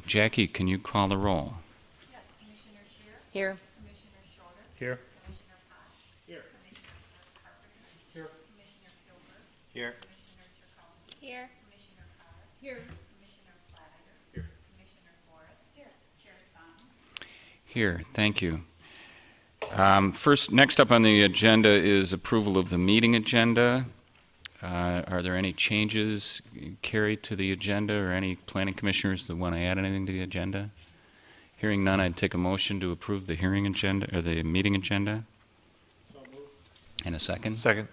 Jackie, can you call the roll? Yes, Commissioner Scheer. Here. Commissioner Schroeder. Here. Commissioner Koch. Here. Commissioner Carpenter. Here. Commissioner Kilburg. Here. Commissioner Chakowski. Here. Commissioner Potter. Here. Commissioner Flanagan. Here. Commissioner Forrest. Here. Chair Stone. Here, thank you. Next up on the agenda is approval of the meeting agenda. Are there any changes carried to the agenda or any planning commissioners that want to add anything to the agenda? Hearing none, I'd take a motion to approve the hearing agenda or the meeting agenda. So moved. And a second? Second.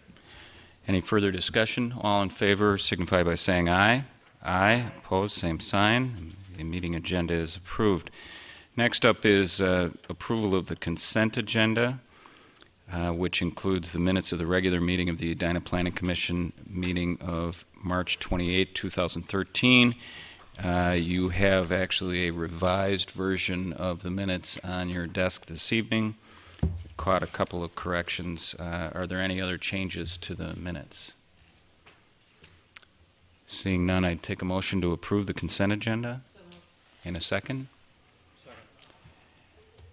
Any further discussion? All in favor signify by saying aye. Aye. Opposed, same sign. The meeting agenda is approved. Next up is approval of the consent agenda, which includes the minutes of the regular meeting of the Edina Planning Commission meeting of March 28, 2013. You have actually a revised version of the minutes on your desk this evening. Caught a couple of corrections. Are there any other changes to the minutes? Seeing none, I'd take a motion to approve the consent agenda. In a second.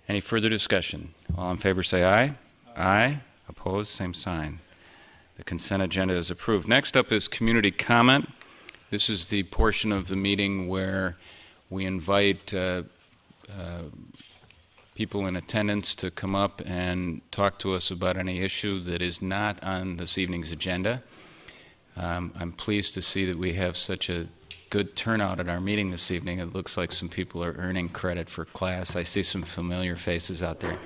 Any further discussion? All in favor say aye. Aye. Opposed? Same sign. The consent agenda is approved. Next up is community comment. This is the portion of the meeting where we invite people in attendance to come up and talk to us about any issue that is not on this evening's agenda. I'm pleased to see that we have such a good turnout at our meeting this evening. It looks like some people are earning credit for class. I see some familiar faces out there.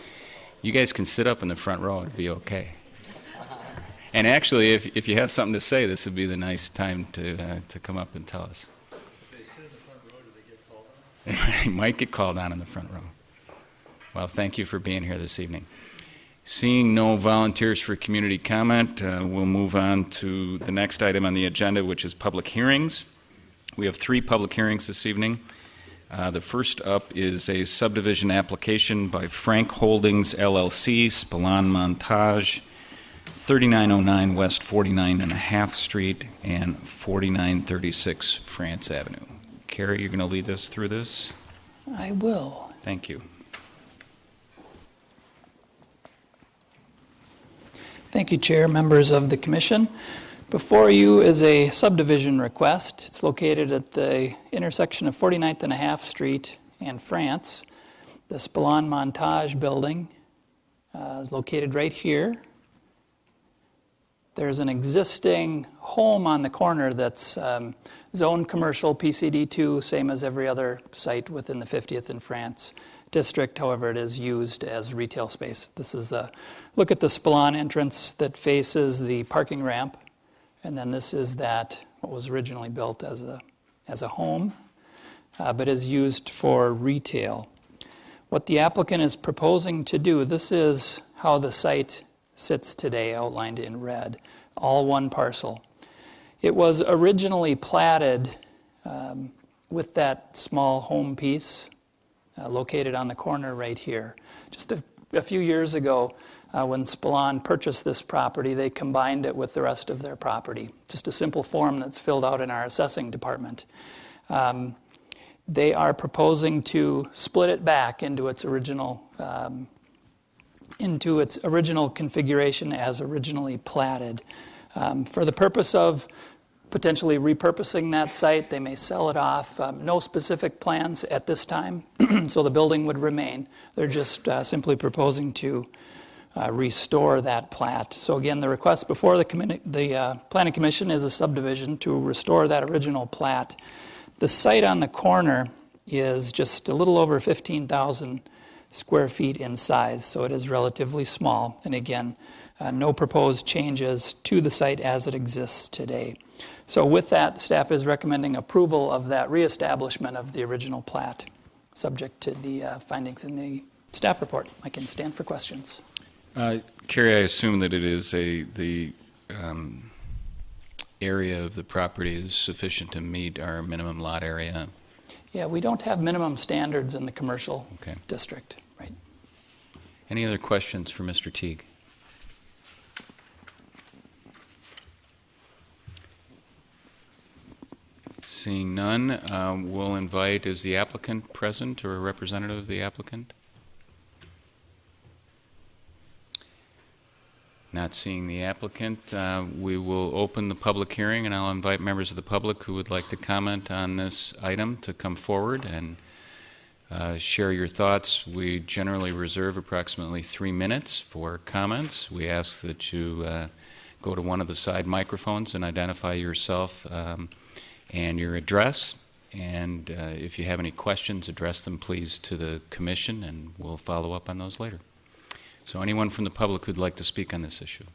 You guys can sit up in the front row. It'd be okay. And actually, if you have something to say, this would be the nice time to come up and tell us. If they sit in the front row, do they get called on? You might get called on in the front row. Well, thank you for being here this evening. Seeing no volunteers for community comment, we'll move on to the next item on the agenda, which is public hearings. We have 3 public hearings this evening. The first up is a subdivision application by Frank Holdings, LLC, Spillane Montage, 3909 West 49.5 Street and 4936 France Avenue. Carrie, you're going to lead us through this? I will. Thank you. Thank you, Chair, members of the Commission. Before you is a subdivision request. It's located at the intersection of 49.5 Street and France. The Spillane Montage building is located right here. There's an existing home on the corner that's zoned commercial PCD2, same as every other site within the 50th and France district. However, it is used as retail space. This is a look at the Spillane entrance that faces the parking ramp. And then this is what was originally built as a home, but is used for retail. What the applicant is proposing to do, this is how the site sits today, outlined in red, all one parcel. It was originally platted with that small home piece located on the corner right here. Just a few years ago, when Spillane purchased this property, they combined it with the rest of their property. Just a simple form that's filled out in our assessing department. They are proposing to split it back into its original configuration as originally platted. For the purpose of potentially repurposing that site, they may sell it off. No specific plans at this time, so the building would remain. They're just simply proposing to restore that plat. So again, the request before the Planning Commission is a subdivision to restore that original plat. The site on the corner is just a little over 15,000 square feet in size, so it is relatively small. And again, no proposed changes to the site as it exists today. So with that, staff is recommending approval of that reestablishment of the original plat, subject to the findings in the staff report. I can stand for questions. Carrie, I assume that it is the area of the property is sufficient to meet our minimum lot area. Yeah, we don't have minimum standards in the commercial district, right? Any other questions for Mr. Teague? Seeing none, we'll invite, is the applicant present or a representative of the applicant? Not seeing the applicant, we will open the public hearing, and I'll invite members of the public who would like to comment on this item to come forward and share your thoughts. We generally reserve approximately 3 minutes for comments. We ask that you go to one of the side microphones and identify yourself and your address. And if you have any questions, address them please to the commission, and we'll follow up on those later. So anyone from the public who'd like to speak on this issue?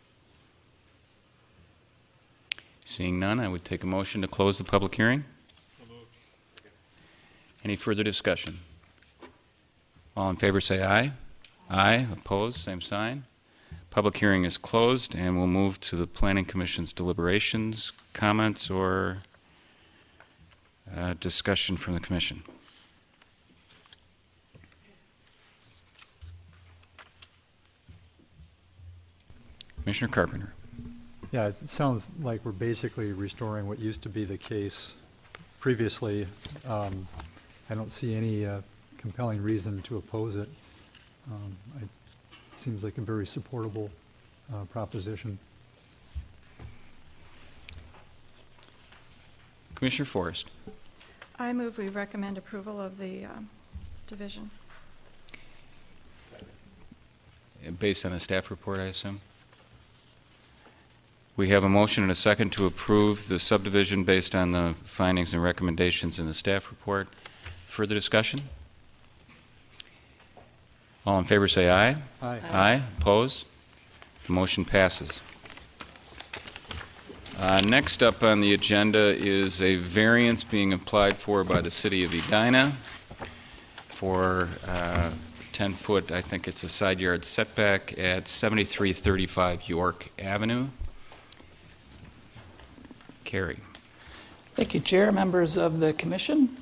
Seeing none, I would take a motion to close the public hearing. Any further discussion? All in favor say aye. Aye. Opposed, same sign. Public hearing is closed, and we'll move to the Planning Commission's deliberations, comments, or discussion from the Commission. Commissioner Carpenter. Yeah, it sounds like we're basically restoring what used to be the case previously. I don't see any compelling reason to oppose it. It seems like a very supportable proposition. Commissioner Forrest. I move we recommend approval of the division. Based on the staff report, I assume? We have a motion and a second to approve the subdivision based on the findings and recommendations in the staff report. Further discussion? All in favor say aye. Aye. Aye. Oppose? The motion passes. Next up on the agenda is a variance being applied for by the City of Edina for 10-foot, I think it's a side yard setback at 7335 York Avenue. Carrie. Thank you, Chair, members of the Commission.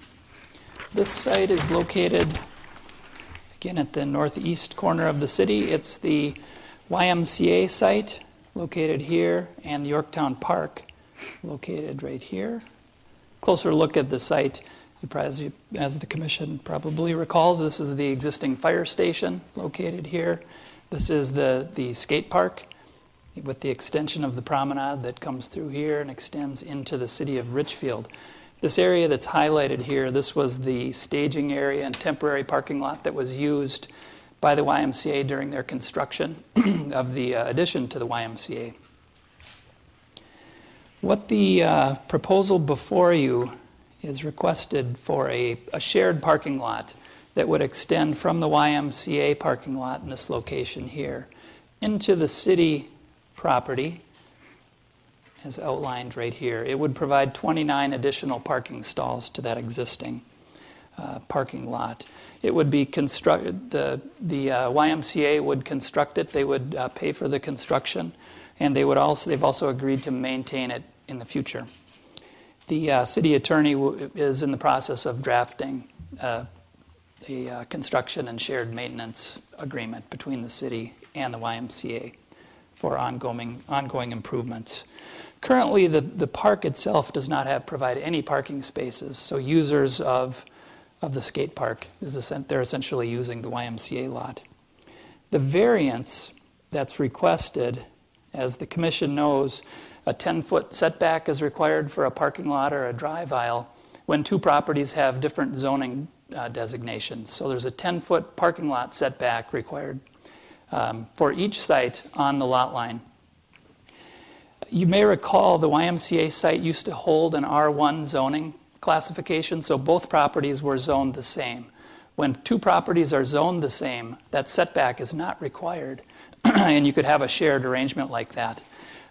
This site is located, again, at the northeast corner of the city. It's the YMCA site, located here, and the Yorktown Park, located right here. Closer look at the site, as the Commission probably recalls, this is the existing fire station located here. This is the skate park, with the extension of the promenade that comes through here and extends into the city of Richfield. This area that's highlighted here, this was the staging area and temporary parking lot that was used by the YMCA during their construction of the addition to the YMCA. What the proposal before you is requested for a shared parking lot that would extend from the YMCA parking lot in this location here into the city property, as outlined right here. It would provide 29 additional parking stalls to that existing parking lot. It would be constructed, the YMCA would construct it, they would pay for the construction, and they've also agreed to maintain it in the future. The city attorney is in the process of drafting a construction and shared maintenance agreement between the city and the YMCA for ongoing improvements. Currently, the park itself does not provide any parking spaces, so users of the skate park, they're essentially using the YMCA lot. The variance that's requested, as the Commission knows, a 10-foot setback is required for a parking lot or a drive aisle when two properties have different zoning designations. So there's a 10-foot parking lot setback required for each site on the lot line. You may recall the YMCA site used to hold an R1 zoning classification, so both properties were zoned the same. When two properties are zoned the same, that setback is not required, and you could have a shared arrangement like that.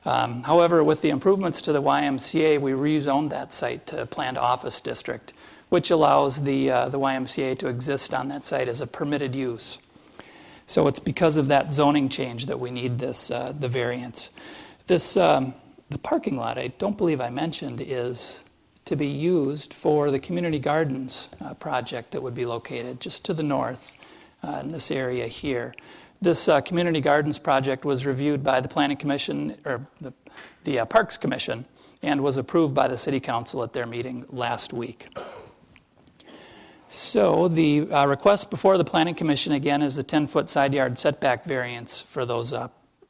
However, with the improvements to the YMCA, we rezoned that site to planned office district, which allows the YMCA to exist on that site as a permitted use. So it's because of that zoning change that we need this the variance. The parking lot, I don't believe I mentioned, is to be used for the community gardens project that would be located just to the north in this area here. This community gardens project was reviewed by the Planning Commission, or the Parks Commission, and was approved by the City Council at their meeting last week. So the request before the Planning Commission again is a 10-foot side yard setback variance for those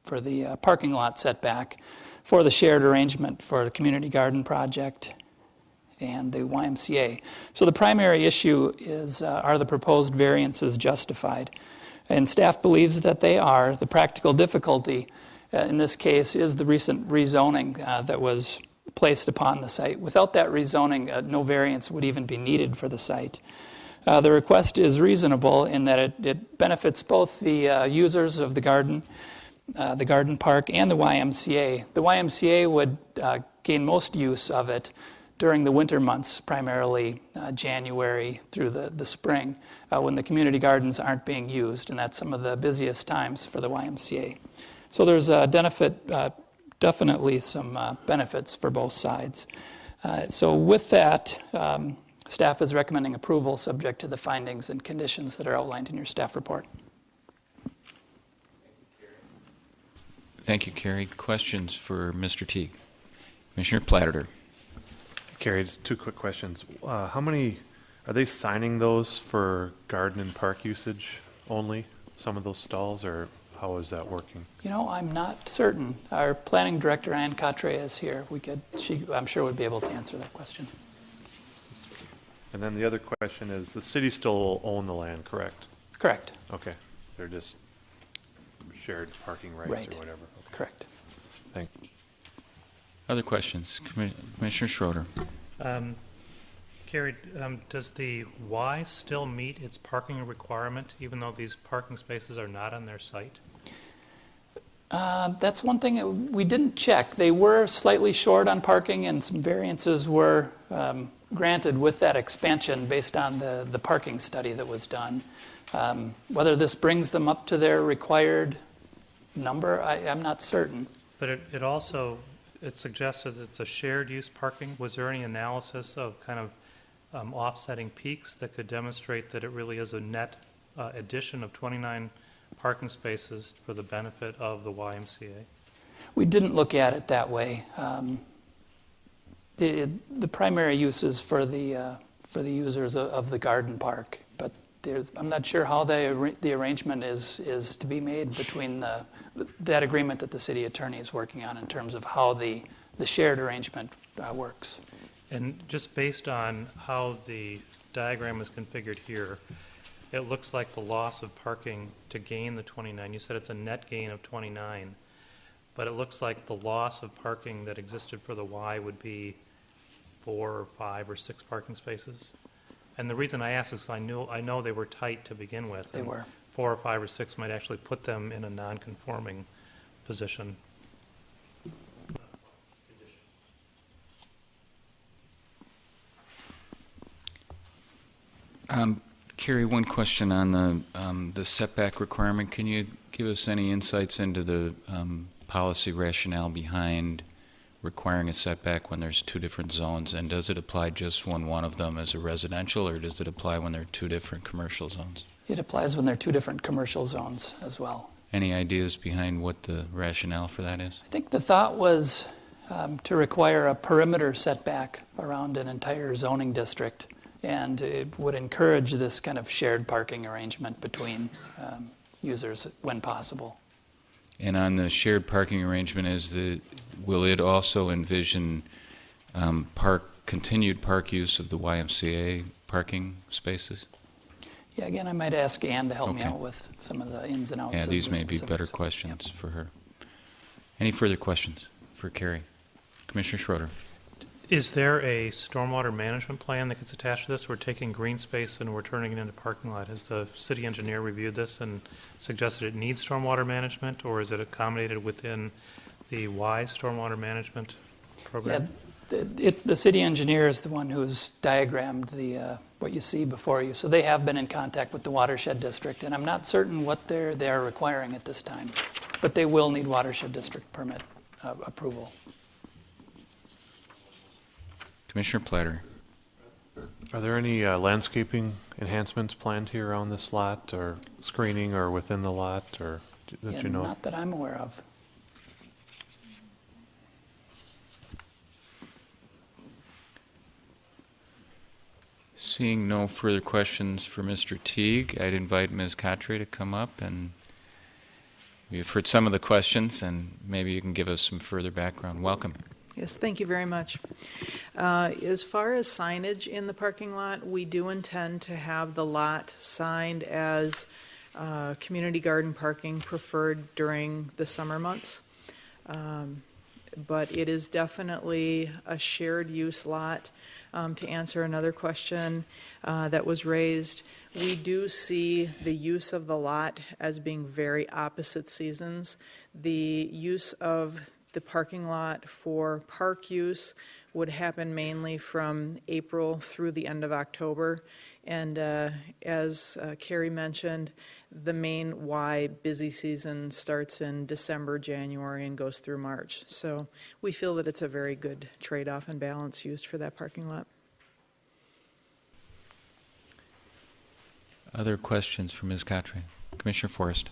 for the parking lot setback for the shared arrangement for the community garden project and the YMCA. So the primary issue is, are the proposed variances justified? And staff believes that they are. The practical difficulty in this case is the recent rezoning that was placed upon the site. Without that rezoning, no variance would even be needed for the site. The request is reasonable in that it benefits both the users of the garden park, and the YMCA. The YMCA would gain most use of it during the winter months, primarily January through the spring, when the community gardens aren't being used, and that's some of the busiest times for the YMCA. So there's definitely some benefits for both sides. So with that, staff is recommending approval subject to the findings and conditions that are outlined in your staff report. Thank you, Carrie. Questions for Mr. Teague? Commissioner Platter. Carrie, just two quick questions. How many, are they signing those for garden and park usage only, some of those stalls, or how is that working? You know, I'm not certain. Our planning director, Ann Catre, is here. She, I'm sure, would be able to answer that question. And then the other question is, the city still own the land, correct? Correct. Okay, they're just shared parking rights Right. or whatever. Okay. Correct. Thank you. Other questions? Commissioner Schroeder. Carrie, does the Y still meet its parking requirement, even though these parking spaces are not on their site? That's one thing we didn't check. They were slightly short on parking, and some variances were granted with that expansion based on the parking study that was done. Whether this brings them up to their required number, I'm not certain. But it also, it suggests that it's a shared use parking. Was there any analysis of kind of offsetting peaks that could demonstrate that it really is a net addition of 29 parking spaces for the benefit of the YMCA? We didn't look at it that way. The primary use is for the users of the garden park, but I'm not sure how the arrangement is to be made between that agreement that the city attorney is working on in terms of how the shared arrangement works. And just based on how the diagram is configured here, it looks like the loss of parking to gain the 29, you said it's a net gain of 29, but it looks like the loss of parking that existed for the Y would be 4 or 5 or 6 parking spaces. And the reason I ask is I know they were tight to begin with. They were. 4 or 5 or 6 might actually put them in a non-conforming position. Carrie, one question on the setback requirement. Can you give us any insights into the policy rationale behind requiring a setback when there's two different zones? And does it apply just when one of them is a residential, or does it apply when there are two different commercial zones? It applies when there are two different commercial zones as well. Any ideas behind what the rationale for that is? I think the thought was to require a perimeter setback around an entire zoning district, and it would encourage this kind of shared parking arrangement between users when possible. And on the shared parking arrangement, will it also envision continued park use of the YMCA parking spaces? Yeah, again, I might ask Ann to help me Okay. out with some of the ins and outs. Yeah, of these the may be better specifics. questions Yep. for her. Any further questions for Carrie? Commissioner Schroeder. Is there a stormwater management plan that gets attached to this? We're taking green space and we're turning it into parking lot. Has the city engineer reviewed this and suggested it needs stormwater management, or is it accommodated within the Y stormwater management program? Yeah, the city engineer is the one who's diagrammed what you see before you. So they have been in contact with the watershed district, and I'm not certain what they're requiring at this time, but they will need watershed district permit approval. Commissioner Platter. Are there any landscaping enhancements planned here on this lot, or screening, or within the lot, or that Yeah, you know? not that I'm aware of. Seeing no further questions for Mr. Teague, I'd invite Ms. Catre to come up, and we've heard some of the questions, and maybe you can give us some further background. Welcome. Yes, thank you very much. As far as signage in the parking lot, we do intend to have the lot signed as community garden parking preferred during the summer months. But it is definitely a shared use lot. To answer another question that was raised, we do see the use of the lot as being very opposite seasons. The use of the parking lot for park use would happen mainly from April through the end of October. And as Carrie mentioned, the main Y busy season starts in December, January, and goes through March. So we feel that it's a very good trade-off and balance used for that parking lot. Other questions for Ms. Catre? Commissioner Forrest.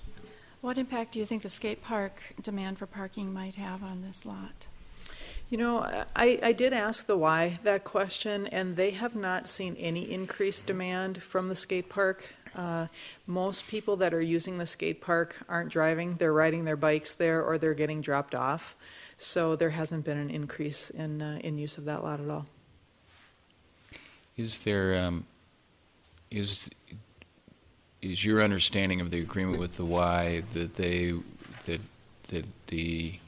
What impact do you think the skate park demand for parking might have on this lot? You know, I did ask the Y that question, and they have not seen any increased demand from the skate park. Most people that are using the skate park aren't driving, they're riding their bikes there, or they're getting dropped off. So there hasn't been an increase in use of that lot at all. Is there, is your understanding of the agreement with the Y that that the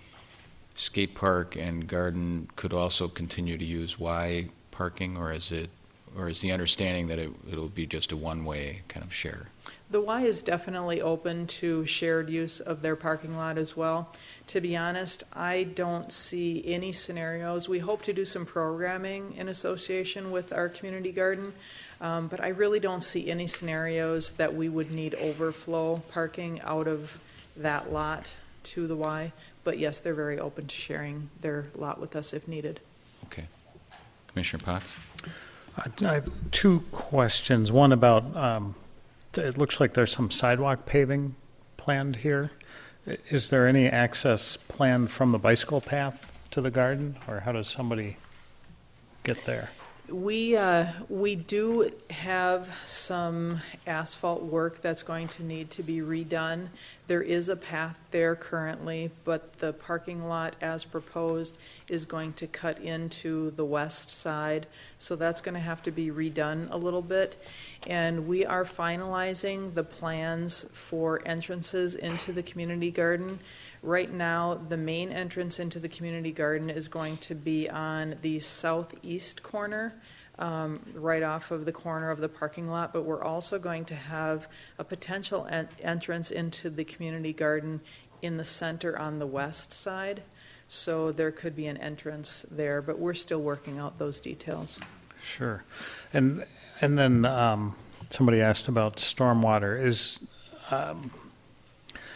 skate park and garden could also continue to use Y parking, or is the understanding that it'll be just a one-way kind of share? The Y is definitely open to shared use of their parking lot as well. To be honest, I don't see any scenarios. We hope to do some programming in association with our community garden, but I really don't see any scenarios that we would need overflow parking out of that lot to the Y. But yes, they're very open to sharing their lot with us if needed. Okay. Commissioner Potts? I have two questions. One about, it looks like there's some sidewalk paving planned here. Is there any access planned from the bicycle path to the garden, or how does somebody get there? We do have some asphalt work that's going to need to be redone. There is a path there currently, but the parking lot as proposed is going to cut into the west side. So that's going to have to be redone a little bit. And we are finalizing the plans for entrances into the community garden. Right now, the main entrance into the community garden is going to be on the southeast corner, right off of the corner of the parking lot, but we're also going to have a potential entrance into the community garden in the center on the west side. So there could be an entrance there, but we're still working out those details. Sure. And then somebody asked about stormwater.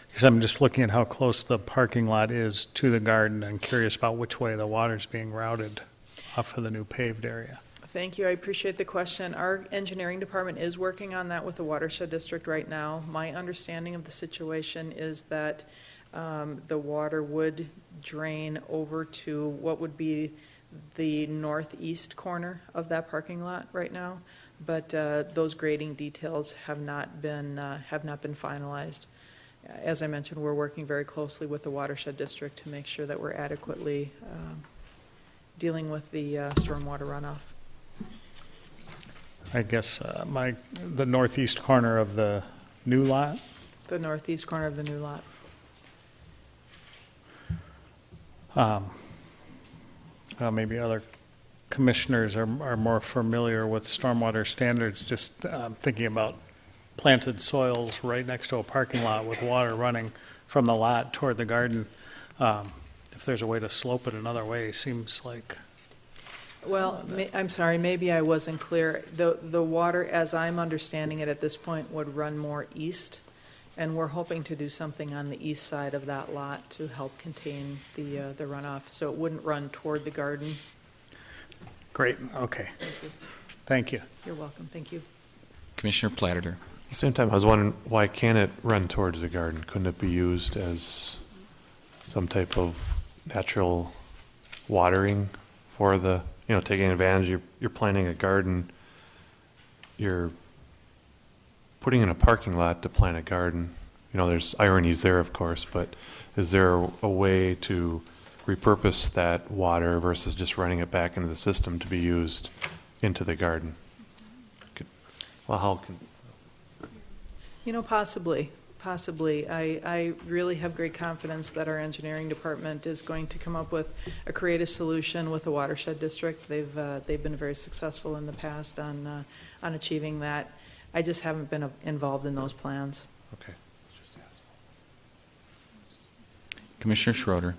Because I'm just looking at how close the parking lot is to the garden and curious about which way the water's being routed off of the new paved area. Thank you. I appreciate the question. Our engineering department is working on that with the watershed district right now. My understanding of the situation is that the water would drain over to what would be the northeast corner of that parking lot right now, but those grading details have not been finalized. As I mentioned, we're working very closely with the watershed district to make sure that we're adequately dealing with the stormwater runoff. I guess the northeast corner of the new lot. The northeast corner of the new lot. Maybe other commissioners are more familiar with stormwater standards. Just thinking about planted soils right next to a parking lot with water running from the lot toward the garden. If there's a way to slope it another way, seems like. Well, I'm sorry, maybe I wasn't clear. The water, as I'm understanding it at this point, would run more east, and we're hoping to do something on the east side of that lot to help contain the runoff, so it wouldn't run toward the garden. Great, okay. Thank you. Thank you. You're welcome, thank you. Commissioner Platter. At the same time, I was wondering, why can't it run towards the garden? Couldn't it be used as some type of natural watering for the, taking advantage, you're planting a garden you're putting in a parking lot to plant a garden. You know, there's ironies there, of course, but is there a way to repurpose that water versus just running it back into the system to be used into the garden? Well, how can... You know, possibly. I really have great confidence that our engineering department is going to come up with a creative solution with the watershed district. They've been very successful in the past on achieving that. I just haven't been involved in those plans. Okay. Commissioner Schroeder.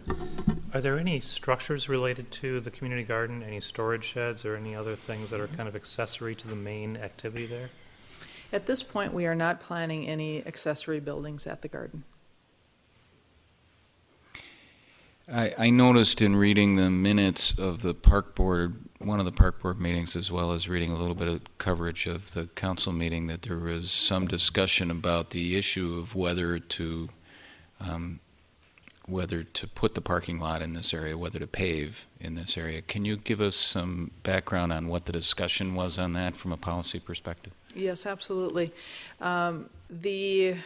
Are there any structures related to the community garden, any storage sheds or any other things that are kind of accessory to the main activity there? At this point, we are not planning any accessory buildings at the garden. I noticed in reading the minutes of the park board, one of the park board meetings, as well as reading a little bit of coverage of the council meeting, that there was some discussion about the issue of whether to put the parking lot in this area, whether to pave in this area. Can you give us some background on what the discussion was on that from a policy perspective? Yes, absolutely. We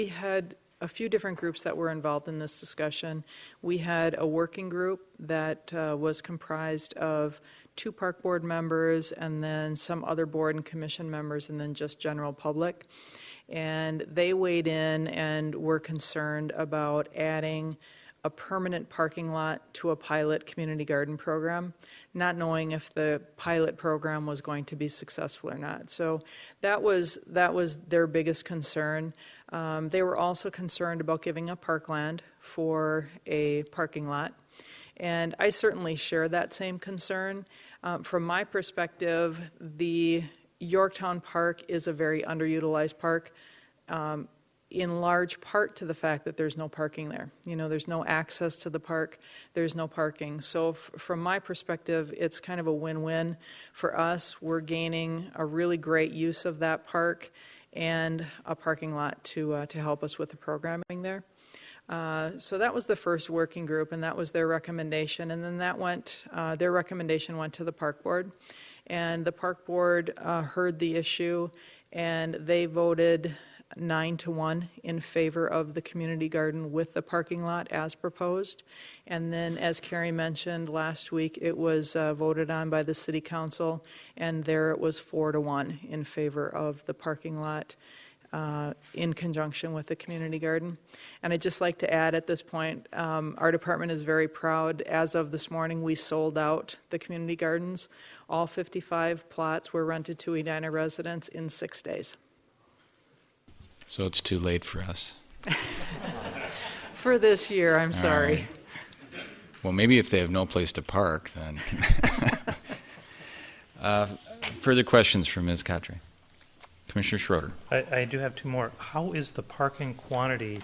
had a few different groups that were involved in this discussion. We had a working group that was comprised of 2 park board members and then some other board and commission members and then just general public. And they weighed in and were concerned about adding a permanent parking lot to a pilot community garden program, not knowing if the pilot program was going to be successful or not. So that was their biggest concern. They were also concerned about giving up parkland for a parking lot. And I certainly share that same concern. From my perspective, the Yorktown Park is a very underutilized park, in large part to the fact that there's no parking there. You know, there's no access to the park, there's no parking. So from my perspective, it's kind of a win-win for us. We're gaining a really great use of that park and a parking lot to help us with the programming there. So that was the first working group, and that was their recommendation. And then their recommendation went to the park board. And the park board heard the issue, and they voted 9-1 in favor of the community garden with the parking lot as proposed. And then, as Carrie mentioned last week, it was voted on by the city council, and there it was 4-1 in favor of the parking lot in conjunction with the community garden. And I'd just like to add at this point, our department is very proud. As of this morning, we sold out the community gardens. All 55 plots were rented to Edina residents in 6 days. So it's too late for us. For this year, I'm sorry. Right. Well, maybe if they have no place to park, then. Further questions from Ms. Katre? Commissioner Schroeder. I do have 2 more. How is the parking quantity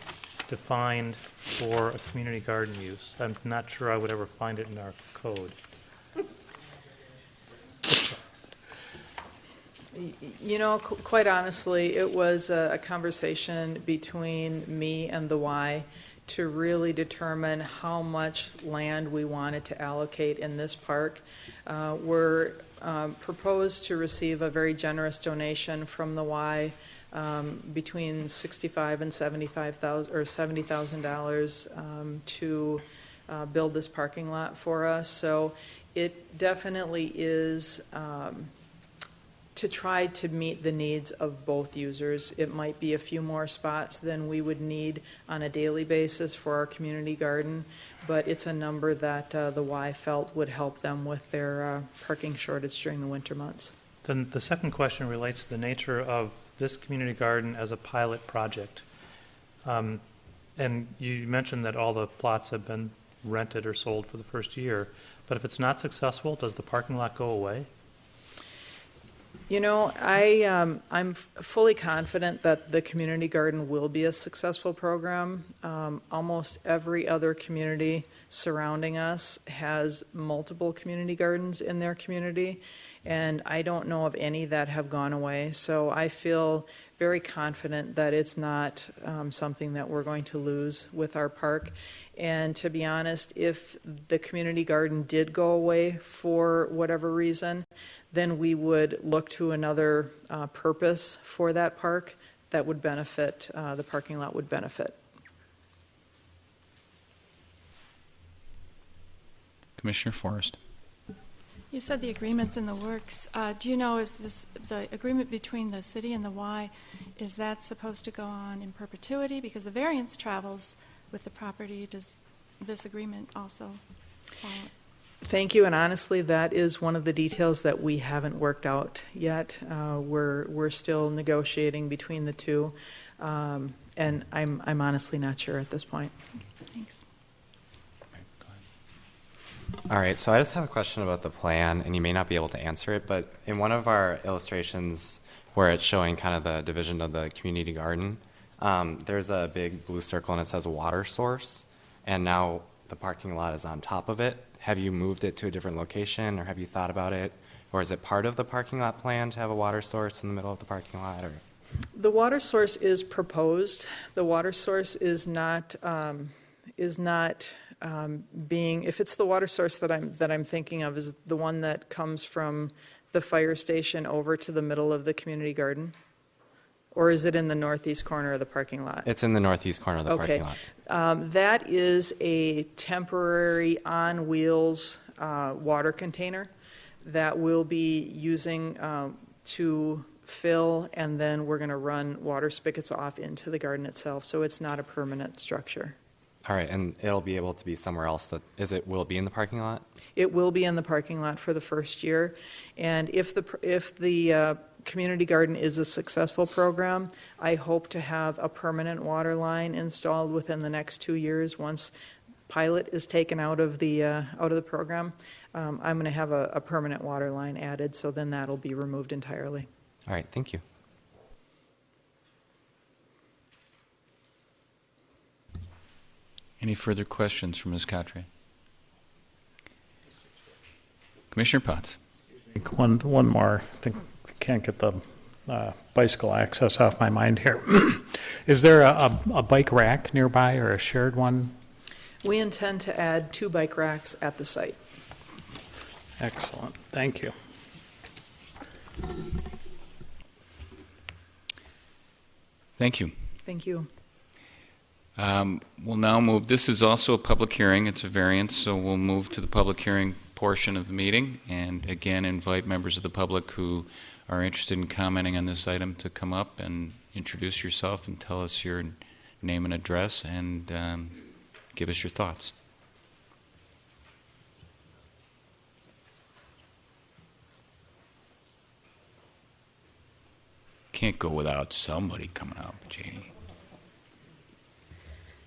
defined for a community garden use? I'm not sure I would ever find it in our code. You know, quite honestly, it was a conversation between me and the Y to really determine how much land we wanted to allocate in this park. We're proposed to receive a very generous donation from the Y, between $65,000 and $70,000 to build this parking lot for us. So it definitely is to try to meet the needs of both users. It might be a few more spots than we would need on a daily basis for our community garden, but it's a number that the Y felt would help them with their parking shortage during the winter months. Then the second question relates to the nature of this community garden as a pilot project. And you mentioned that all the plots have been rented or sold for the first year, but if it's not successful, does the parking lot go away? You know, I'm fully confident that the community garden will be a successful program. Almost every other community surrounding us has multiple community gardens in their community, and I don't know of any that have gone away. So I feel very confident that it's not something that we're going to lose with our park. And to be honest, if the community garden did go away for whatever reason, then we would look to another purpose for that park that would benefit, the parking lot would benefit. Commissioner Forrest. You said the agreement's in the works. Do you know, is this the agreement between the city and the Y, is that supposed to go on in perpetuity? Because the variance travels with the property. Does this agreement also follow? Thank you, and honestly, that is one of the details that we haven't worked out yet. We're still negotiating between the two, and I'm honestly not sure at this point. Thanks. All right, so I just have a question about the plan, and you may not be able to answer it, but in one of our illustrations where it's showing kind of the division of the community garden, there's a big blue circle and it says water source, and now the parking lot is on top of it. Have you moved it to a different location, or have you thought about it? Or is it part of the parking lot plan to have a water source in the middle of the parking lot? Or? The water source is proposed. The water source is not being, if it's the water source that I'm thinking of, is the one that comes from the fire station over to the middle of the community garden? Or is it in the northeast corner of the parking lot? It's in the northeast corner of the parking lot. That is a temporary on wheels water container that we'll be using to fill, and then we're going to run water spigots off into the garden itself. So it's not a permanent structure. All right, and it'll be able to be somewhere else. Will it be in the parking lot? It will be in the parking lot for the first year, and if the community garden is a successful program, I hope to have a permanent water line installed within the next 2 years. Once pilot is taken out of the program, I'm going to have a permanent water line added. So then that'll be removed entirely. All right, thank you. Any further questions from Ms. Cotray? Commissioner Potts. One more. I think I can't get the bicycle access off my mind here. Is there a bike rack nearby or a shared one? We intend to add 2 bike racks at the site. Excellent. Thank you. Thank you. Thank you. We'll now move. This is also a public hearing. It's a variance, so we'll move to the public hearing portion of the meeting, and again invite members of the public who are interested in commenting on this item to come up and introduce yourself and tell us your name and address, and give us your thoughts. Can't go without somebody coming up, Janie.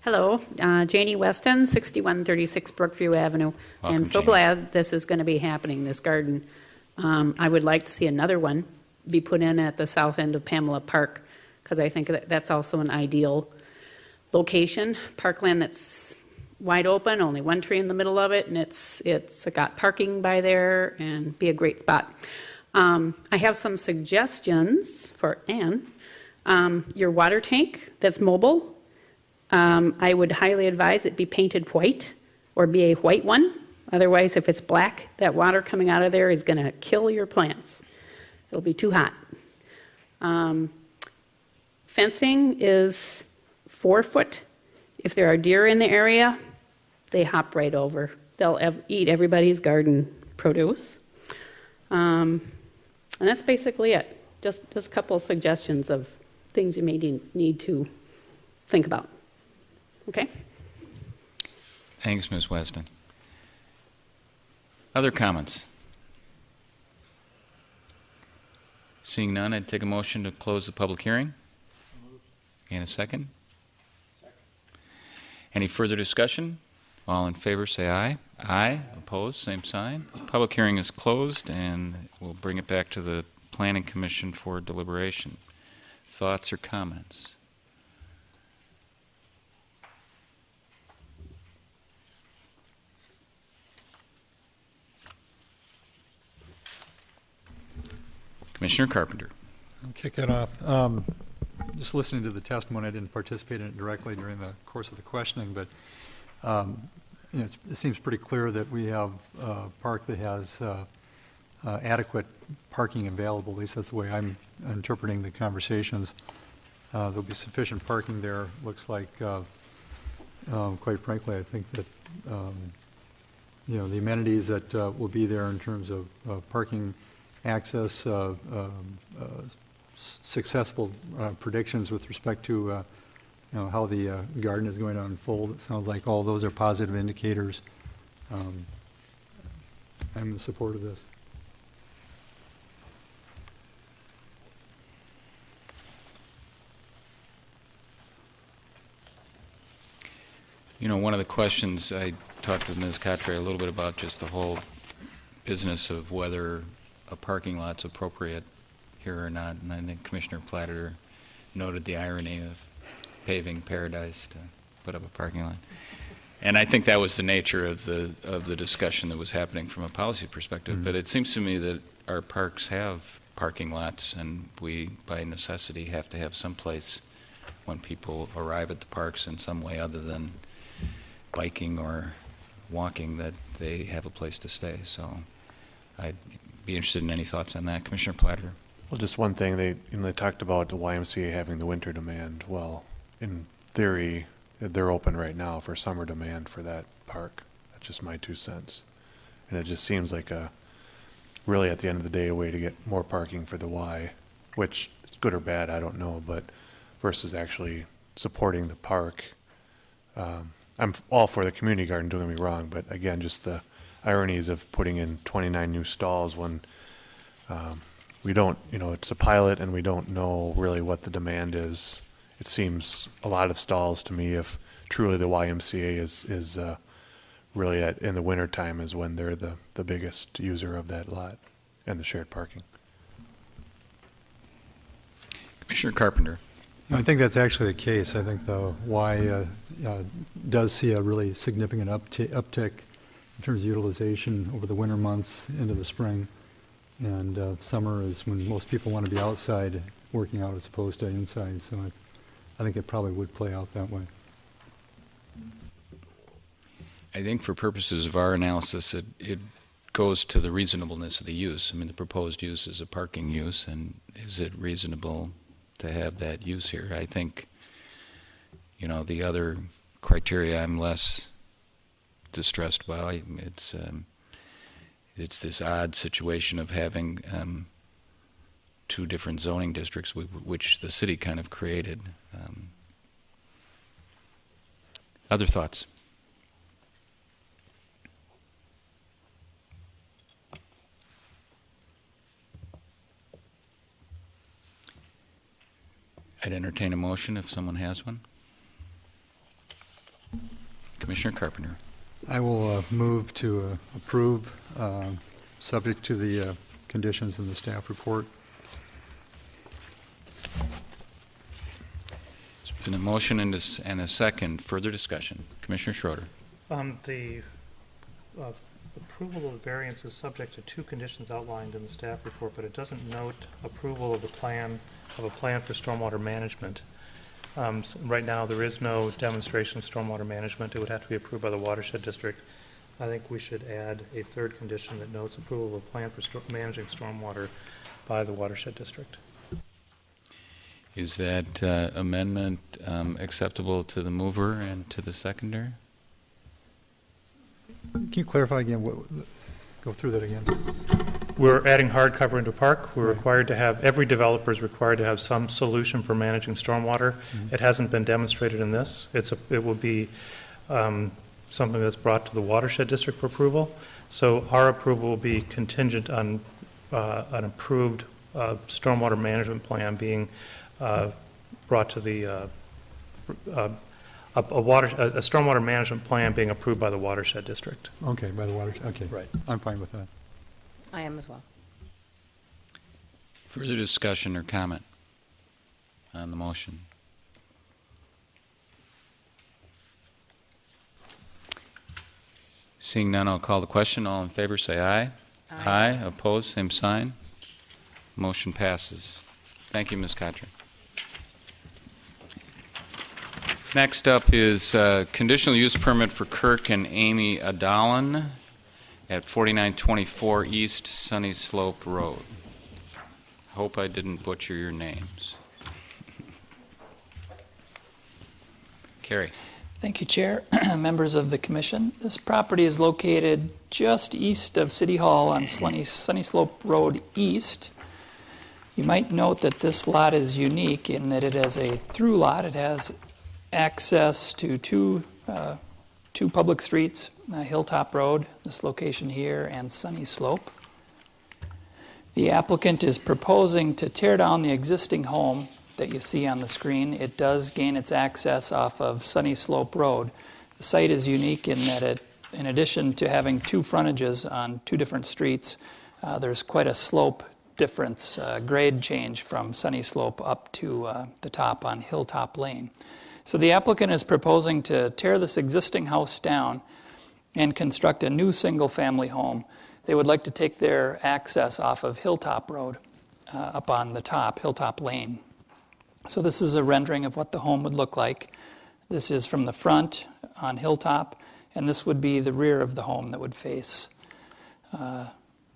Hello, Janie Weston, 6136 Brookview Avenue. Welcome, I'm so Janie. glad this is going to be happening, this garden. I would like to see another one be put in at the south end of Pamela Park, because I think that's also an ideal location. Parkland that's wide open, only one tree in the middle of it, and it's got parking by there and be a great spot. I have some suggestions for Ann. Your water tank that's mobile, I would highly advise it be painted white or be a white one. Otherwise, if it's black, that water coming out of there is going to kill your plants. It'll be too hot. Fencing is 4 foot. If there are deer in the area, they hop right over. They'll eat everybody's garden produce. And that's basically it. Just a couple of suggestions of things you may need to think about. Okay? Thanks, Ms. Weston. Other comments? Seeing none, I'd take a motion to close the public hearing. And a second? Any further discussion? All in favor, say aye. Aye. Opposed, same sign. Public hearing is closed, and we'll bring it back to the Planning Commission for deliberation. Thoughts or comments? Commissioner Carpenter. I'll kick it off. Just listening to the testimony, I didn't participate in it directly during the course of the questioning, but it seems pretty clear that we have a park that has adequate parking available. At least that's the way I'm interpreting the conversations. There'll be sufficient parking there. Looks like, quite frankly, I think that the amenities that will be there in terms of parking access, successful predictions with respect to how the garden is going to unfold. It sounds like all those are positive indicators. I'm in support of this. One of the questions I talked with Ms. Catre a little bit about, just the whole business of whether a parking lot's appropriate here or not, and I think Commissioner Platter noted the irony of paving paradise to put up a parking lot. And I think that was the nature of the discussion that was happening from a policy perspective. Mm-hmm. But it seems to me that our parks have parking lots, and we, by necessity, have to have some place when people arrive at the parks in some way other than biking or walking, that they have a place to stay. So I'd be interested in any thoughts on that. Commissioner Platter. Well, just one thing, they talked about the YMCA having the winter demand. Well, in theory, they're open right now for summer demand for that park. That's just my 2 cents. And it just seems like really at the end of the day, a way to get more parking for the Y, which is good or bad, I don't know, but versus actually supporting the park. I'm all for the community garden, don't get me wrong, but again, just the ironies of putting in 29 new stalls when we don't, it's a pilot and we don't know really what the demand is. It seems a lot of stalls to me, if truly the YMCA is really in the winter time is when they're the biggest user of that lot and the shared parking. Commissioner Carpenter. I think that's actually the case. I think the Y does see a really significant uptick in terms of utilization over the winter months into the spring. And summer is when most people want to be outside working out as opposed to inside. So I think it probably would play out that way. I think for purposes of our analysis, it goes to the reasonableness of the use. I mean, the proposed use is a parking use, and is it reasonable to have that use here? I think, the other criteria I'm less distressed by. It's this odd situation of having two different zoning districts, which the city kind of created. Other thoughts? I'd entertain a motion if someone has one. Commissioner Carpenter. I will move to approve, subject to the conditions in the staff report. There's been a motion and a second. Further discussion. Commissioner Schroeder. The approval of the variance is subject to 2 conditions outlined in the staff report, but it doesn't note approval of a plan for stormwater management. Right now, there is no demonstration of stormwater management. It would have to be approved by the watershed district. I think we should add a 3rd condition that notes approval of a plan for managing stormwater by the watershed district. Is that amendment acceptable to the mover and to the seconder? Can you clarify again? Go through that again. We're adding hardcover into park. We're required to have, every developer is required to have some solution for managing stormwater. Mm-hmm. It hasn't been demonstrated in this. It will be something that's brought to the watershed district for approval. So our approval will be contingent on an approved stormwater management plan being brought to the a stormwater management plan being approved by the watershed district. Okay, by the watershed. Okay, Right. I'm fine with that. I am as well. Further discussion or comment on the motion? Seeing none, I'll call the question. All in favor, say aye. Aye. Opposed, same sign. Motion passes. Thank you, Ms. Cotter. Next up is conditional use permit for Kirk and Amy Adalan at 4924 East Sunny Slope Road. Hope I didn't butcher your names. Carrie. Thank you, Chair. Members of the Commission. This property is located just east of City Hall on Sunny Slope Road East. You might note that this lot is unique in that it has a through lot. It has access to two public streets, Hilltop Road, this location here, and Sunny Slope. The applicant is proposing to tear down the existing home that you see on the screen. It does gain its access off of Sunny Slope Road. The site is unique in that it, in addition to having two frontages on two different streets, there's quite a slope difference, grade change from Sunny Slope up to the top on Hilltop Lane. So the applicant is proposing to tear this existing house down and construct a new single-family home. They would like to take their access off of Hilltop Road up on the top, Hilltop Lane. So this is a rendering of what the home would look like. This is from the front on Hilltop, and this would be the rear of the home that would face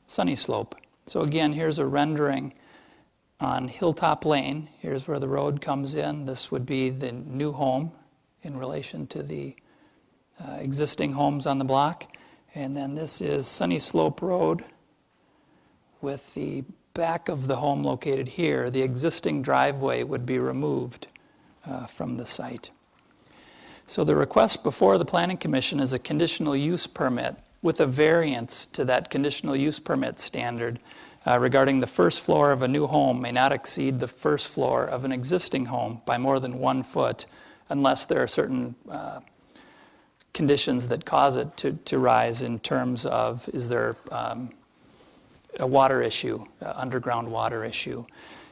Sunny Slope. So again, here's a rendering on Hilltop Lane. Here's where the road comes in. This would be the new home in relation to the existing homes on the block. And then this is Sunny Slope Road with the back of the home located here. The existing driveway would be removed from the site. So the request before the Planning Commission is a conditional use permit with a variance to that conditional use permit standard regarding the first floor of a new home may not exceed the first floor of an existing home by more than 1 foot unless there are certain conditions that cause it to rise in terms of, is there a water issue, underground water issue.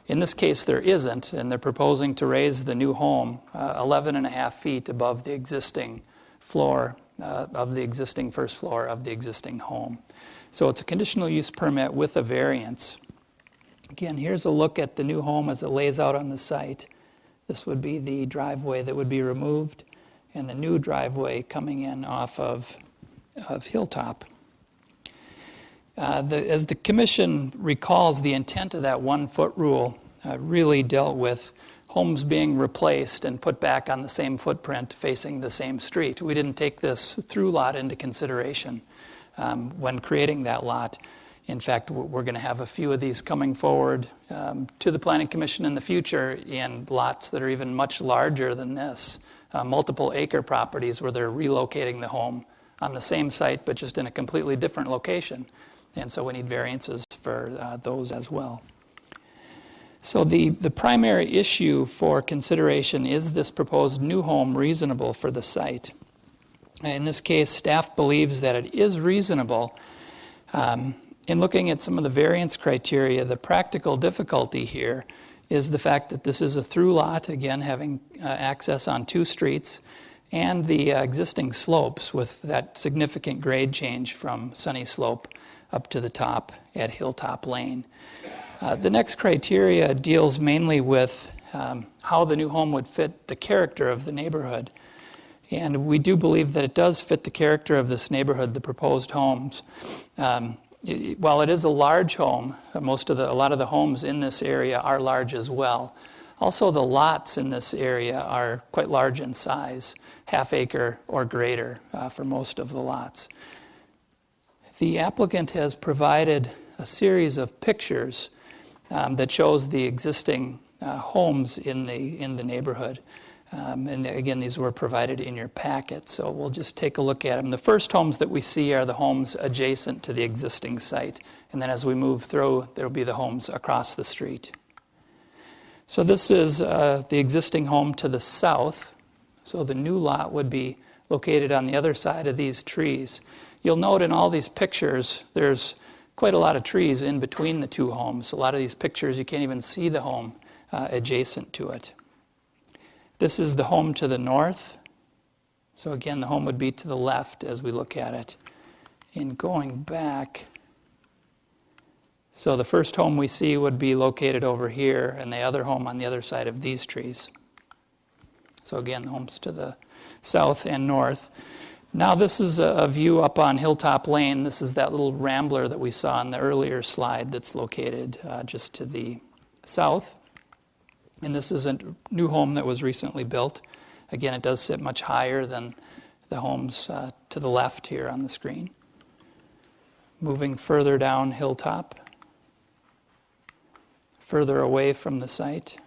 In this case, there isn't, and they're proposing to raise the new home 11.5 feet above the existing floor of the existing first floor of the existing home. So it's a conditional use permit with a variance. Again, here's a look at the new home as it lays out on the site. This would be the driveway that would be removed, and the new driveway coming in off of Hilltop. As the Commission recalls, the intent of that 1 foot rule really dealt with homes being replaced and put back on the same footprint facing the same street. We didn't take this through lot into consideration when creating that lot. In fact, we're going to have a few of these coming forward to the Planning Commission in the future in lots that are even much larger than this, multiple acre properties where they're relocating the home on the same site but just in a completely different location. And so we need variances for those as well. So the primary issue for consideration is this proposed new home reasonable for the site. In this case, staff believes that it is reasonable. In looking at some of the variance criteria, the practical difficulty here is the fact that this is a through lot, again having access on two streets, and the existing slopes with that significant grade change from Sunny Slope up to the top at Hilltop Lane. The next criteria deals mainly with how the new home would fit the character of the neighborhood. And we do believe that it does fit the character of this neighborhood, the proposed homes. While it is a large home, a lot of the homes in this area are large as well. Also, the lots in this area are quite large in size, half acre or greater for most of the lots. The applicant has provided a series of pictures that shows the existing homes in the neighborhood. And again, these were provided in your packet, so we'll just take a look at them. The first homes that we see are the homes adjacent to the existing site. And then as we move through, there'll be the homes across the street. So this is the existing home to the south. So the new lot would be located on the other side of these trees. You'll note in all these pictures, there's quite a lot of trees in between the two homes. A lot of these pictures, you can't even see the home adjacent to it. This is the home to the north. So again, the home would be to the left as we look at it. In going back So the first home we see would be located over here, and the other home on the other side of these trees. So again, the homes to the south and north. Now this is a view up on Hilltop Lane. This is that little rambler that we saw in the earlier slide that's located just to the south. And this is a new home that was recently built. Again, it does sit much higher than the homes to the left here on the screen. Moving further down Hilltop, further away from the site.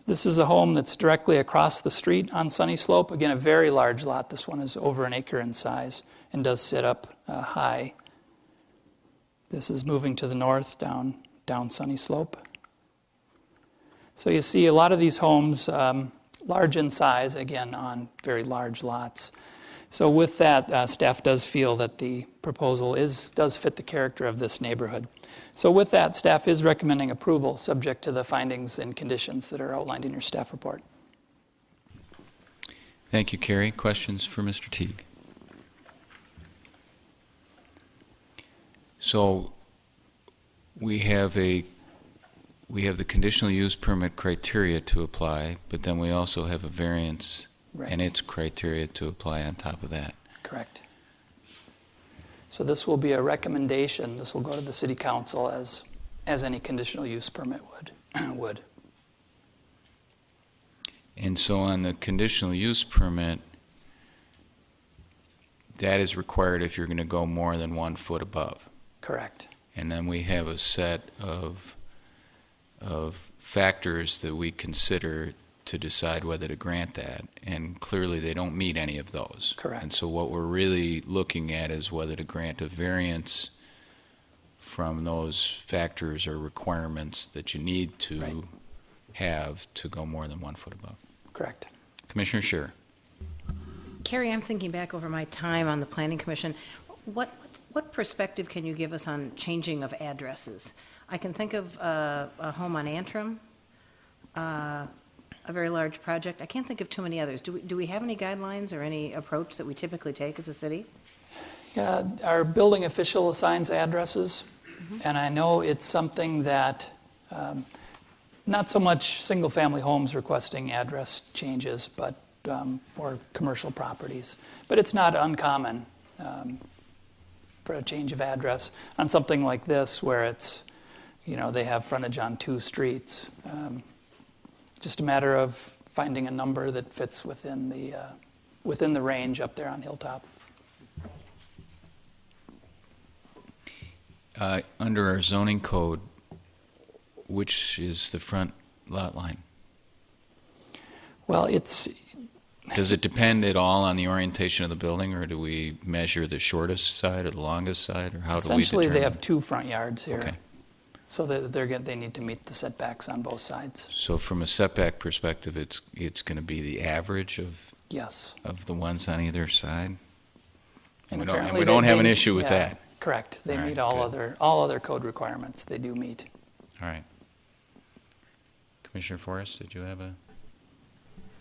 This is a home that's directly across the street on Sunny Slope. Again, a very large lot. This one is over an acre in size and does sit up high. This is moving to the north down Sunny Slope. So you see a lot of these homes, large in size, again, on very large lots. So with that, staff does feel that the proposal does fit the character of this neighborhood. So with that, staff is recommending approval, subject to the findings and conditions that are outlined in your staff report. Thank you, Carrie. Questions for Mr. Teague? So we have the conditional use permit criteria to apply, but then we also have a variance and its criteria to apply on top of that. Correct. So this will be a recommendation. This will go to the city council as any conditional use permit would. And so on the conditional use permit, that is required if you're going to go more than 1 foot above. Correct. And then we have a set of factors that we consider to decide whether to grant that, and clearly they don't meet any of those. Correct. And so what we're really looking at is whether to grant a variance from those factors or requirements that you need to have to go more than 1 foot above. Correct. Commissioner Scheer. Carrie, I'm thinking back over my time on the Planning Commission. What perspective can you give us on changing of addresses? I can think of a home on Antrim, a very large project. I can't think of too many others. Do we have any guidelines or any approach that we typically take as a city? Yeah, our building official assigns addresses, and I know it's something that not so much single-family homes requesting address changes, but or commercial properties. But it's not uncommon for a change of address on something like this, where it's, they have frontage on 2 streets. Just a matter of finding a number that fits within the range up there on Hilltop. Under our zoning code, which is the front lot line? Well, does it depend at all on the orientation of the building, or do we measure the shortest side or the longest side, or how do we determine? Essentially, they have 2 front yards here. Okay. So they need to meet the setbacks on both sides. So from a setback perspective, it's going to be the average of Yes. of the ones on either side? And we don't have an issue with yeah, that. Correct. They All right, meet all good. other code requirements. They do meet. All right. Commissioner Forrest, did you have a...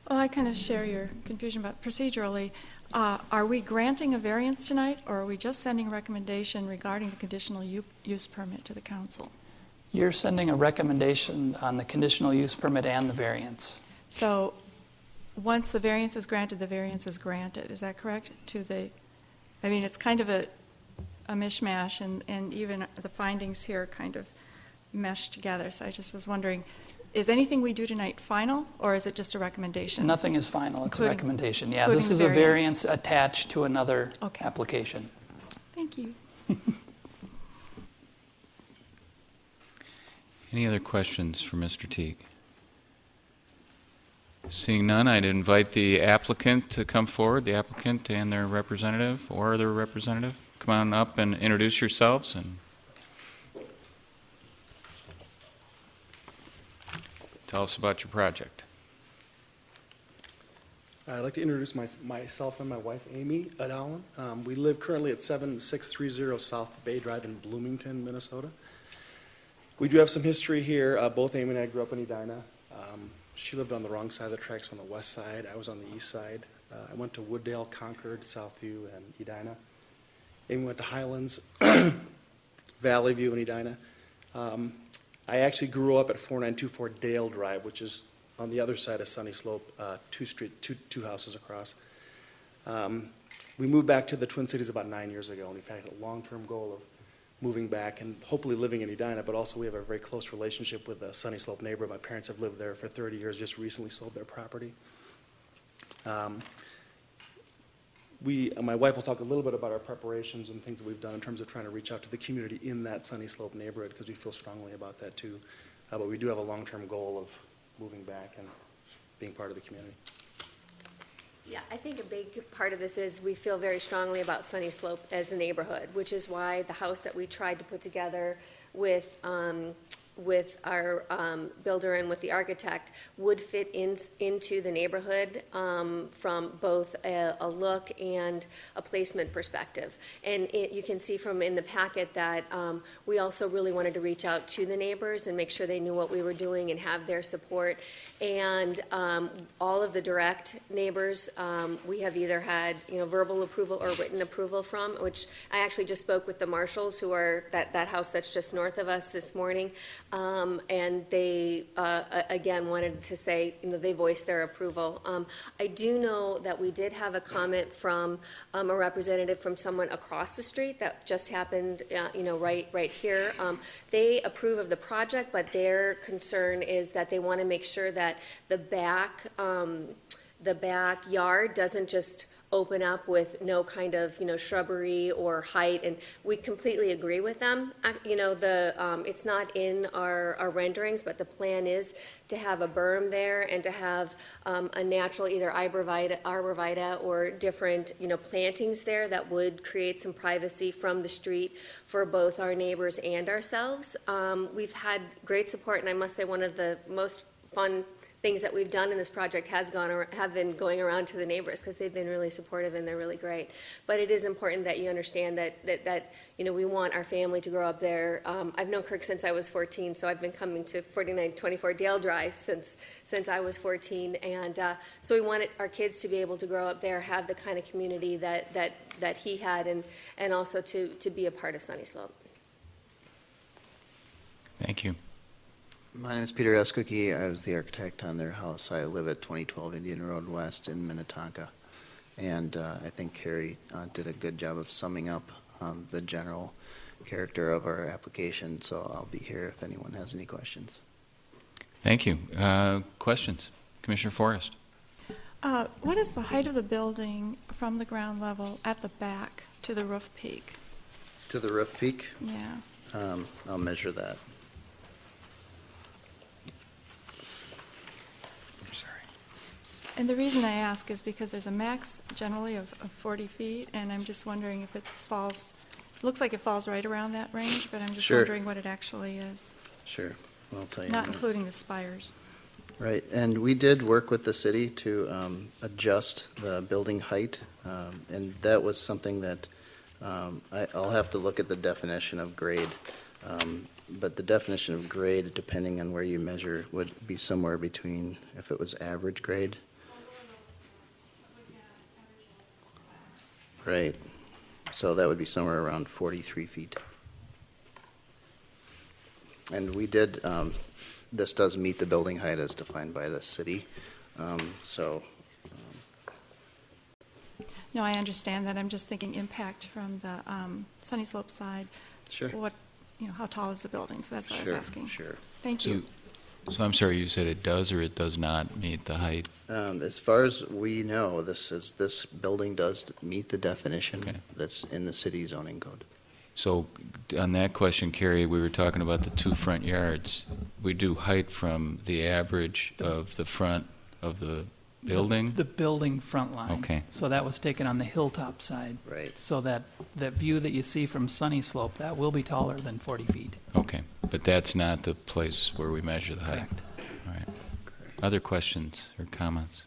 Well, I kind of share your confusion, but procedurally, are we granting a variance tonight, or are we just sending a recommendation regarding the conditional use permit to the council? You're sending a recommendation on the conditional use permit and the variance. So once the variance is granted, the variance is granted. Is that correct? It's kind of a mishmash, and even the findings here kind of mesh together. So I just was wondering, is anything we do tonight final, or is it just a recommendation? Nothing is final. It's a recommendation. Yeah, including this is the a variance attached to another Okay. application. Thank you. Any other questions for Mr. Teague? Seeing none, I'd invite the applicant to come forward, the applicant and their representative or their representative. Come on up and introduce yourselves and tell us about your project. I'd like to introduce myself and my wife, Amy Adallen. We live currently at 7630 South Bay Drive in Bloomington, Minnesota. We do have some history here. Both Amy and I grew up in Edina. She lived on the wrong side of the tracks on the west side. I was on the east side. I went to Wooddale, Concord, Southview, and Edina. Amy went to Highlands, Valley View in Edina. I actually grew up at 4924 Dale Drive, which is on the other side of Sunny Slope, two houses across. We moved back to the Twin Cities about 9 years ago, and we've had a long-term goal of moving back and hopefully living in Edina, but also we have a very close relationship with a Sunny Slope neighbor. My parents have lived there for 30 years, just recently sold their property. My wife will talk a little bit about our preparations and things that we've done in terms of trying to reach out to the community in that Sunny Slope neighborhood, because we feel strongly about that too. But we do have a long-term goal of moving back and being part of the community. Yeah, I think a big part of this is we feel very strongly about Sunny Slope as the neighborhood, which is why the house that we tried to put together with our builder and with the architect would fit into the neighborhood from both a look and a placement perspective. And you can see from in the packet that we also really wanted to reach out to the neighbors and make sure they knew what we were doing and have their support. And all of the direct neighbors, we have either had verbal approval or written approval from, which I actually just spoke with the marshals who are that house that's just north of us this morning. And they, again, wanted to say, they voiced their approval. I do know that we did have a comment from a representative from someone across the street that just happened, right here. They approve of the project, but their concern is that they want to make sure that the backyard doesn't just open up with no kind of shrubbery or height, and we completely agree with them. It's not in our renderings, but the plan is to have a berm there and to have a natural either arborvitae or different plantings there that would create some privacy from the street for both our neighbors and ourselves. We've had great support, and I must say one of the most fun things that we've done in this project have been going around to the neighbors, because they've been really supportive and they're really great. But it is important that you understand that we want our family to grow up there. I've known Kirk since I was 14, so I've been coming to 4924 Dale Drive since I was 14, and so we wanted our kids to be able to grow up there, have the kind of community that he had, and also to be a part of Sunny Slope. Thank you. My name is Peter Escookie. I was the architect on their house. I live at 2012 Indian Road West in Minnetonka. And I think Carrie did a good job of summing up the general character of our application. So I'll be here if anyone has any questions. Thank you. Questions? Commissioner Forrest. What is the height of the building from the ground level at the back to the roof peak? To the roof peak? Yeah. I'll measure that. And the reason I ask is because there's a max generally of 40 feet, and I'm just wondering if it looks like it falls right around that range, but I'm just wondering what it actually is. Sure, I'll tell you. Not including the spires. Right, and we did work with the city to adjust the building height, and that was something that I'll have to look at the definition of grade. But the definition of grade, depending on where you measure, would be somewhere between, if it was average grade. Right. So that would be somewhere around 43 feet. And we did, this does meet the building height as defined by the city. No, I understand that. I'm just thinking impact from the Sunny Slope side. Sure. How tall is the building? So that's what I was asking. Sure. Thank you. So I'm sorry, you said it does or it does not meet the height? As far as we know, this building does meet the definition that's in the city zoning code. So on that question, Carrie, we were talking about the two front yards. We do height from the average of the front of the building? The building front line. Okay. So that was taken on the hilltop side. Right. So that view that you see from Sunny Slope, that will be taller than 40 feet. Okay, but that's not the place where we measure the height. Correct. All right. Other questions or comments?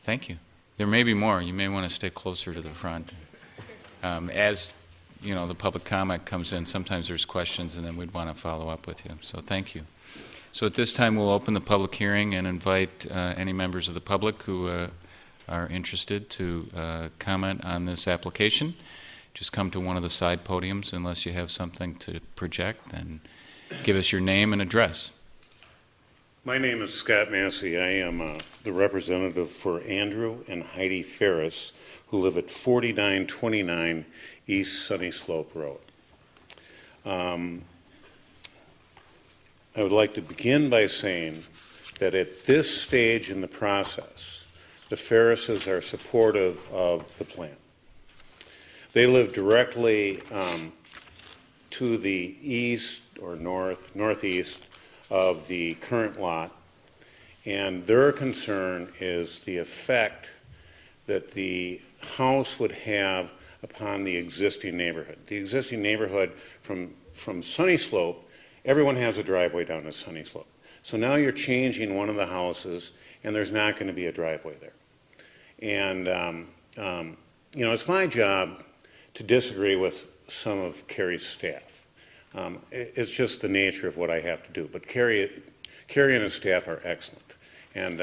Thank you. There may be more. You may want to stay closer to the front. As the public comment comes in, sometimes there's questions, and then we'd want to follow up with you. So thank you. So at this time, we'll open the public hearing and invite any members of the public who are interested to comment on this application. Just come to one of the side podiums unless you have something to project, and give us your name and address. My name is Scott Massey. I am the representative for Andrew and Heidi Ferris, who live at 4929 East Sunny Slope Road. I would like to begin by saying that at this stage in the process, the Ferrises are supportive of the plan. They live directly to the east or northeast of the current lot, and their concern is the effect that the house would have upon the existing neighborhood. The existing neighborhood from Sunny Slope, everyone has a driveway down to Sunny Slope. So now you're changing one of the houses, and there's not going to be a driveway there. And, it's my job to disagree with some of Carrie's staff. It's just the nature of what I have to do. But Carrie and his staff are excellent. And,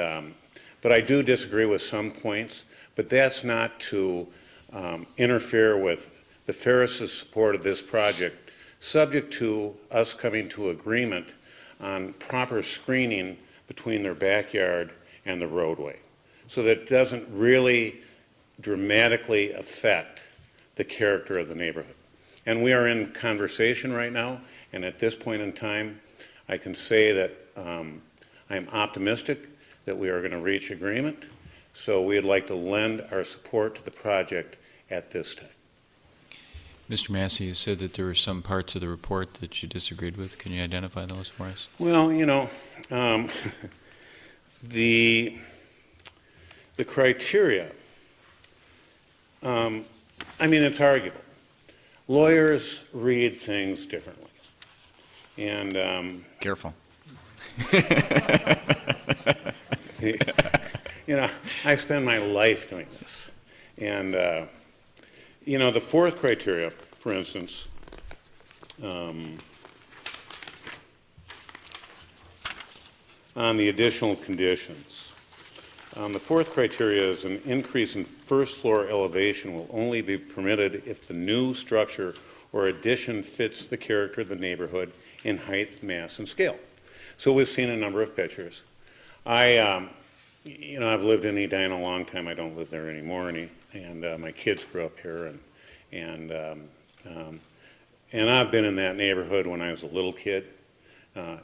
but I do disagree with some points, but that's not to interfere with the Ferris' support of this project, subject to us coming to agreement on proper screening between their backyard and the roadway, so that it doesn't really dramatically affect the character of the neighborhood. And we are in conversation right now, and at this point in time, I can say that I'm optimistic that we are going to reach agreement, so we'd like to lend our support to the project at this time. Mr. Massey, you said that there were some parts of the report that you disagreed with. Can you identify those for us? Well, the criteria, it's arguable. Lawyers read things differently. And careful. I spend my life doing this. And the fourth criteria, for instance, on the additional conditions. The fourth criteria is an increase in first floor elevation will only be permitted if the new structure or addition fits the character of the neighborhood in height, mass, and scale. So we've seen a number of pictures. I've lived in Edina a long time. I don't live there anymore, and my kids grew up here, and I've been in that neighborhood when I was a little kid,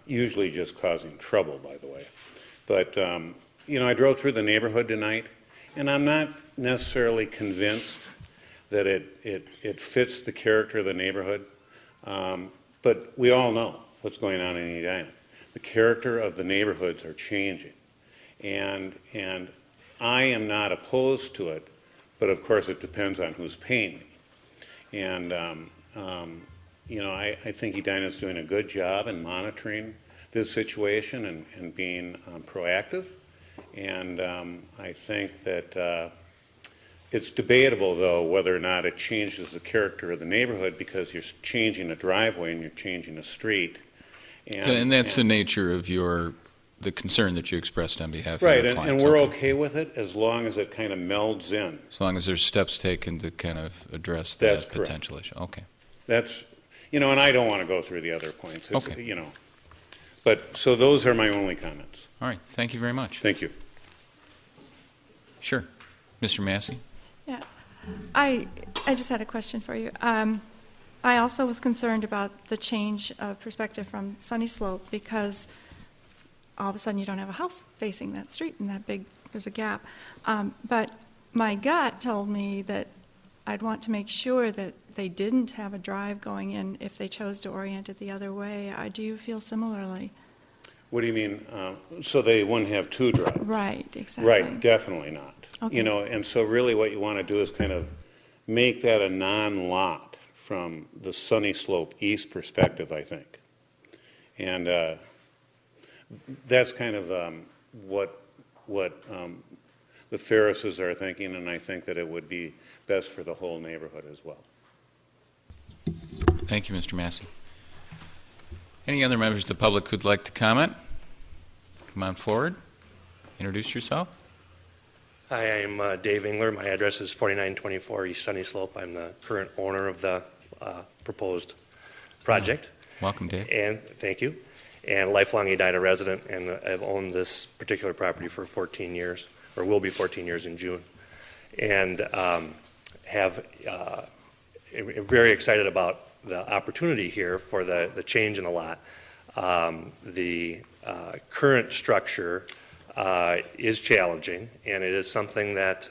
usually just causing trouble, by the way. But I drove through the neighborhood tonight, and I'm not necessarily convinced that it fits the character of the neighborhood. But we all know what's going on in Edina. The character of the neighborhoods are changing, and I am not opposed to it, but of course it depends on who's paying me. And I think Edina's doing a good job in monitoring this situation and being proactive. And I think that it's debatable, though, whether or not it changes the character of the neighborhood, because you're changing a driveway and you're changing a street. And that's the nature of the concern that you expressed on behalf of your clients. Right, and we're okay with it as long as it kind of melds in. As long as there's steps taken to kind of address that potential issue. Okay. That's, and I don't want to go through the other points. It's, okay. But, so those are my only comments. All right, thank you very much. Thank you. Sure. Mr. Massey? Yeah, I just had a question for you. I also was concerned about the change of perspective from Sunny Slope, because all of a sudden you don't have a house facing that street and that big, there's a gap. But my gut told me that I'd want to make sure that they didn't have a drive going in if they chose to orient it the other way. Do you feel similarly? What do you mean? So they wouldn't have two drives? Right, exactly. Right, definitely not. Okay. And so really what you want to do is kind of make that a non-lot from the Sunny Slope East perspective, I think. And that's kind of what the Ferrises are thinking, and I think that it would be best for the whole neighborhood as well. Thank you, Mr. Massey. Any other members of the public who'd like to comment? Come on forward. Introduce yourself. Hi, I'm Dave Engler. My address is 4924 East Sunny Slope. I'm the current owner of the proposed project. Welcome, Dave. And thank you. And lifelong Edina resident, and I've owned this particular property for 14 years, or will be 14 years in June. And have very excited about the opportunity here for the change in the lot. The current structure is challenging, and it is something that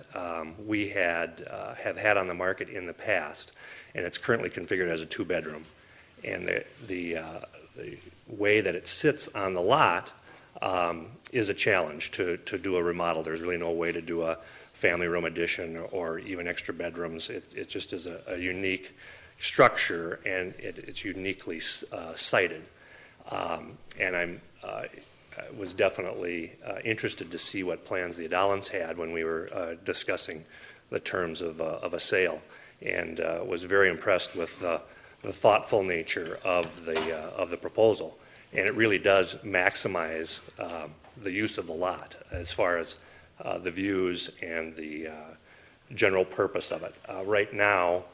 we have had on the market in the past, and it's currently configured as a 2-bedroom. And the way that it sits on the lot is a challenge to do a remodel. There's really no way to do a family room addition or even extra bedrooms. It just is a unique structure, and it's uniquely sited. And I was definitely interested to see what plans the Adalans had when we were discussing the terms of a sale, and was very impressed with the thoughtful nature of the proposal. And it really does maximize the use of the lot as far as the views and the general purpose of it. Right now,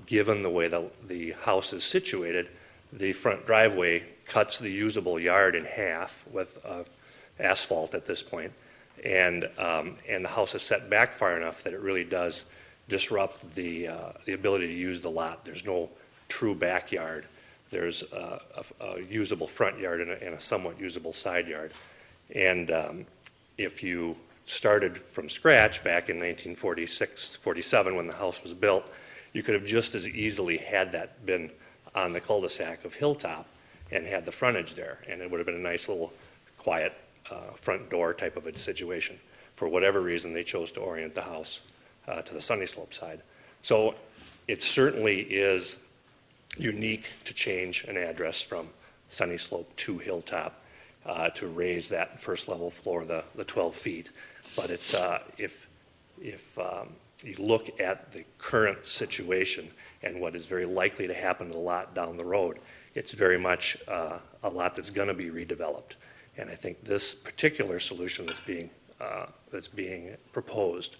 given the way the house is situated, the front driveway cuts the usable yard in half with asphalt at this point, and the house is set back far enough that it really does disrupt the ability to use the lot. There's no true backyard. There's a usable front yard and a somewhat usable side yard. And if you started from scratch back in 1946, 47, when the house was built, you could have just as easily had that been on the cul-de-sac of Hilltop and had the frontage there, and it would have been a nice little quiet front door type of a situation. For whatever reason, they chose to orient the house to the Sunny Slope side. So it certainly is unique to change an address from Sunny Slope to Hilltop to raise that first level floor the 12 feet. But if you look at the current situation and what is very likely to happen to the lot down the road, it's very much a lot that's going to be redeveloped. And I think this particular solution that's being proposed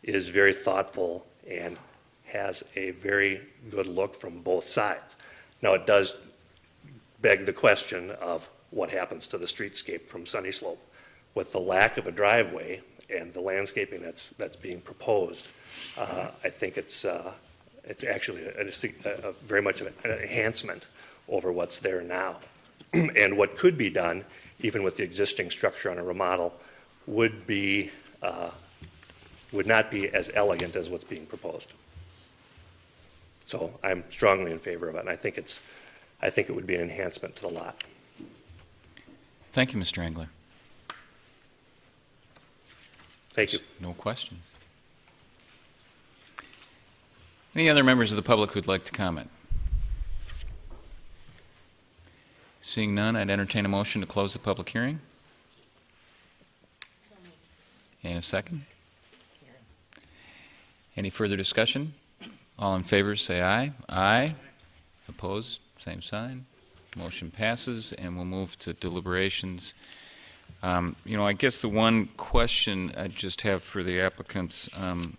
is very thoughtful and has a very good look from both sides. Now, it does beg the question of what happens to the streetscape from Sunny Slope. With the lack of a driveway and the landscaping that's being proposed, I think it's actually a very much an enhancement over what's there now. And what could be done, even with the existing structure on a remodel, would not be as elegant as what's being proposed. So I'm strongly in favor of it, and I think it would be an enhancement to the lot. Thank you, Mr. Engler. Thank you. No questions. Any other members of the public who'd like to comment? Seeing none, I'd entertain a motion to close the public hearing. And a second. Any further discussion? All in favor, say aye. Aye. Opposed, same sign. Motion passes, and we'll move to deliberations. I guess the one question I just have for the applicants, the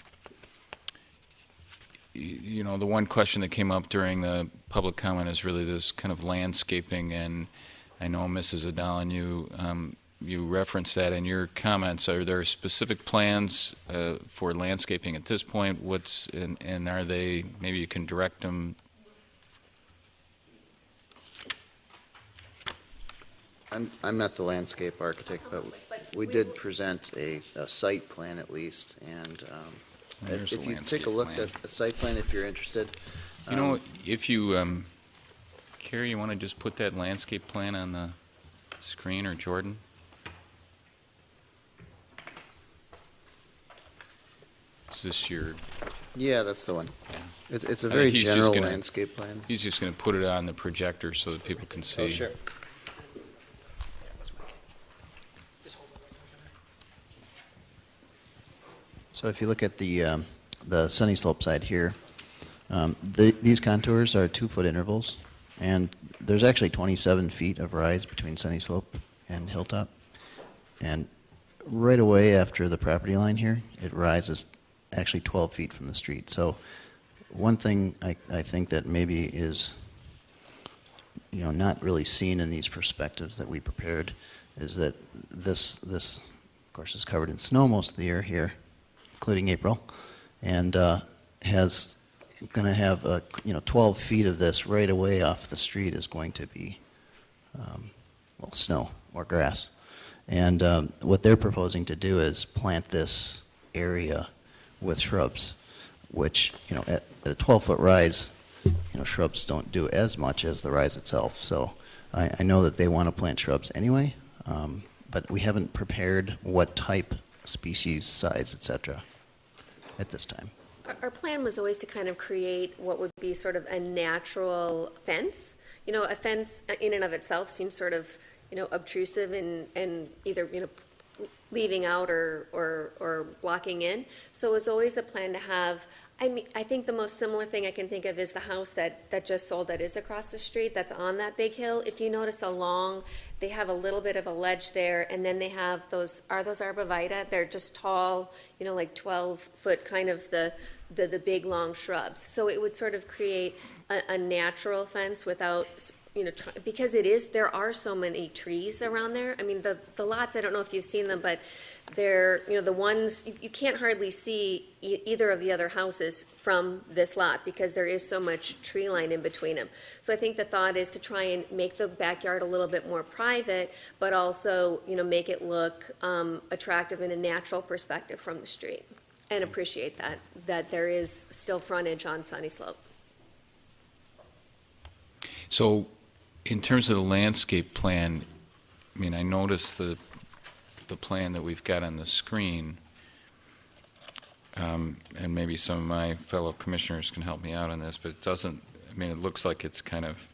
one question that came up during the public comment is really this kind of landscaping, and I know, Mrs. Adalan, you referenced that in your comments. Are there specific plans for landscaping at this point? And are they, maybe you can direct them? I'm not the landscape architect, but we did present a site plan at least, and if you take a look at the site plan, if you're interested. If you, Carrie, you want to just put that landscape plan on the screen, or Jordan? Is this your? Yeah, that's the one. Yeah. It's a very general landscape plan. He's just going to put it on the projector so that people can see. Oh, sure. So if you look at the Sunny Slope side here, these contours are 2-foot intervals, and there's actually 27 feet of rise between Sunny Slope and Hilltop. And right away after the property line here, it rises actually 12 feet from the street. So one thing I think that maybe is, not really seen in these perspectives that we prepared is that this of course is covered in snow most of the year here, including April, and has going to have 12 feet of this right away off the street is going to be snow or grass. And what they're proposing to do is plant this area with shrubs, which at a 12-foot rise, shrubs don't do as much as the rise itself. So I know that they want to plant shrubs anyway, but we haven't prepared what type, species, size, etc. at this time. Our plan was always to kind of create what would be sort of a natural fence. A fence in and of itself seems sort of, obtrusive and either, leaving out or blocking in. So it was always a plan to have, I think the most similar thing I can think of is the house that just sold that is across the street that's on that big hill. If you notice they have a little bit of a ledge there, and then they have those arborvitae. They're just tall, like 12-foot kind of the big long shrubs. So it would sort of create a natural fence without, because there are so many trees around there. I mean, the lots, I don't know if you've seen them, but they're, the ones, you can't hardly see either of the other houses from this lot because there is so much tree line in between them. So I think the thought is to try and make the backyard a little bit more private, but also, make it look attractive in a natural perspective from the street, and appreciate that there is still frontage on Sunny Slope. So in terms of the landscape plan, I noticed the plan that we've got on the screen, and maybe some of my fellow commissioners can help me out on this, but it doesn't, it looks like it's kind of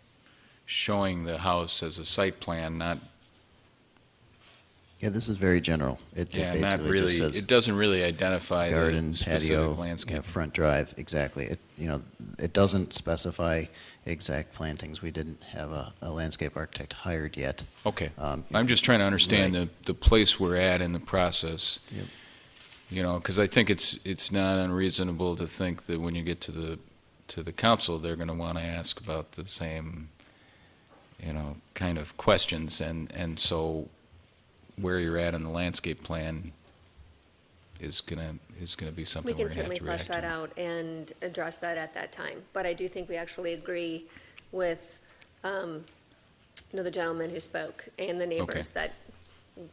showing the house as a site plan, not... Yeah, this is very general. It basically not really, just says it doesn't really identify garden, the specific patio, landscape. front drive, exactly. It doesn't specify exact plantings. We didn't have a landscape architect hired yet. Okay. I'm just trying to understand right. the place we're at in the process. Yep. Because I think it's not unreasonable to think that when you get to the council, they're going to want to ask about the same, kind of questions, and so where you're at in the landscape plan is going to be something We we're can going to have certainly to flesh react that to. out and address that at that time. But I do think we actually agree with, the gentleman who spoke and the neighbors that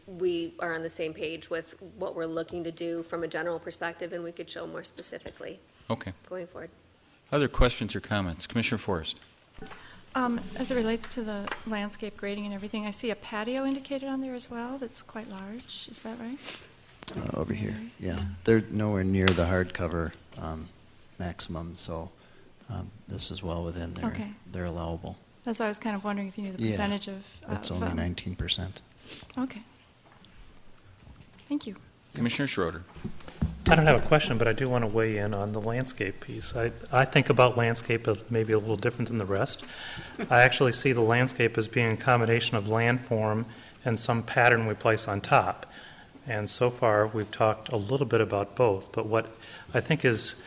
we are on the same page with what we're looking to do from a general perspective, and we could show more specifically going forward. Other questions or comments? Commissioner Forrest. As it relates to the landscape grading and everything, I see a patio indicated on there as well that's quite large. Is that right? Over here, yeah. They're nowhere near the hardcover maximum, so this is well within their allowable. That's why I was kind of wondering if you knew the percentage of... It's only 19%. Okay. Thank you. Commissioner Schroeder. I don't have a question, but I do want to weigh in on the landscape piece. I think about landscape as maybe a little different than the rest. I actually see the landscape as being a combination of landform and some pattern we place on top. And so far, we've talked a little bit about both. But what I think is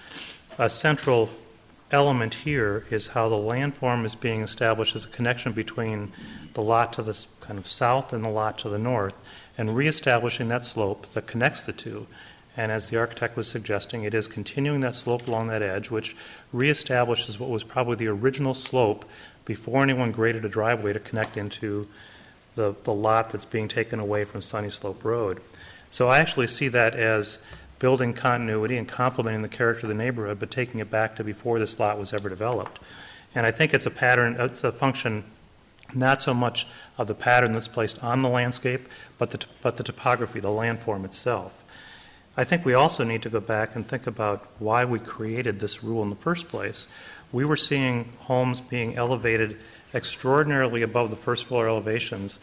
a central element here is how the landform is being established as a connection between the lot to the kind of south and the lot to the north, and reestablishing that slope that connects the two. And as the architect was suggesting, it is continuing that slope along that edge, which reestablishes what was probably the original slope before anyone graded a driveway to connect into the lot that's being taken away from Sunny Slope Road. So I actually see that as building continuity and complementing the character of the neighborhood, but taking it back to before this lot was ever developed. And I think it's a pattern, it's a function not so much of the pattern that's placed on the landscape, but the topography, the landform itself. I think we also need to go back and think about why we created this rule in the first place. We were seeing homes being elevated extraordinarily above the first floor elevations,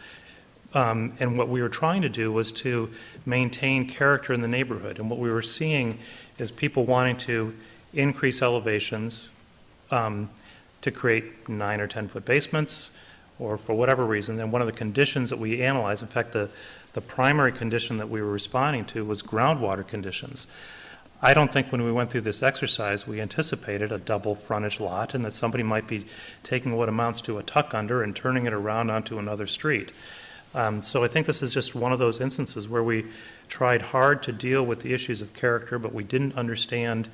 and what we were trying to do was to maintain character in the neighborhood. And what we were seeing is people wanting to increase elevations to create 9 or 10 foot basements, or for whatever reason, and one of the conditions that we analyzed, in fact, the primary condition that we were responding to was groundwater conditions. I don't think when we went through this exercise we anticipated a double frontage lot and that somebody might be taking what amounts to a tuck under and turning it around onto another street. So I think this is just one of those instances where we tried hard to deal with the issues of character, but we didn't understand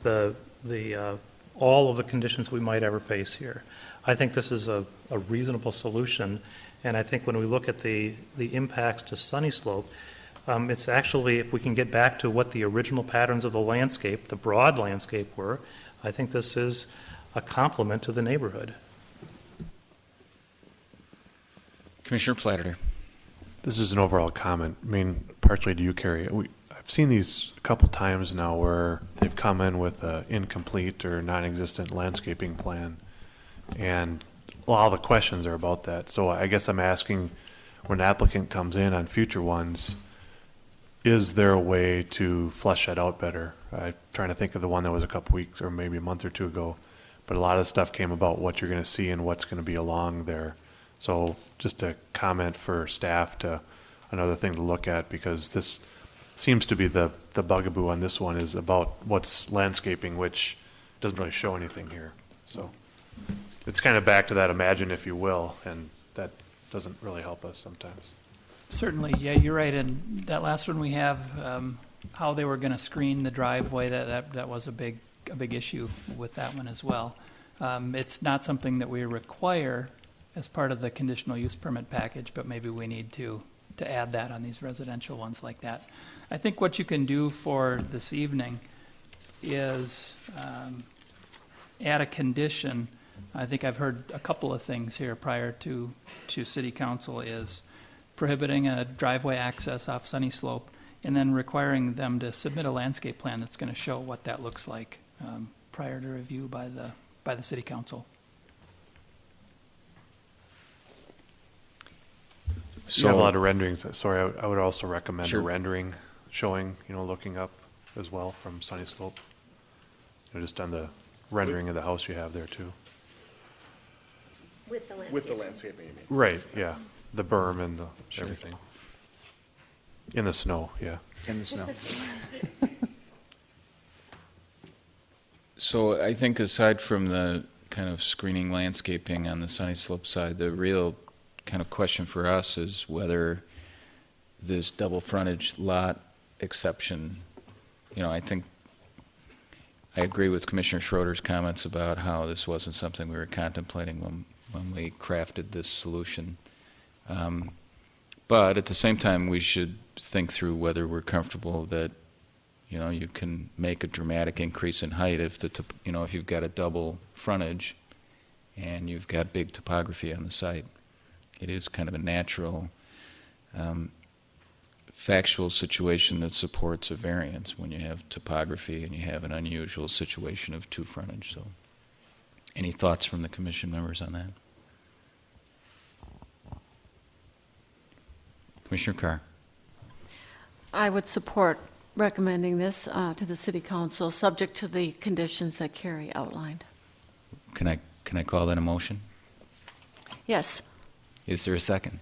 all of the conditions we might ever face here. I think this is a reasonable solution, and I think when we look at the impacts to Sunny Slope, it's actually, if we can get back to what the original patterns of the landscape, the broad landscape were, I think this is a compliment to the neighborhood. Commissioner Platter. This is an overall comment. I mean, partially to you, Carrie. I've seen these a couple times now where they've come in with an incomplete or non-existent landscaping plan, and a lot of the questions are about that. So I guess I'm asking, when an applicant comes in on future ones, is there a way to flesh that out better? I'm trying to think of the one that was a couple weeks or maybe a month or two ago, but a lot of stuff came about what you're going to see and what's going to be along there. So just a comment for staff to another thing to look at, because this seems to be the bugaboo on this one is about what's landscaping, which doesn't really show anything here. So it's kind of back to that imagine, if you will, and that doesn't really help us sometimes. Certainly, yeah, you're right. And that last one we have, how they were going to screen the driveway, that was a big issue with that one as well. It's not something that we require as part of the conditional use permit package, but maybe we need to add that on these residential ones like that. I think what you can do for this evening is add a condition. I think I've heard a couple of things here prior to City Council is prohibiting a driveway access off Sunny Slope, and then requiring them to submit a landscape plan that's going to show what that looks like prior to review by the City Council. So you have a lot of renderings. Sorry, I would also recommend Sure. a rendering showing, looking up as well from Sunny Slope. Just on the rendering of the house you have there too. With the landscape. With the landscaping, you mean? Right, yeah. The berm and everything. In the snow, yeah. In the snow. So I think aside from the kind of screening landscaping on the Sunny Slope side, the real kind of question for us is whether this double frontage lot exception, I think I agree with Commissioner Schroeder's comments about how this wasn't something we were contemplating when we crafted this solution. But at the same time, we should think through whether we're comfortable that, you can make a dramatic increase in height if if you've got a double frontage and you've got big topography on the site. It is kind of a natural, factual situation that supports a variance when you have topography and you have an unusual situation of two frontage. So, any thoughts from the commission members on that? Commissioner Carr. I would support recommending this to the City Council, subject to the conditions that Carrie outlined. Can I call that a motion? Yes. Is there a second?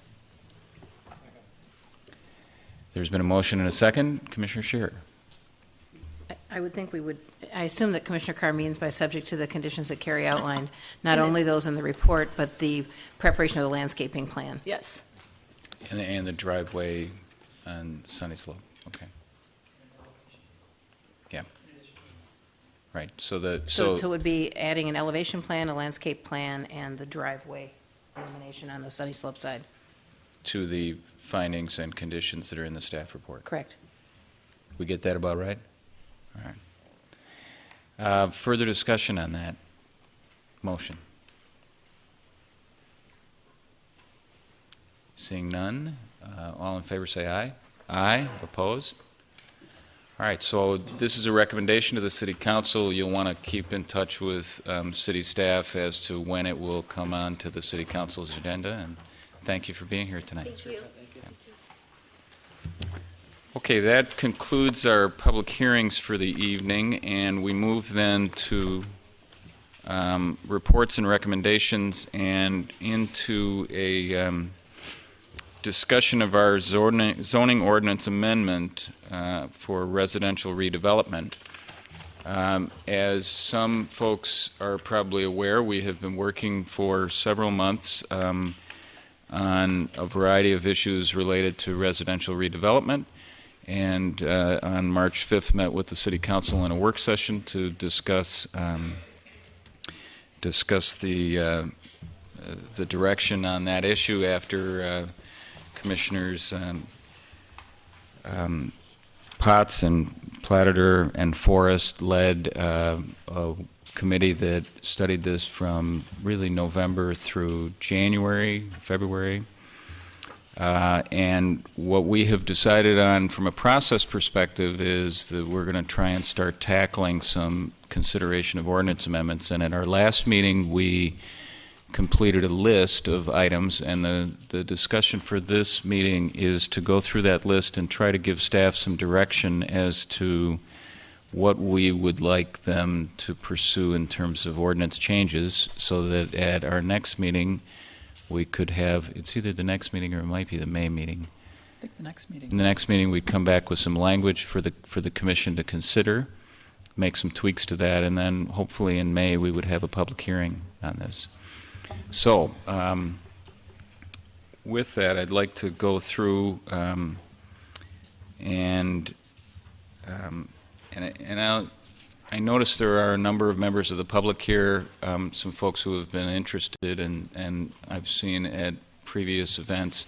There's been a motion and a second. Commissioner Scheer. I would think I assume that Commissioner Carr means by subject to the conditions that Carrie outlined, not only those in the report, but the preparation of the landscaping plan. Yes. And the driveway on Sunny Slope. Okay. Yeah. Right. So it would be adding an elevation plan, a landscape plan, and the driveway illumination on the Sunny Slope side. To the findings and conditions that are in the staff report. Correct. We get that about right? All right. Further discussion on that motion? Seeing none, all in favor say aye. Aye. Opposed? All right, so this is a recommendation to the City Council. You'll want to keep in touch with City staff as to when it will come on to the City Council's agenda, and thank you for being here tonight. Thank you. Okay, that concludes our public hearings for the evening, and we move then to reports and recommendations and into a discussion of our zoning ordinance amendment for residential redevelopment. As some folks are probably aware, we have been working for several months on a variety of issues related to residential redevelopment, and on March 5th met with the City Council in a work session to discuss the direction on that issue after Commissioners Potts and Platter and Forrest led a committee that studied this from really November through January, February. And what we have decided on from a process perspective is that we're going to try and start tackling some consideration of ordinance amendments. And at our last meeting, we completed a list of items, and the discussion for this meeting is to go through that list and try to give staff some direction as to what we would like them to pursue in terms of ordinance changes, so that at our next meeting we could have, it's either the next meeting or it might be the May meeting. I think the next meeting. In the next meeting we'd come back with some language for the commission to consider, make some tweaks to that, and then hopefully in May we would have a public hearing on this. So, with that, I'd like to go through I noticed there are a number of members of the public here, some folks who have been interested, and I've seen at previous events.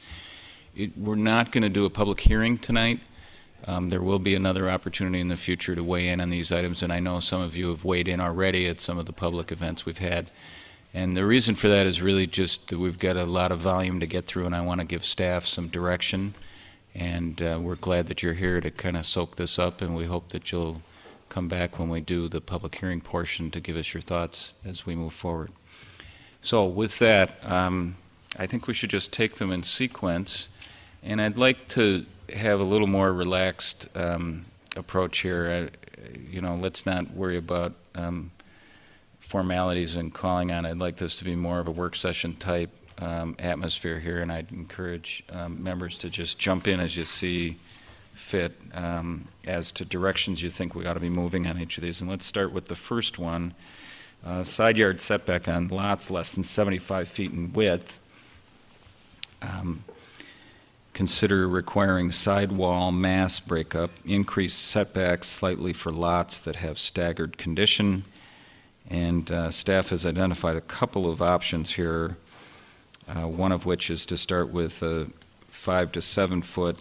We're not going to do a public hearing tonight. There will be another opportunity in the future to weigh in on these items, and I know some of you have weighed in already at some of the public events we've had. And the reason for that is really just that we've got a lot of volume to get through, and I want to give staff some direction. And we're glad that you're here to kind of soak this up, and we hope that you'll come back when we do the public hearing portion to give us your thoughts as we move forward. So with that, I think we should just take them in sequence. And I'd like to have a little more relaxed approach here. Let's not worry about formalities and calling on. I'd like this to be more of a work session type atmosphere here, and I'd encourage members to just jump in as you see fit as to directions you think we ought to be moving on each of these. And let's start with the first one, side yard setback on lots less than 75 feet in width. Consider requiring sidewall mass breakup, increase setbacks slightly for lots that have staggered condition. And staff has identified a couple of options here, one of which is to start with a 5 to 7 foot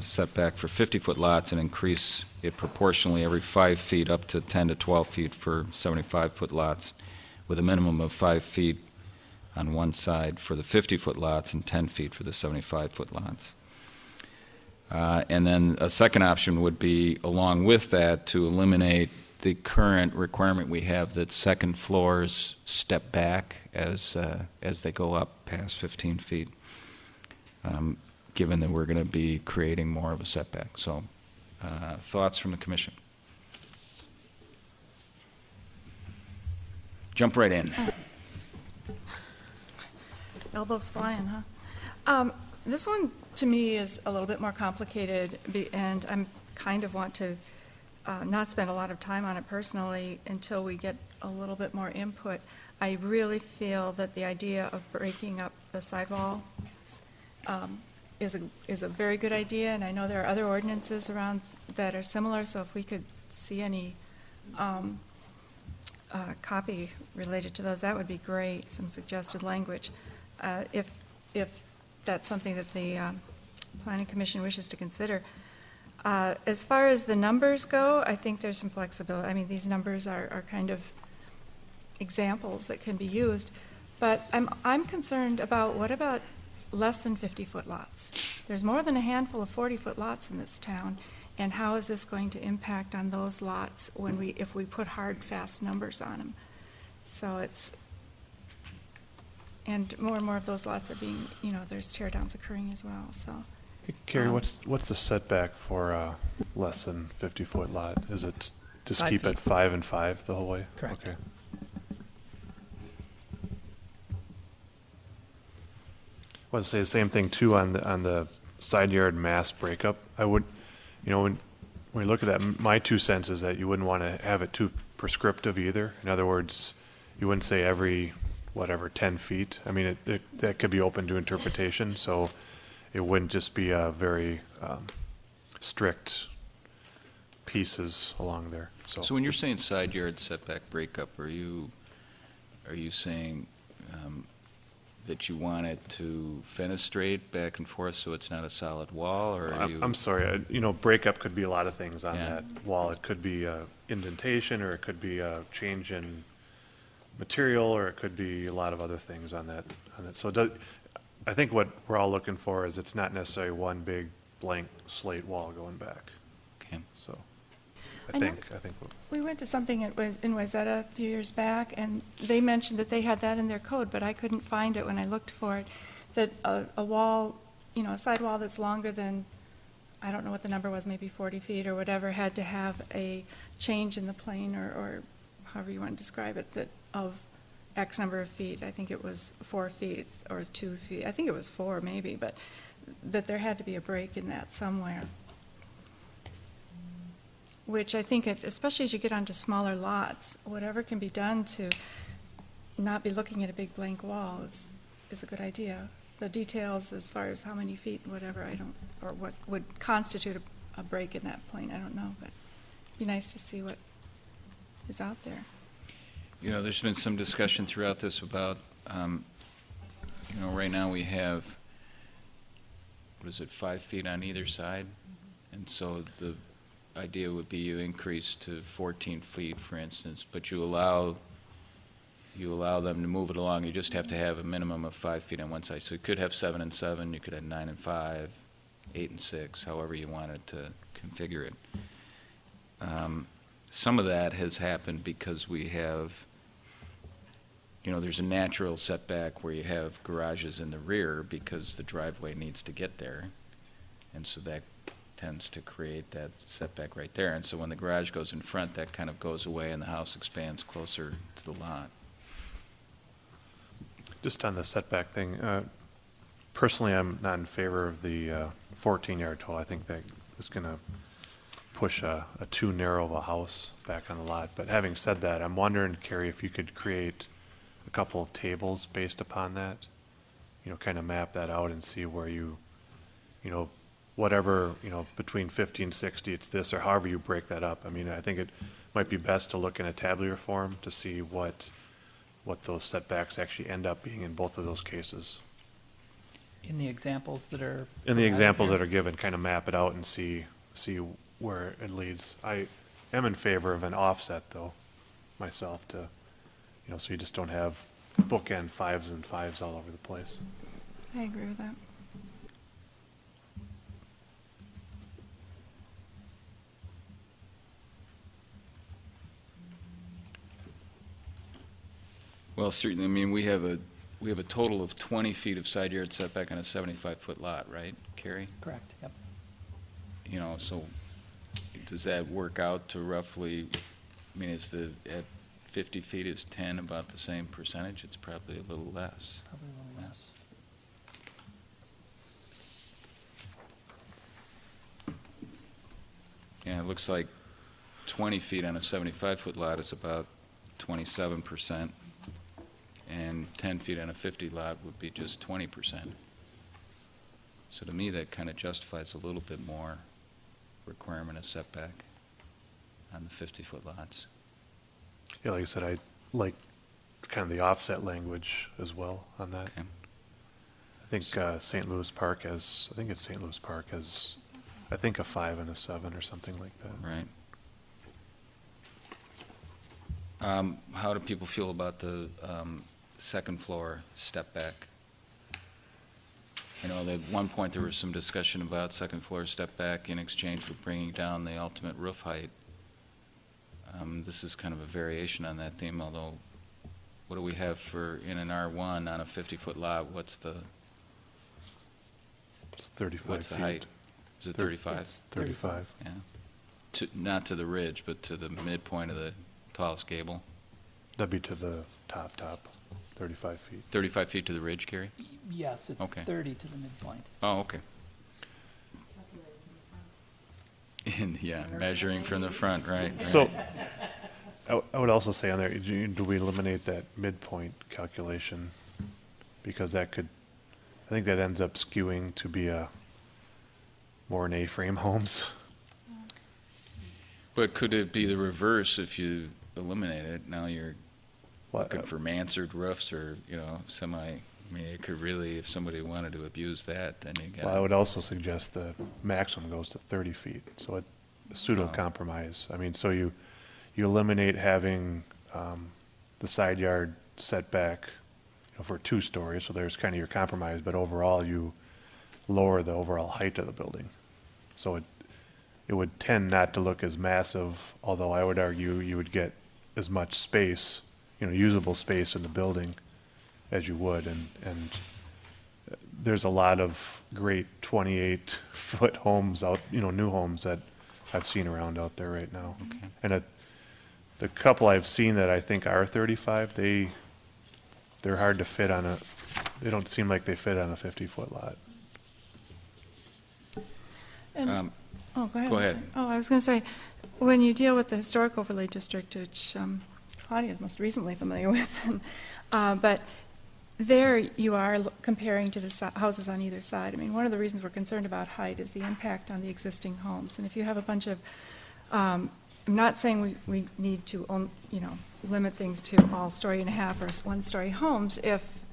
setback for 50-foot lots and increase it proportionally every 5 feet up to 10 to 12 feet for 75-foot lots, with a minimum of 5 feet on one side for the 50-foot lots and 10 feet for the 75-foot lots. And then a second option would be, along with that, to eliminate the current requirement we have that second floors step back as they go up past 15 feet, given that we're going to be creating more of a setback. So, thoughts from the Commission? Jump right in. Elbows flying, huh? This one, to me, is a little bit more complicated, and I'm kind of want to not spend a lot of time on it personally until we get a little bit more input. I really feel that the idea of breaking up the sidewall is a very good idea, and I know there are other ordinances around that are similar, so if we could see any copy related to those, that would be great, some suggested language. If that's something that the Planning Commission wishes to consider. As far as the numbers go, I think there's some flexibility. I mean, these numbers are kind of examples that can be used, but I'm concerned about what about less than 50-foot lots? There's more than a handful of 40-foot lots in this town, and how is this going to impact on those lots if we put hard, fast numbers on them? So and more of those lots are being, there's tear downs occurring as well. So, Carrie, what's the setback for a less than 50-foot lot? Is it just 5 keep feet. it 5 and 5 the whole way? Correct. Okay. want to say the same thing too on the side yard mass breakup. I would, when we look at that, my 2 cents is that you wouldn't want to have it too prescriptive either. In other words, you wouldn't say every, 10 feet. I mean, that could be open to interpretation, so it wouldn't just be a very strict pieces along there. So when you're saying side yard setback breakup, are you saying that you want it to fenestrate back and forth so it's not a solid wall, or are you? I'm sorry, breakup could be a lot of things on that wall. It could be a indentation, or it could be a change in material, or it could be a lot of other things on that. So I think what we're all looking for is it's not necessarily one big blank slate wall going back. Okay. So I think we went to something in Wayzata a few years back, and they mentioned that they had that in their code, but I couldn't find it when I looked for it, that a wall, a side wall that's longer than, I don't know what the number was, maybe 40 feet or whatever, had to have a change in the plane, or however you want to describe it, that of X number of feet. I think it was 4 feet or 2 feet. I think it was 4 maybe, but that there had to be a break in that somewhere. Which I think, especially as you get onto smaller lots, whatever can be done to not be looking at a big blank wall is a good idea. The details as far as how many feet, whatever, or what would constitute a break in that plane, I don't know, but it'd be nice to see what is out there. There's been some discussion throughout this about, right now we have, 5 feet on either side? And so the idea would be you increase to 14 feet, for instance, but you allow them to move it along. You just have to have a minimum of 5 feet on one side. So you could have 7 and 7, you could have 9 and 5, 8 and 6, however you wanted to configure it. Some of that has happened because we have, there's a natural setback where you have garages in the rear because the driveway needs to get there, and so that tends to create that setback right there. And so when the garage goes in front, that kind of goes away and the house expands closer to the lot. Just on the setback thing, personally, I'm not in favor of the 14-yard total. I think that is going to push a too narrow of a house back on the lot. But having said that, I'm wondering, Carrie, if you could create a couple of tables based upon that, kind of map that out and see where whatever, between 50 and 60, it's this, or however you break that up. I mean, I think it might be best to look in a tabular form to see what those setbacks actually end up being in both of those cases. In the examples that are In the examples that are given, kind of map it out and see where it leads. I am in favor of an offset, though, myself, to, so you just don't have bookend 5s and 5s all over the place. I agree with that. Well, certainly, I mean, we have a total of 20 feet of side yard setback on a 75-foot lot, right, Carrie? Correct, yep. So does that work out to roughly, I mean, at 50 feet is 10 about the same percentage? It's probably a little less. Probably a little less. Yeah, it looks like 20 feet on a 75-foot lot is about 27%, and 10 feet on a 50 lot would be just 20%. So to me, that kind of justifies a little bit more requirement of setback on the 50-foot lots. Yeah, like I said, I like kind of the offset language as well on that. Okay. I think St. Louis Park has, I think a 5 and a 7 or something like that. Right. How do people feel about the second floor step back? At one point there was some discussion about second floor step back in exchange for bringing down the ultimate roof height. This is kind of a variation on that theme, although what do we have for in an R1 on a 50-foot lot? What's the 35 what's the feet. height? Is it 35? It's 35. Yeah. Not to the ridge, but to the midpoint of the tallest gable. That'd be to the top, 35 feet. 35 feet to the ridge, Carrie? Yes, it's Okay. 30 to the midpoint. Oh, okay. And, yeah, measuring from the front, right. So, right. I would also say on there, do we eliminate that midpoint calculation? Because that could, I think that ends up skewing to be more in A-frame homes. But could it be the reverse if you eliminate it? Now you're What, looking for mansard roofs or, I mean, it could really, if somebody wanted to abuse that, then you got. Well, I would also suggest the maximum goes to 30 feet, so it pseudo compromise. I mean, so you eliminate having the side yard setback, for 2 stories, so there's kind of your compromise, but overall you lower the overall height of the building. So it would tend not to look as massive, although I would argue you would get as much space, usable space in the building as you would, and there's a lot of great 28-foot homes out, new homes that I've seen around out there right now. Okay. And the couple I've seen that I think are 35, they're hard to fit on they don't seem like they fit on a 50-foot lot. And, oh, go ahead. Go I'm ahead. sorry. Oh, I was going to say, when you deal with the historic overlay district, which Claudia is most recently familiar with, but there you are comparing to the houses on either side. I mean, one of the reasons we're concerned about height is the impact on the existing homes. And if you have a bunch of, I'm not saying we need to, limit things to all 1.5-story or 1-story homes if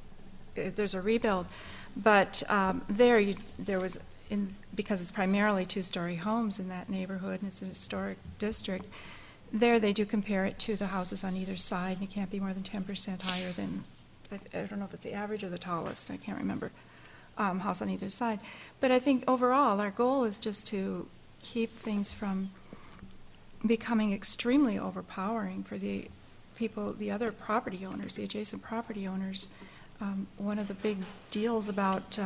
there's a rebuild, but there was, because it's primarily 2-story homes in that neighborhood and it's an historic district, there they do compare it to the houses on either side, and it can't be more than 10% higher than, I don't know if it's the average or the tallest, I can't remember, house on either side. But I think overall our goal is just to keep things from becoming extremely overpowering for the people, the other property owners, the adjacent property owners. One of the big deals about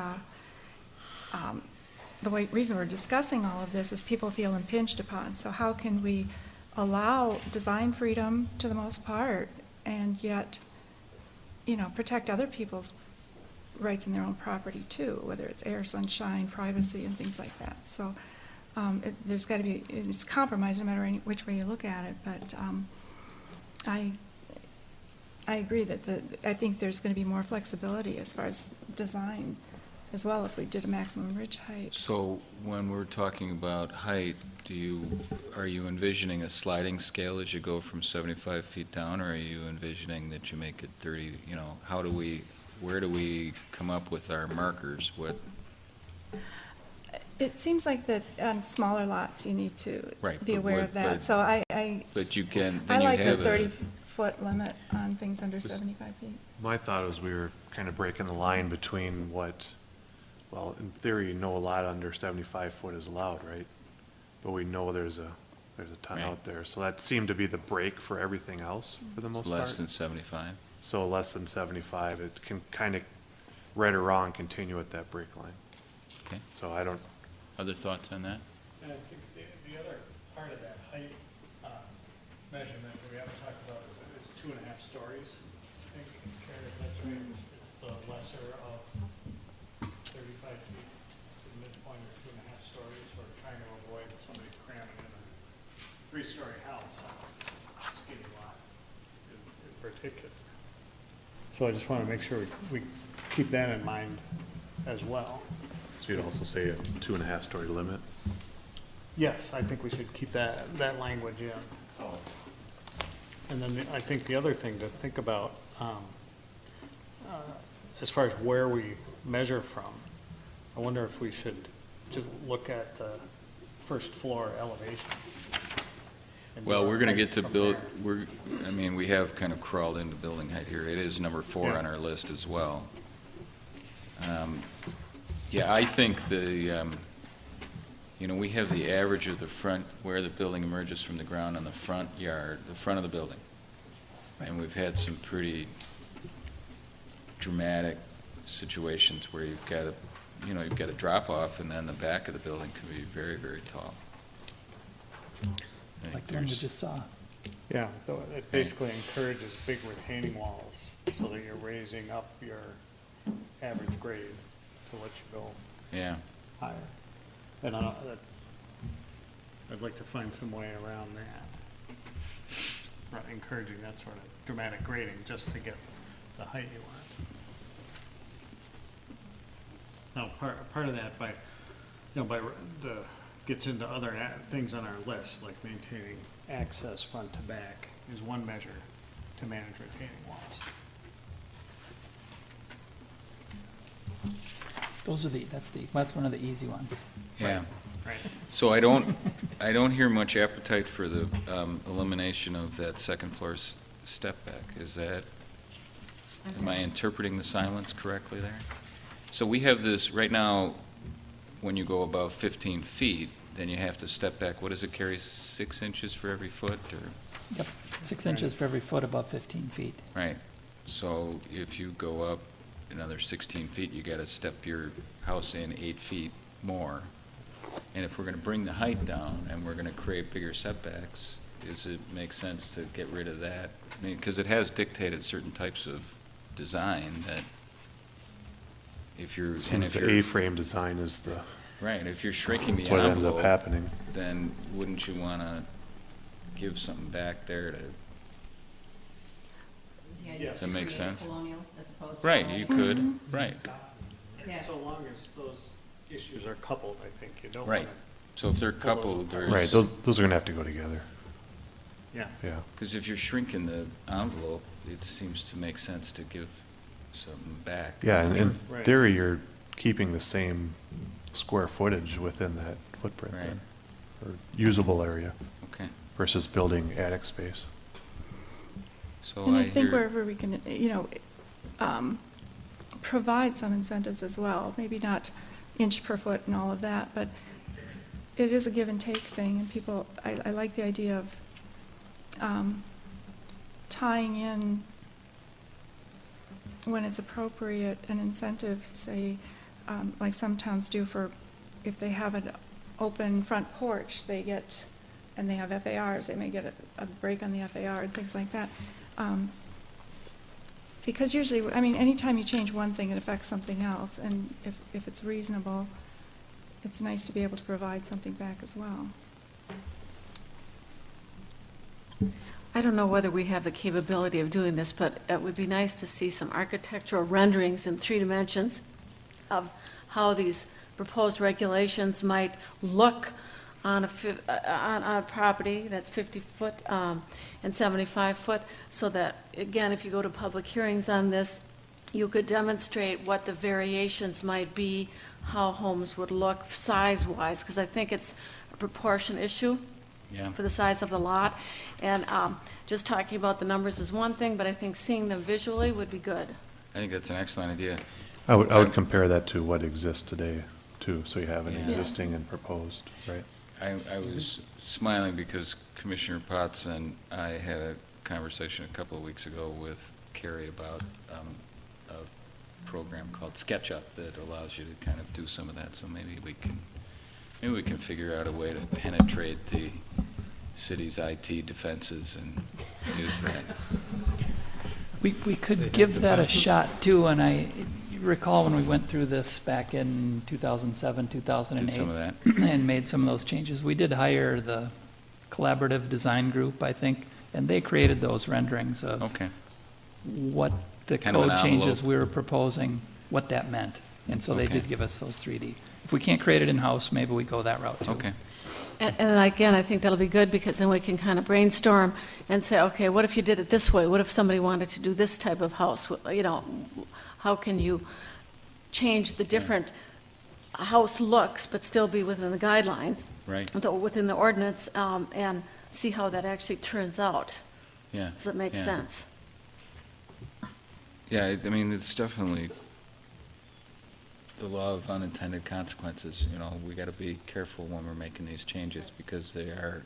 the reason we're discussing all of this is people feel impinged upon. So how can we allow design freedom to the most part and yet, protect other people's rights in their own property too, whether it's air, sunshine, privacy, and things like that. So there's got to be, it's compromise no matter which way you look at it, but I agree that I think there's going to be more flexibility as far as design as well if we did a maximum ridge height. So when we're talking about height, are you envisioning a sliding scale as you go from 75 feet down, or are you envisioning that you make it 30, where do we come up with our markers? It seems like that on smaller lots you need to Right, be but aware of that. So but you can, I then you like the have 30-foot limit on things under 75 feet. My thought was we were kind of breaking the line between in theory, a lot under 75 foot is allowed, right? But we know there's a ton Right. out there. So that seemed to be the break for everything else for the most part. less than 75. So less than 75, it can kind of, right or wrong, continue at that break line. Okay. So I don't, Other thoughts on that? And I think the other part of that height measurement that we haven't talked about is 2.5 stories. I think, Karen, if that's right, it's the lesser of 35 feet to the midpoint or 2.5 stories. We're trying to avoid somebody cramming in a 3-story house on a skinny lot in particular. So I just want to make sure we keep that in mind as well. so you'd also say a 2.5-story limit? Yes, I think we should keep that language in. And then I think the other thing to think about, as far as where we measure from, I wonder if we should just look at the first floor elevation. and do Well, our we're going to height get to from build, there. we have kind of crawled into building height here. It is number 4 Yeah. on our list as well. Yeah, I think we have the average of the front, where the building emerges from the ground on the front yard, the front of the building. And we've had some pretty dramatic situations where you've got a drop off, and then the back of the building can be very, very tall. I think Like the one we there's- just saw. Yeah, though it basically encourages big retaining walls so that you're raising up your average grade to let you go Yeah. higher. And I'd like to find some way around that. Not encouraging that sort of dramatic grading just to get the height you want. Now, part of that gets into other things on our list, like maintaining access front to back is one measure to manage retaining walls. That's one of the easy ones. Yeah. Right. So I don't hear much appetite for the elimination of that second floor step back. Is that, am I interpreting the silence correctly there? So we have this, right now, when you go above 15 feet, then you have to step back, what does it carry, 6 inches for every foot, or? Yep, 6 inches for every foot above 15 feet. Right. So if you go up another 16 feet, you got to step your house in 8 feet more. And if we're going to bring the height down and we're going to create bigger setbacks, does it make sense to get rid of that? I mean, because it has dictated certain types of design that if you're... Seems the A-frame design is the... Right, if you're shrinking the that's what ends envelope, up happening. then wouldn't you want to give something back there to... Does that make sense? Right, you could, right. And so long as those issues are coupled, I think you don't Right. want to. So if they're coupled, there's... Right, those are going to have to go together. Yeah. Yeah. Because if you're shrinking the envelope, it seems to make sense to give something back. Yeah, and in Right. theory, you're keeping the same square footage within that footprint Right. then, or usable area. Okay. Versus building attic space. So And I think hear- wherever we can, provide some incentives as well, maybe not inch per foot and all of that, but it is a give and take thing, and people, I like the idea of tying in, when it's appropriate, an incentive, say, like some towns do for, if they have an open front porch, they get, and they have FARs, they may get a break on the FAR and things like that. Because usually, I mean, anytime you change one thing, it affects something else, and if it's reasonable, it's nice to be able to provide something back as well. I don't know whether we have the capability of doing this, but it would be nice to see some architectural renderings in 3 dimensions of how these proposed regulations might look on a property that's 50 foot and 75 foot, so that, again, if you go to public hearings on this, you could demonstrate what the variations might be, how homes would look size-wise, because I think it's a proportion issue. Yeah. For the size of the lot. And just talking about the numbers is one thing, but I think seeing them visually would be good. I think that's an excellent idea. I would compare that to what exists today, too, so you have an Yeah. existing and proposed, right? I was smiling because Commissioner Potts and I had a conversation a couple of weeks ago with Carrie about a program called SketchUp that allows you to kind of do some of that. So maybe we can figure out a way to penetrate the city's IT defenses and use that. We could give that a shot too, and I recall when we went through this back in 2007, 2008. Did some of that. And made some of those changes. We did hire the collaborative design group, I think, and they created those renderings of Okay. what the Kind of an code changes envelope. we were proposing, what that meant. And so they Okay. did give us those 3D. If we can't create it in-house, maybe we go that route too. Okay. And again, I think that'll be good, because then we can kind of brainstorm and say, okay, what if you did it this way? What if somebody wanted to do this type of house? You know, how can you change the different house looks, but still be within the guidelines? Right. Within the ordinance, and see how that actually turns out. Yeah. Does it make Yeah. sense? Yeah, I mean, it's definitely the law of unintended consequences. You know, we got to be careful when we're making these changes because they are,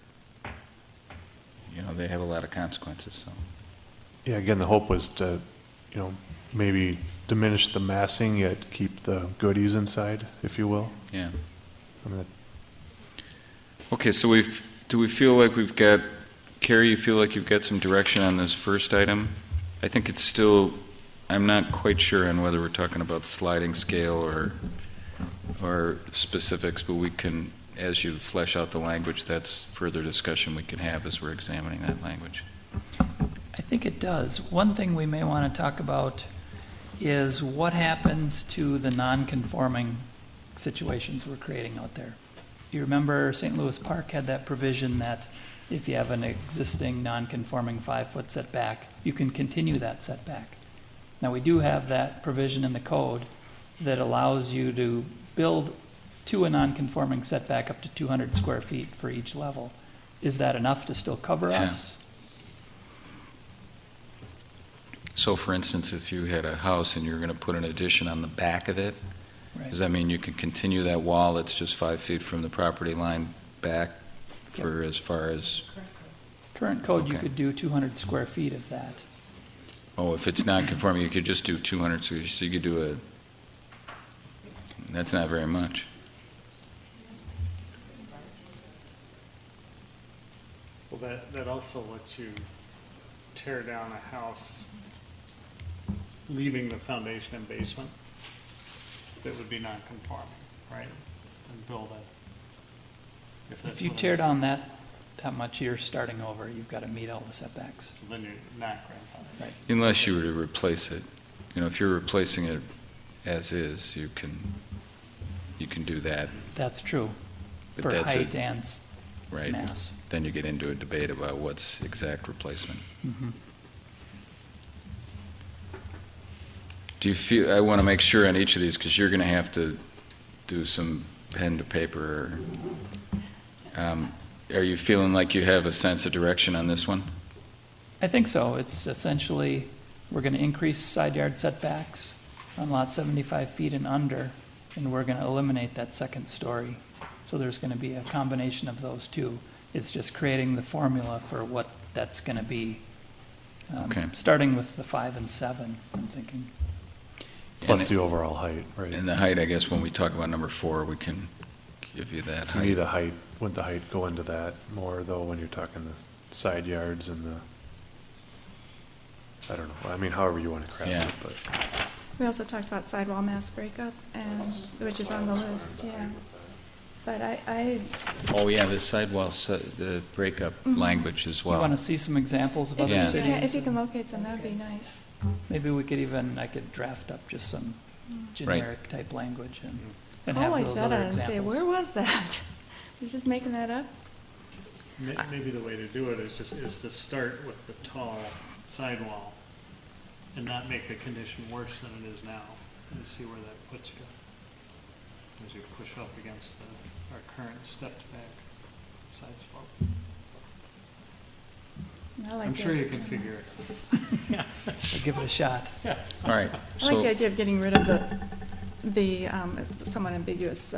you know, they have a lot of consequences. So. Yeah, again, the hope was to, maybe diminish the massing, yet keep the goodies inside, if you will. Yeah. I mean, Okay, so do we feel like we've got, Carrie, you feel like you've got some direction on this first item? I think it's still I'm not quite sure on whether we're talking about sliding scale or specifics, but we can, as you flesh out the language, that's further discussion we can have as we're examining that language. I think it does. One thing we may want to talk about is what happens to the non-conforming situations we're creating out there. You remember St. Louis Park had that provision that if you have an existing non-conforming 5-foot setback, you can continue that setback. Now, we do have that provision in the code that allows you to build to a non-conforming setback up to 200 square feet for each level. Is that enough to still cover us? So, for instance, if you had a house and you're going to put an addition on the back of it, does that mean you can continue that wall that's just 5 feet from the property line back for as far as... Current code, you could do 200 square feet of that. Oh, if it's not conforming, you could just do 200, so you could do a... That's not very much. Well, that also lets you tear down a house, leaving the foundation and basement that would be non-conforming, right? And build a... If you tear down that much, you're starting over. You've got to meet all the setbacks. Then you're not grandfathered. Right. Unless you were to replace it. You know, if you're replacing it as is, you can do that. That's true. But For that's height and right. mass. Then you get into a debate about what's exact replacement. Mm-hmm. Do you feel, I want to make sure on each of these, because you're going to have to do some pen to paper. Are you feeling like you have a sense of direction on this one? I think so. It's essentially, we're going to increase side yard setbacks on lot 75 feet and under, and we're going to eliminate that second story. So there's going to be a combination of those two. It's just creating the formula for what that's going to be. Starting with the 5 and 7, I'm thinking. Plus the overall height, right? And the height, I guess, when we talk about number 4, we can give you that height. To me, the height, would the height go into that more, though, when you're talking the side yards and the, I don't know, I mean, however you want to craft it, but. We also talked about sidewall mass breakup, and which is on the list, yeah. But I Oh, yeah, the sidewall, the breakup language as well. You want to see some examples of other yeah, cities? if you can locate some, that would be nice. Maybe we could I could draft up just some generic type language and Call have those other and examples. say, where was that? You're just making that up? Maybe the way to do it is to start with the tall sidewall and not make the condition worse than it is now, and see where that puts you as you push up against our current stepped back side slope. I'm sure you can figure it out. We'll give it a shot. Yeah. All right. I like the idea of getting rid of the somewhat ambiguous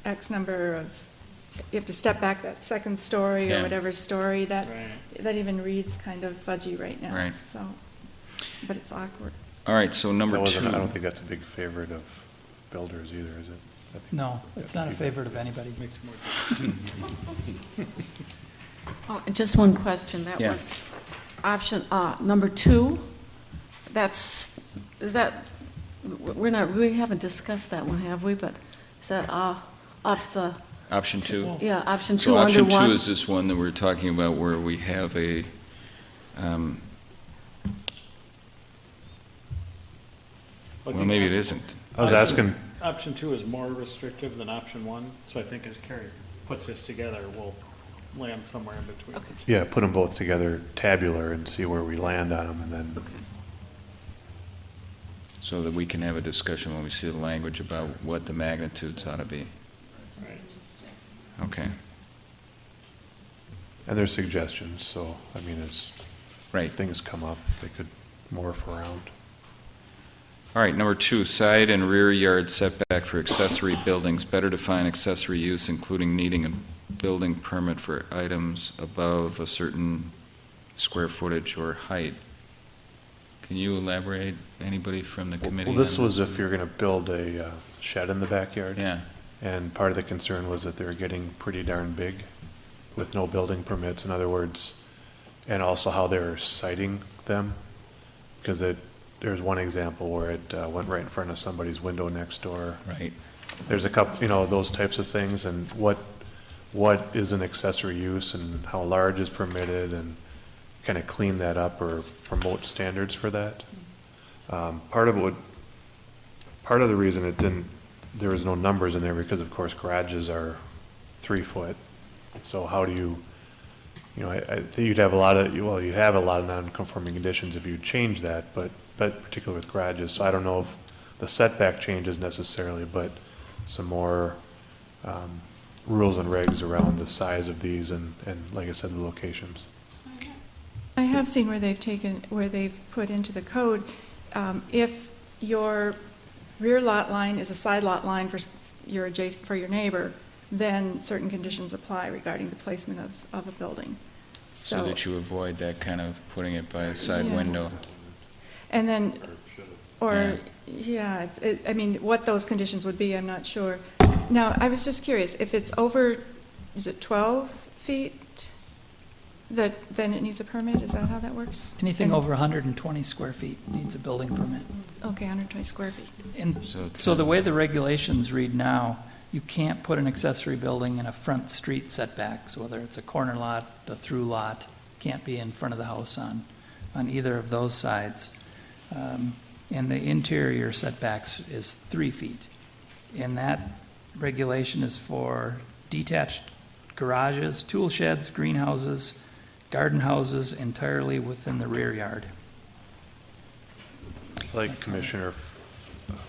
X number of, you have to step back that second story or whatever story, that even reads kind of fudgy right now. Right. So, but it's awkward. All right, so number 2. I don't think that's a big favorite of builders either, is it? I think No, it's not a favorite of anybody. Makes more sense. Oh, and just one question. That Yeah. was option number 2. We haven't discussed that one, have we? But is that off the? Option 2? Yeah, option 2 So under option 2 1. is this one that we're talking about where we have a, well, maybe it isn't. I was asking. Option 2 is more restrictive than option 1, so I think as Carrie puts this together, we'll land somewhere in between. Okay. Yeah, put them both together tabular and see where we land on them, and then. So that we can have a discussion when we see the language about what the magnitudes ought to be. Right. Okay. And there's suggestions, so, I mean, as things come up, they could morph around. All right, number 2, side and rear yard setback for accessory buildings. Better define accessory use, including needing a building permit for items above a certain square footage or height. Can you elaborate, anybody from the committee? Well, this was if you're going to build a shed in the backyard. Yeah. And part of the concern was that they were getting pretty darn big with no building permits, in other words, and also how they're citing them. Because there's one example where it went right in front of somebody's window next door. Right. There's a couple, you know, those types of things, and what is an accessory use and how large is permitted, and kind of clean that up or promote standards for that. Part of the reason there was no numbers in there because of course garages are 3 foot. So how do you I think you'd have you have a lot of non-conforming conditions if you change that, but particularly with garages. So I don't know if the setback changes necessarily, but some more rules and regs around the size of these and like I said, the locations. I have seen where they've put into the code, if your rear lot line is a side lot line for your neighbor, then certain conditions apply regarding the placement of a building. So that you avoid that kind of putting it by a side window. And then, I mean, what those conditions would be, I'm not sure. Now, I was just curious, if it's over, is it 12 feet, then it needs a permit? Is that how that works? Anything over 120 square feet needs a building permit. Okay, 120 square feet. And so the way the regulations read now, you can't put an accessory building in a front street setback. So whether it's a corner lot, a through lot, can't be in front of the house on either of those sides. And the interior setbacks is 3 feet. And that regulation is for detached garages, tool sheds, greenhouses, garden houses entirely within the rear yard. Like Commissioner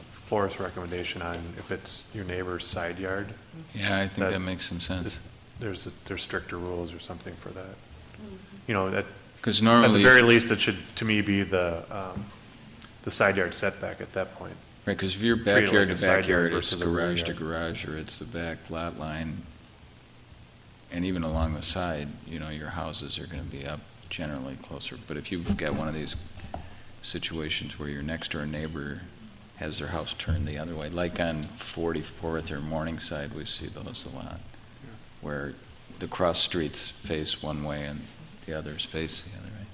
Forrest's recommendation on if it's your neighbor's side yard. Yeah, I think that makes some sense. There's stricter rules or something for that. You know, that, because normally, at the very least, it should, to me, be the side yard setback at that point. Right, because if your backyard like to backyard, it's versus a rear garage to yard. garage, or it's the back lot line, and even along the side, your houses are going to be up generally closer. But if you've got one of these situations where your next door neighbor has their house turned the other way, like on 44th or Morningside, we see those a lot, where the cross streets face one way and the others face the other way.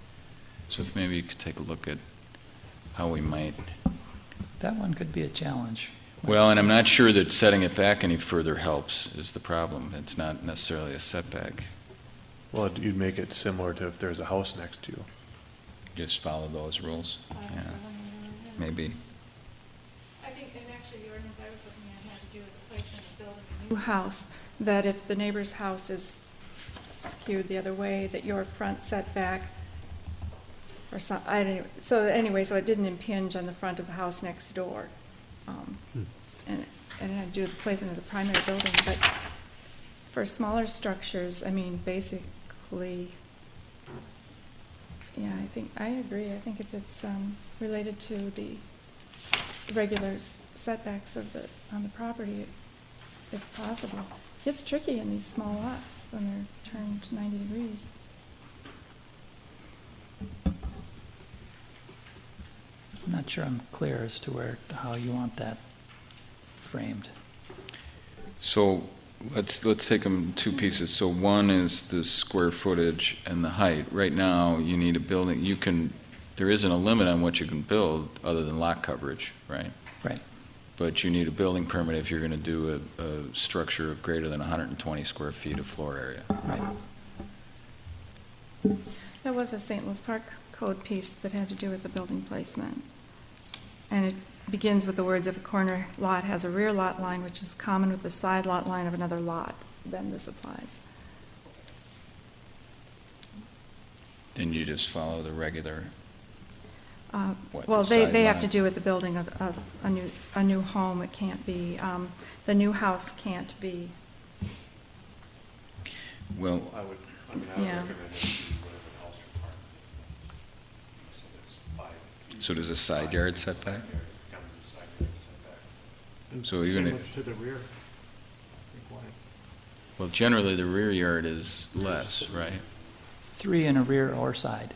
So if maybe you could take a look at how we might. That one could be a challenge. Well, and I'm not sure that setting it back any further helps is the problem. It's not necessarily a setback. Well, you'd make it similar to if there's a house next to you. Just follow those rules. Yeah, maybe. I think, and actually the ordinance I was looking at had to do with the placement of building a new house, that if the neighbor's house is skewed the other way, that your front setback, or so it didn't impinge on the front of the house next door. And it had to do with the placement of the primary building. But for smaller structures, I mean, basically, yeah, I agree. I think if it's related to the regular setbacks on the property, if possible. It's tricky in these small lots when they're turned 90 degrees. I'm not sure I'm clear as to how you want that framed. So let's take them in two pieces. So one is the square footage and the height. Right now, you need a building. There isn't a limit on what you can build other than lot coverage, right? Right. But you need a building permit if you're going to do a structure of greater than 120 square feet of floor area. Right. There was a St. Louis Park Code piece that had to do with the building placement. And it begins with the words, if a corner lot has a rear lot line which is common with the side lot line of another lot, then this applies. Then you just follow the regular. Well, they have to do with the building of a new home. It can't be, the new house can't be. Well, I would Yeah. recommend it be whatever the house requirement is. so does a side yard setback? Becomes a side yard setback. So even Same if, to the rear. well, generally the rear yard is less, right? 3 in a rear or side.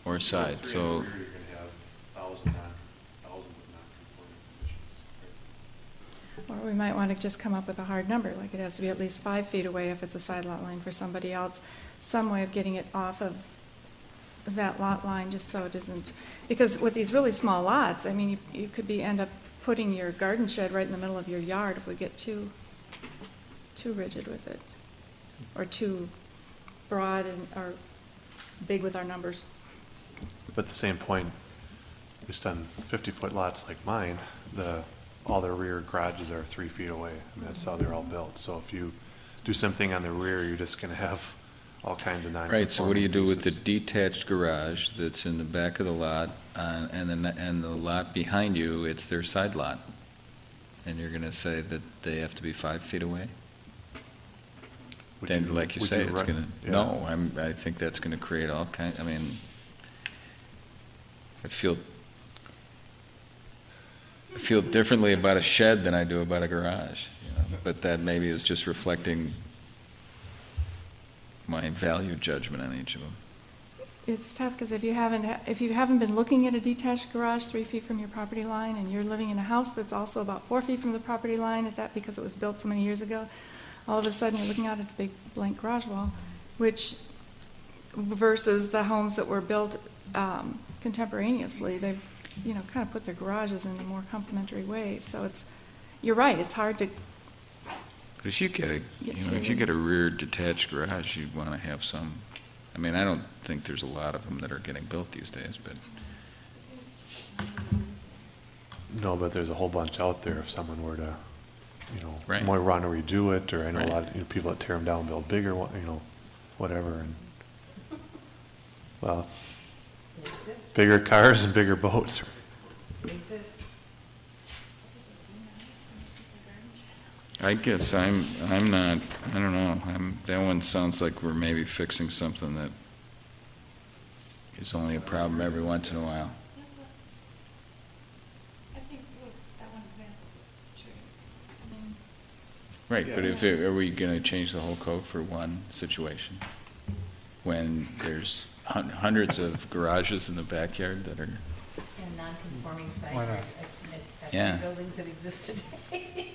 Or side, Three in so. the rear, you're going to have thousands of non-conforming conditions. Or we might want to just come up with a hard number, like it has to be at least 5 feet away if it's a side lot line for somebody else. Some way of getting it off of that lot line, just so it isn't, because with these really small lots, I mean, you could end up putting your garden shed right in the middle of your yard if we get too rigid with it, or too broad or big with our numbers. But at the same point, at least on 50-foot lots like mine, all the rear garages are 3 feet away. I mean, that's how they're all built. So if you do something on the rear, you're just going to have all kinds of non-conforming Right, so what do you do with the pieces. detached garage that's in the back of the lot, and the lot behind you, it's their side lot? And you're gonna say that they have to be 5 feet away? Would Then, you- like you would say, you it's run- gonna, yeah. no, I think that's gonna create all I mean, I feel differently about a shed than I do about a garage, but that maybe is just reflecting my value judgment on each of them. It's tough, because if you haven't been looking at a detached garage 3 feet from your property line, and you're living in a house that's also about 4 feet from the property line, because it was built so many years ago, all of a sudden you're looking out at a big blank garage wall, which versus the homes that were built contemporaneously, they've kind of put their garages in a more complementary way. So you're right, it's hard to. But if you get a rear detached garage, you'd want to have some. I mean, I don't think there's a lot of them that are getting built these days, but No, but there's a whole bunch out there if someone were to, Right. more want to redo it, or I know Right. a lot of people that tear them down, build bigger, whatever, and, well, bigger cars and bigger boats. I guess I'm not. I don't know. That one sounds like we're maybe fixing something that is only a problem every once in a while. I think that one example, true. Right, but are we going to change the whole code for one situation when there's hundreds of garages in the backyard that are? And non-conforming site, Why not? accessory Yeah. buildings that exist today.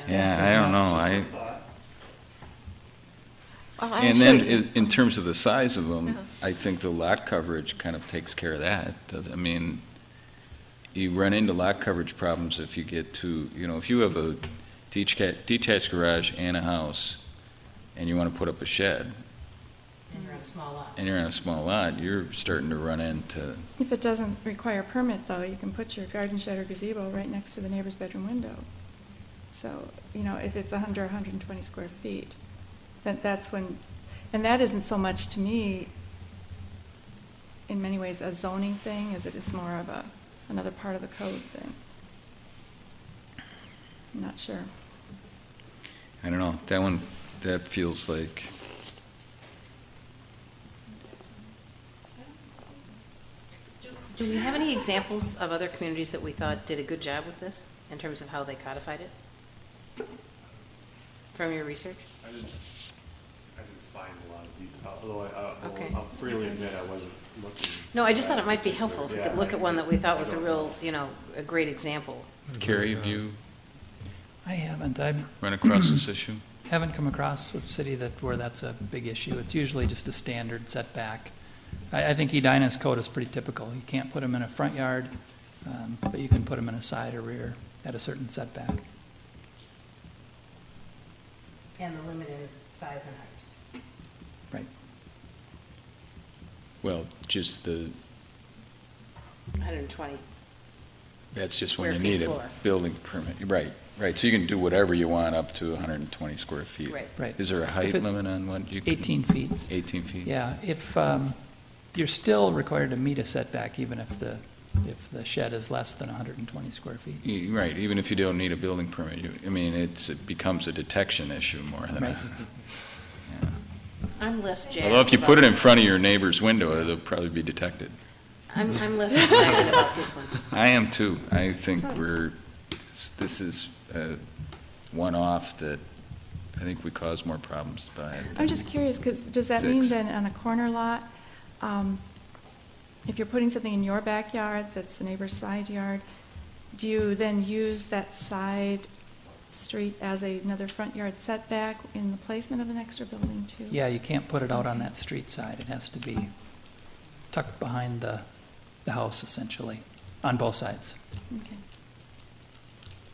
Yeah, I don't know. Well, And then in terms of the size of them, I think the lot coverage kind of takes care of that. I mean, you run into lot coverage problems if you get to, if you have a detached garage and a house, and you want to put up a shed, And you're on a small lot. and you're on a small lot, you're starting to run into, If it doesn't require a permit, though, you can put your garden shed or gazebo right next to the neighbor's bedroom window. So, if it's under 120 square feet, that's when, and that isn't so much to me, in many ways, a zoning thing, as it is more of another part of the code thing. I'm not sure. I don't know, that feels like, Do we have any examples of other communities that we thought did a good job with this, in terms of how they codified it? From your research? I didn't find a lot of detail, although Okay. I'll freely admit I wasn't looking. No, I just thought it might be helpful if we could Yeah, look at one that we thought was a I don't real, a great example. Carrie, have you I haven't. I run across this issue? haven't come across a city where that's a big issue. It's usually just a standard setback. I think Edina's code is pretty typical. You can't put them in a front yard, but you can put them in a side or rear at a certain setback. And the limit in size and height. Right. Well, just 120. that's just when Square you feet need a floor. building permit. Right, so you can do whatever you want up to 120 square feet. Right. Right. Is there a height If it- limit on what you can? 18 feet. 18 feet? Yeah, if you're still required to meet a setback even if the shed is less than 120 square feet. Right, even if you don't need a building permit, it becomes a detection issue more than Right. yeah. I'm less jazzed. Although if you put it about in this front of your neighbor's window, it'll probably be detected. I'm less excited about this one. I am too. I think this is one-off that I think we cause more problems by it. I'm just curious, because does that mean Fix. then on a corner lot, if you're putting something in your backyard that's the neighbor's side yard, do you then use that side street as another front yard setback in the placement of an extra building too? Yeah, you can't put it out on that street side. It has to be tucked behind the house essentially, on both sides. Okay.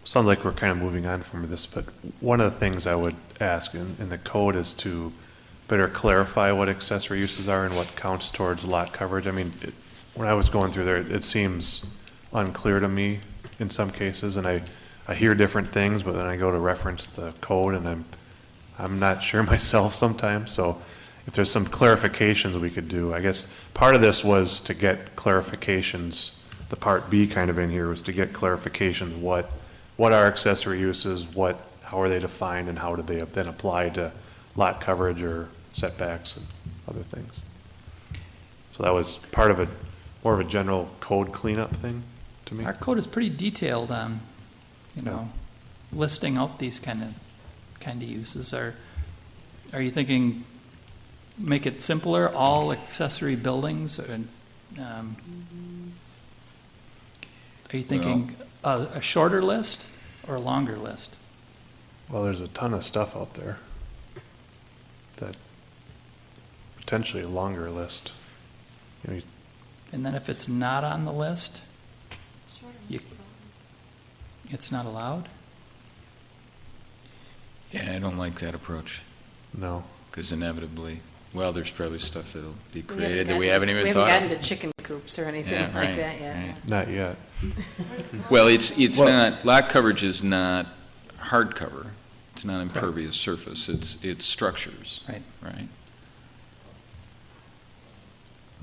Sounds like we're kind of moving on from this, but one of the things I would ask in the code is to better clarify what accessory uses are and what counts towards lot coverage. I mean, when I was going through there, it seems unclear to me in some cases, and I hear different things, but then I go to reference the code and I'm not sure myself sometimes. So if there's some clarifications we could do, I guess part of this was to get clarifications. The part B kind of in here was to get clarifications. What are accessory uses? How are they defined, and how do they then apply to lot coverage or setbacks and other things? So that was part of more of a general code cleanup thing to me. Our code is pretty detailed on, listing out these kind of uses. Are you thinking make it simpler, all accessory buildings? Or, are you thinking a shorter list or a longer list? Well, there's a ton of stuff out there that potentially a longer list. And then if it's not on the list, it's not allowed? Yeah, I don't like that approach. No. Because inevitably, there's probably stuff that'll be created that we haven't even thought of. We haven't gotten to chicken coops or anything like that yet. Right. Not yet. Well, it's not, lot coverage is not hard cover. It's not impervious surface. It's structures. Right. Right.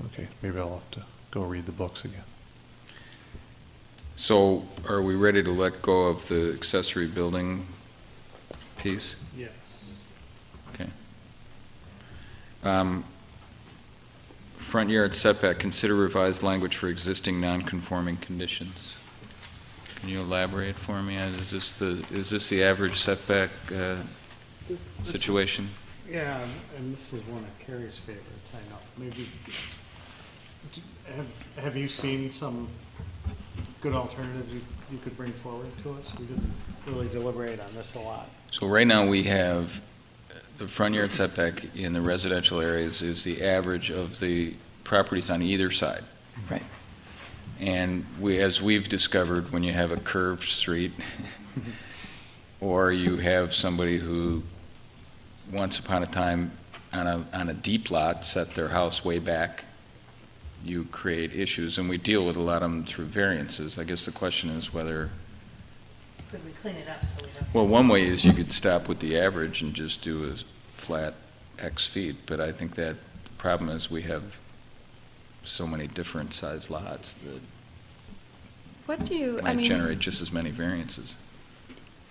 Okay, maybe I'll have to go read the books again. So are we ready to let go of the accessory building piece? Yes. Okay. Front yard setback, consider revised language for existing non-conforming conditions. Can you elaborate for me? Is this the average setback situation? Yeah, and this is one of Carrie's favorites, I know. Maybe, have you seen some good alternatives you could bring forward to us? We didn't really deliberate on this a lot. So right now we have the front yard setback in the residential areas is the average of the properties on either side. Right. And as we've discovered, when you have a curved street or you have somebody who once upon a time on a deep lot set their house way back, you create issues, and we deal with a lot of them through variances. I guess the question is whether... Could we clean it up so we don't... Well, one way is you could stop with the average and just do a flat X feet, but I think that the problem is we have so many different size lots that might generate just as many variances.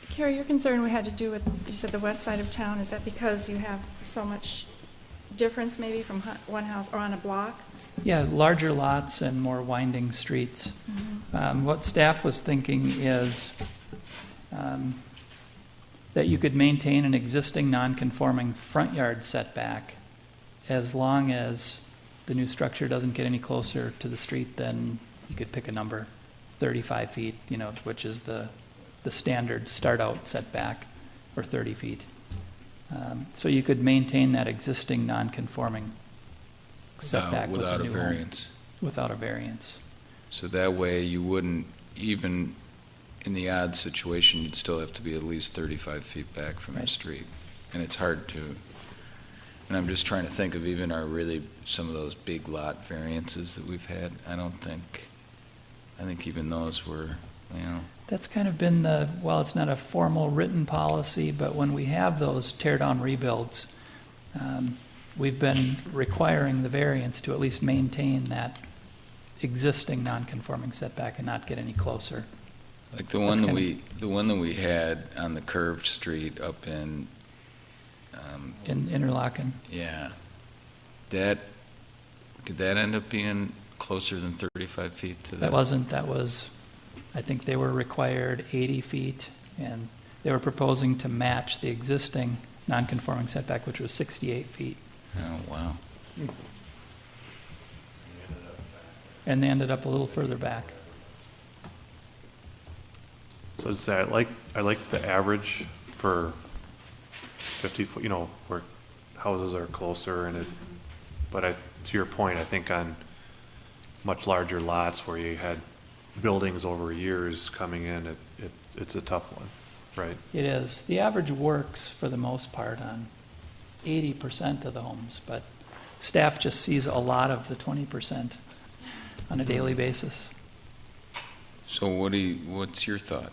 Carrie, your concern we had to do with, you said the west side of town, is that because you have so much difference maybe from one house or on a block? Yeah, larger lots and more winding streets. Mm-hmm. What staff was thinking is that you could maintain an existing non-conforming front yard setback as long as the new structure doesn't get any closer to the street than, you could pick a number, 35 feet, which is the standard start-out setback, or 30 feet. So you could maintain that existing non-conforming setback without with a variance. Without a variance. So that way you wouldn't, even in the odd situation, you'd still have to be at least 35 feet back from the street. And it's hard to, and I'm just trying to think of even some of those big lot variances that we've had. I think even those were, That's kind of been it's not a formal written policy, but when we have those tear-down rebuilds, we've been requiring the variance to at least maintain that existing non-conforming setback and not get any closer. like the one that we had on the curved street up in Interlaken. Yeah. Could that end up being closer than 35 feet to That wasn't. That was, I think they were required 80 feet, and they were proposing to match the existing non-conforming setback, which was 68 feet. Oh, wow. And they ended up a little further back. So is that, I like the average for 50 foot, where houses are closer, but to your point, I think on much larger lots where you had buildings over years coming in, it's a tough one, right? It is. The average works for the most part on 80% of the homes, but staff just sees a lot of the 20% on a daily basis. So what's your thought?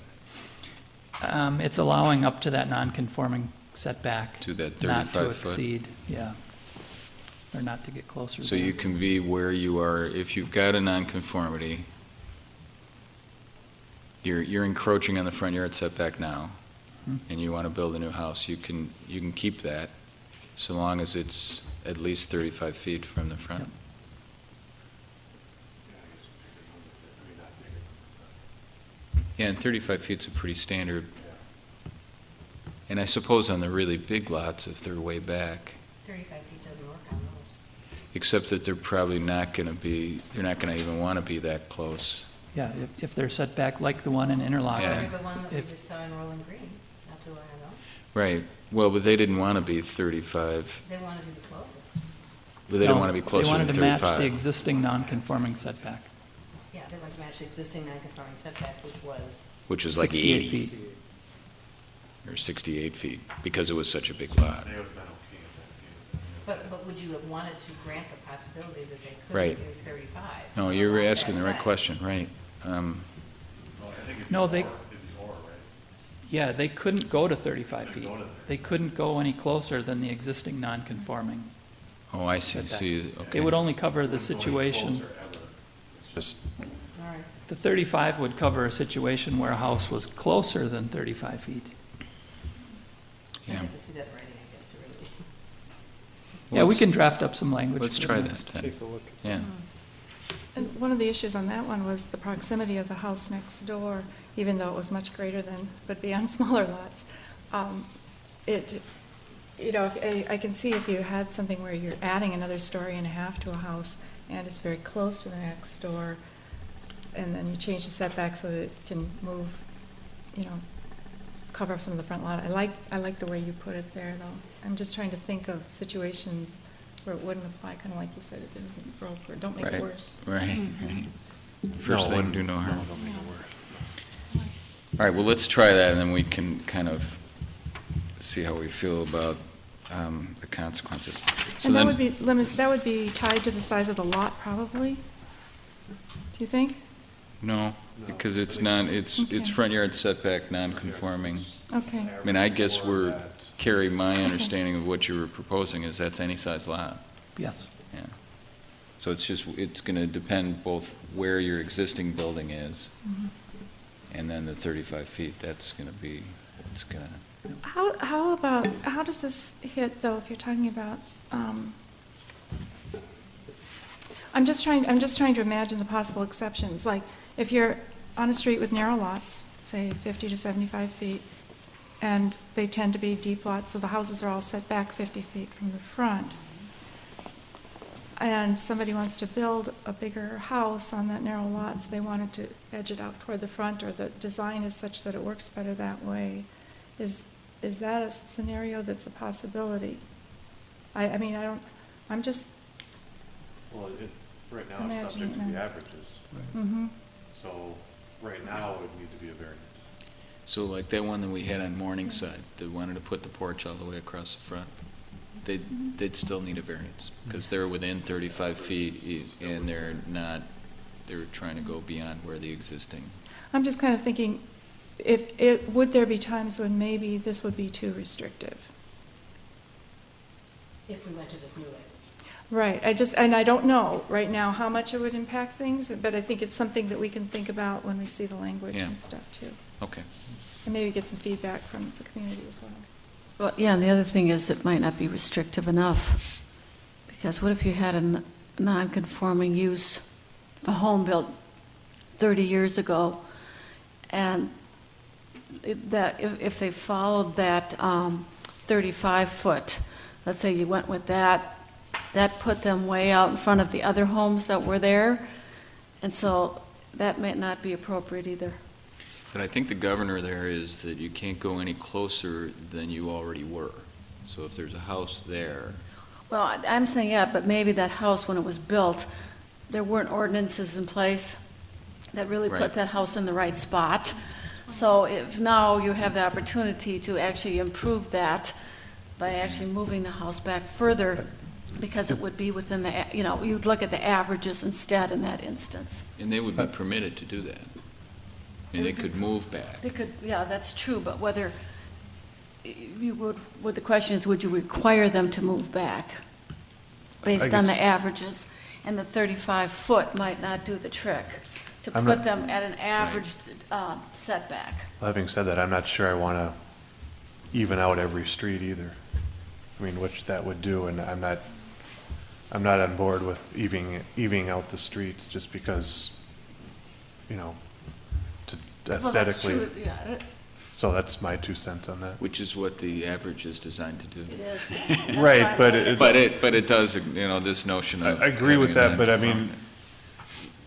It's allowing up to that non-conforming setback. To that not 35 to foot? exceed, yeah. Or not to get closer. So than. you can be where you are, if you've got a nonconformity, you're encroaching on the front yard setback now, and you want to build a new house, you can keep that, so long as it's at least 35 feet from the front. Yeah, and 35 feet's a pretty standard. And I suppose on the really big lots, if they're way back, 35 feet doesn't work on those. except that they're probably not going to be, they're not going to even want to be that close. Yeah, if they're set back like the one in Interlochen. Yeah. Or the one that we If- just saw in Rolling Green not too long ago. Right. Well, but they didn't want to be 35. They wanted to be closer. But they don't want to be closer They than wanted to match 35. the existing non-conforming setback. Yeah, they wanted to match the existing non-conforming setback, which was, Which is like 68 80 feet. or 68 feet, because it was such a big lot. but would you have wanted to grant the possibility that they could Right. use 35? No, you're along asking that the right side? question, right. No, they couldn't go to 35 feet. They couldn't go any closer than the existing non-conforming. Oh, I see. setback. See, okay. It would only cover the situation, Just, All right. the 35 would cover a situation where a house was closer than 35 feet. I'd Yeah. have to see that in writing, I guess, to really. Yeah, we can draft up some language. Let's for the try next- that then. Take a look. Yeah. And one of the issues on that one was the proximity of the house next door, even though it was much greater than would be on smaller lots. I can see if you had something where you're adding another story and a half to a house, and it's very close to the next door, and then you change the setback so that it can move, cover up some of the front lot. I like the way you put it there, though. I'm just trying to think of situations where it wouldn't apply, kind of like you said, if it wasn't broke, or don't make it Right. worse. Right, Mm-hmm. right. First No, thing, when- do no harm. don't make it worse. All right, well, let's try that, and then we can kind of see how we feel about the consequences. So And that then, would be that would be tied to the size of the lot, probably? Do you think? no, because it's not, it's Okay. front yard setback, non-conforming. Okay. I mean, I guess Carrie, my understanding of what you were proposing is that's any size lot. Yes. Yeah. So it's going to depend both where your existing building is, Mhm. and then the 35 feet, that's going to be, it's going to, How does this hit, though, if you're talking about, I'm just trying to imagine the possible exceptions. Like, if you're on a street with narrow lots, say 50 to 75 feet, and they tend to be deep lots, so the houses are all set back 50 feet from the front, and somebody wants to build a bigger house on that narrow lot, so they wanted to edge it out toward the front, or the design is such that it works better that way, is that a scenario that's a possibility? I'm just, Well, right now Imagine it's subject to it the now. averages. mhm. So right now it would need to be a variance. so like that one that we had on Morningside, they wanted to put the porch all the way across the front. They'd still need a variance, because they're within 35 feet, and they're trying to go beyond where the existing. I'm just kind of thinking, would there be times when maybe this would be too restrictive? If we went to this new way. Right, and I don't know right now how much it would impact things, but I think it's something that we can think about when we see the language Yeah. and stuff too. Okay. And maybe get some feedback from the community as well. Well, yeah, and the other thing is it might not be restrictive enough, because what if you had a non-conforming use, a home built 30 years ago, and that if they followed that 35-foot, let's say you went with that put them way out in front of the other homes that were there, and so that may not be appropriate either. But I think the governor there is that you can't go any closer than you already were. So if there's a house there, Well, I'm saying, yeah, but maybe that house, when it was built, there weren't ordinances in place that really Right. put that house in the right spot. So if now you have the opportunity to actually improve that by actually moving the house back further, because it would be within the, you'd look at the averages instead in that instance. And they would be permitted to do that. I mean, they could move back. They could, yeah, that's true, but whether the question is, would you require them to move back based on the averages? And the 35-foot might not do the trick to I'm put not- them at an average setback. Having said that, I'm not sure I want to even out every street either. I mean, which that would do, and I'm not on board with evening out the streets just because, to Well, that's aesthetically. true, yeah, So that's my 2 cents on that. Which is what the average is designed to do. it is. That's Right, why- but it does, this notion of. I agree with having that, but I a mean,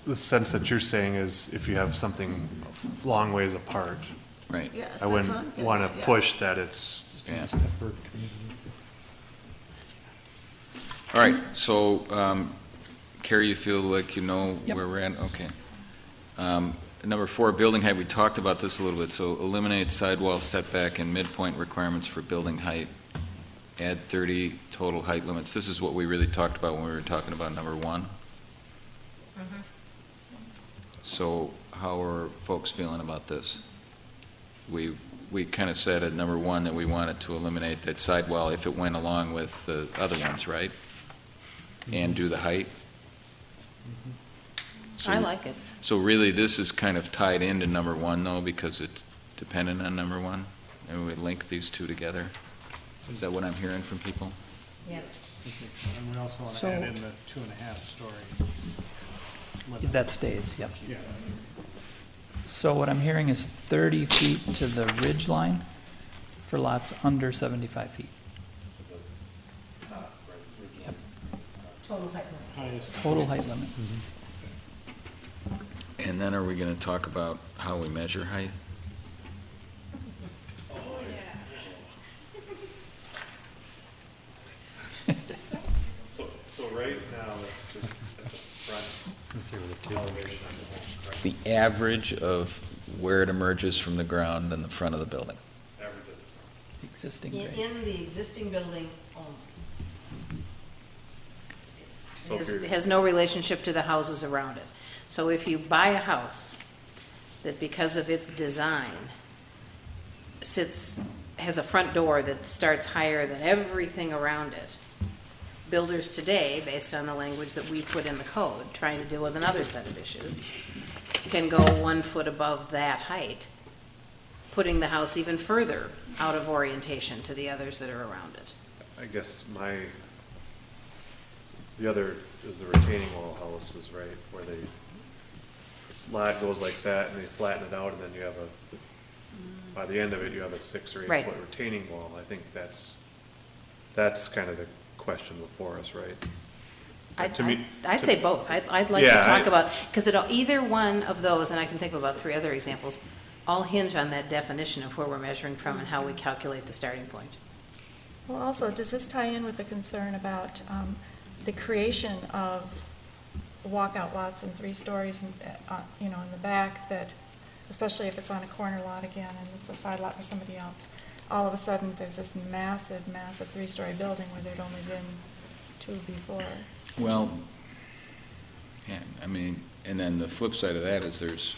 the sense that you're saying is if you have something a long ways apart, Right. Yes, I that's what I'm wouldn't getting want at, to yeah. push that it's, Yeah. All right, so, Carrie, you feel like you know Yep. where we're at? Okay. Number 4, building height, we talked about this a little bit, so eliminate sidewall setback and midpoint requirements for building height. Add 30 total height limits. This is what we really talked about when we were talking about number 1. So how are folks feeling about this? We kind of said at number 1 that we wanted to eliminate that sidewall if it went along with the other ones, right? And do the height? So- I like it. So really, this is kind of tied into number 1, though, because it's dependent on number 1? And we link these two together? Is that what I'm hearing from people? Yes. And we also want to So- add in the 2.5 story. limit. That stays, yep. Yeah. So what I'm hearing is 30 feet to the ridge line for lots under 75 feet. Yep. Total height limit. Highest. Total height limit. And then are we going to talk about how we measure height? so right now, it's just at the front elevation on the home, It's the average of where it emerges from the ground in the front of the building. Average at the front. Existing In, grade. in the existing building only. So if It you're- has no relationship to the houses around it. So if you buy a house that because of its design has a front door that starts higher than everything around it, builders today, based on the language that we put in the code, trying to deal with another set of issues, can go 1 foot above that height, putting the house even further out of orientation to the others that are around it. I guess the other is the retaining wall houses, right, where the slide goes like that and they flatten it out and then you have by the end of it, you have a 6 or 8 Right. foot retaining wall. I think that's kind of the question before us, right? To me- I'd to- say both. I'd like to Yeah, talk I- about, because either one of those, and I can think of about 3 other examples, all hinge on that definition of where we're measuring from and how we calculate the starting point. Well, also, does this tie in with the concern about the creation of walkout lots in 3 stories, in the back, that, especially if it's on a corner lot again and it's a side lot for somebody else, all of a sudden there's this massive, massive 3-story building where there'd only been 2 before. Well, yeah, I mean, and then the flip side of that is there's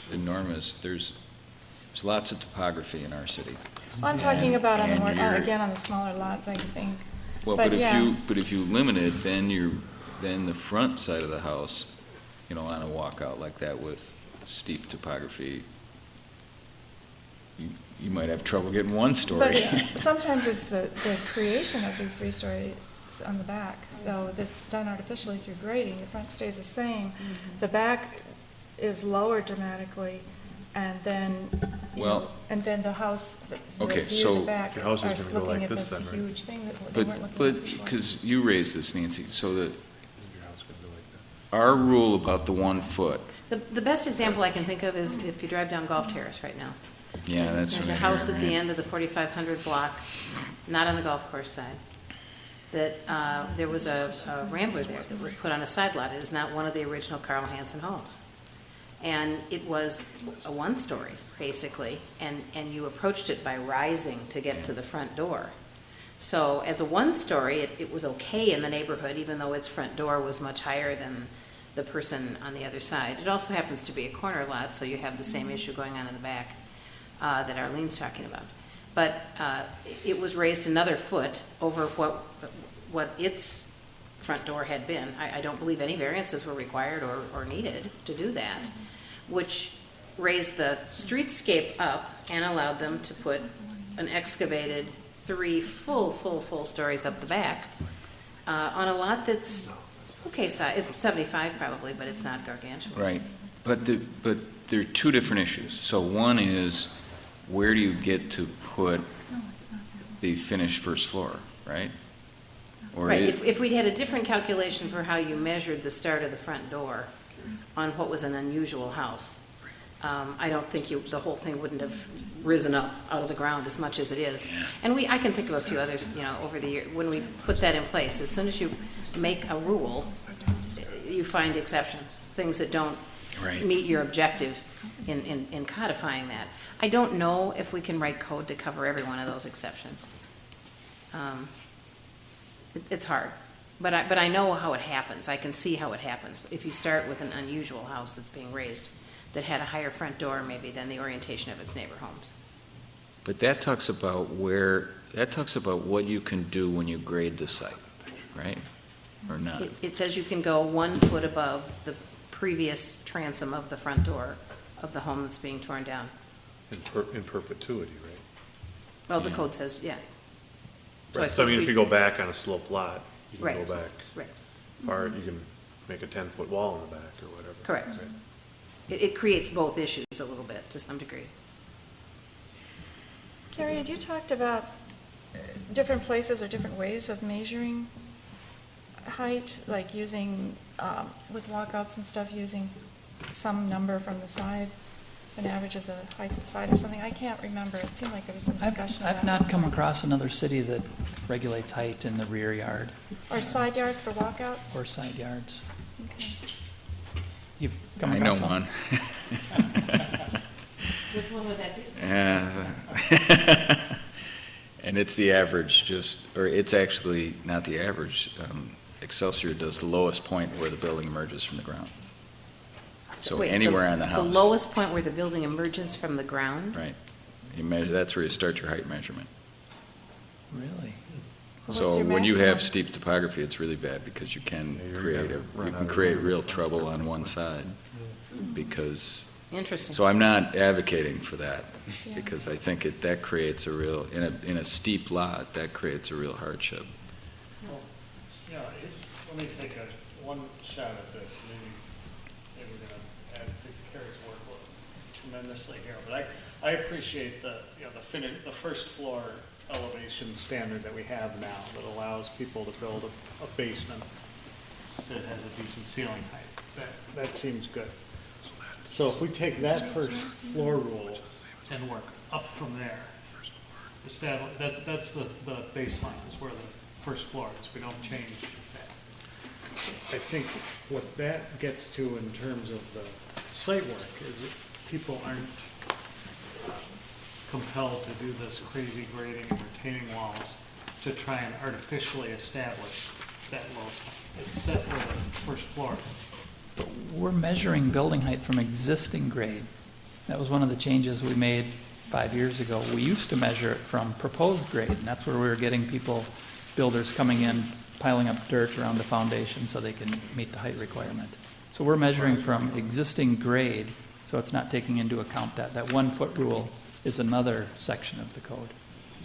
lots of topography in our city. Well, I'm talking about on the more, And you're- again, on the smaller lots, I think. Well, But yeah. but if you limit it, then the front side of the house, on a walkout like that with steep topography, you might have trouble getting 1 story. But sometimes it's the creation of these 3 stories on the back, though, that's done artificially through grading. The front stays the same. The back is lowered dramatically, and then, and then the house, the Okay, view so in the back your house is are gonna go looking like at this this then, right? huge thing that they weren't looking at But, before. because you raised this, Nancy, so that Your house could go like that. our rule about the 1 foot, The best example I can think of is if you drive down Golf Terrace right now. yeah, that's. There's a what I'm house hearing, at the right? end of the 4500 block, not on the golf course side. that there was a rambler there that was put on a side lot. It is not one of the original Carl Hansen homes. And it was a one-story, basically, and you approached it by rising to get to the front door. So as a one-story, it was okay in the neighborhood, even though its front door was much higher than the person on the other side. It also happens to be a corner lot, so you have the same issue going on in the back that Arlene's talking about. But it was raised another foot over what its front door had been. I don't believe any variances were required or needed to do that, which raised the streetscape up and allowed them to put an excavated 3 full stories up the back on a lot that's okay size. It's 75 probably, but it's not gargantuan. Right. But there are two different issues. So one is, where do you get to put the finished first floor, right? Or Right, if we'd had a different calculation for how you measured the start of the front door on what was an unusual house, I don't think the whole thing wouldn't have risen up out of the ground as much as it is. And I can think of a few others, over the year, when we put that in place. As soon as you make a rule, you find exceptions, things that don't meet your objective in codifying that. I don't know if we can write code to cover every one of those exceptions. It's hard, but I know how it happens. I can see how it happens. If you start with an unusual house that's being raised that had a higher front door maybe than the orientation of its neighbor homes. But that talks about what you can do when you grade the site, right? Or not? It says you can go 1 foot above the previous transom of the front door of the home that's being torn down. In perpetuity, right? Well, the code says, yeah. Right. So I mean, if you go back on a sloped lot, you can go back Right. far, you can make a 10-foot wall in the back or whatever. Correct. Right. It creates both issues a little bit to some degree. Carrie, had you talked about different places or different ways of measuring height, like using, with walkouts and stuff, using some number from the side, an average of the heights of the side or something? I can't remember. It seemed like there was some discussion of that. I've not come across another city that regulates height in the rear yard. Or side yards for walkouts? Or side yards. Okay. You've come I know across one. Which one would that be? And it's the average, or it's actually not the average. Excelsior does the lowest point where the building emerges from the ground. So Wait, anywhere on the house. The lowest point where the building emerges from the ground? Right. You measure, that's where you start your height measurement. Really? So when you have steep topography, it's really bad because you can create real trouble on one side because. Interesting. So I'm not advocating for that because I think that creates a real, in a steep lot, that creates a real hardship. Well, yeah, let me take one shot at this. Maybe we're going to add to Carrie's workload tremendously here, but I appreciate the first floor elevation standard that we have now that allows people to build a basement that has a decent ceiling height. That seems good. So if we take that first floor rule and work up from there, that's the baseline is where the first floor is. We don't change that. I think what that gets to in terms of the site work is that people aren't compelled to do this crazy grading and retaining walls to try and artificially establish that low spot. It's set where the first floor is. But we're measuring building height from existing grade. That was one of the changes we made 5 years ago. We used to measure it from proposed grade, and that's where we were getting builders coming in, piling up dirt around the foundation so they can meet the height requirement. So we're measuring from existing grade, so it's not taking into account that. That 1 foot rule is another section of the code.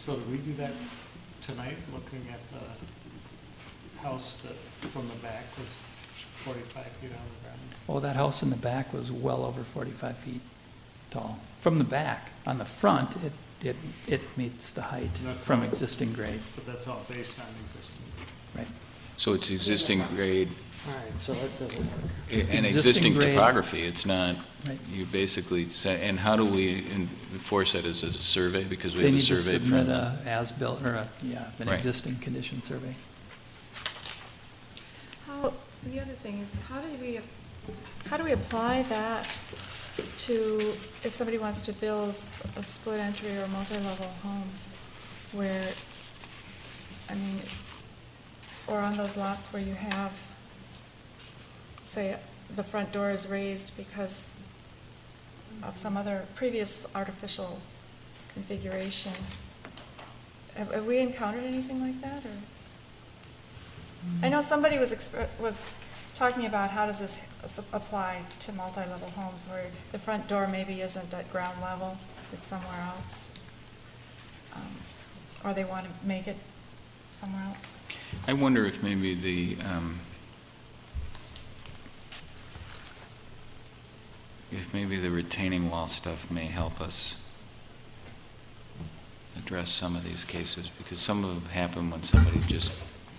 So did we do that tonight, looking at the house that from the back was 45 feet out of the ground? Oh, that house in the back was well over 45 feet tall. From the back. On the front, it meets the height from existing grade. But that's all based on existing. Right. So it's existing grade. All right, so that doesn't work. And existing grade. topography, it's not, Right. you basically say, and how do we enforce that as a survey? Because we They have a need to survey submit from. an as-built, or an Right. existing condition survey. The other thing is, how do we apply that to, if somebody wants to build a split entry or a multi-level home where, I mean, or on those lots where you have, say, the front door is raised because of some other previous artificial configuration. Have we encountered anything like that, or? I know somebody was talking about how does this apply to multi-level homes where the front door maybe isn't at ground level, it's somewhere else, or they want to make it somewhere else. I wonder if maybe the retaining wall stuff may help us address some of these cases, because some of them happen when somebody just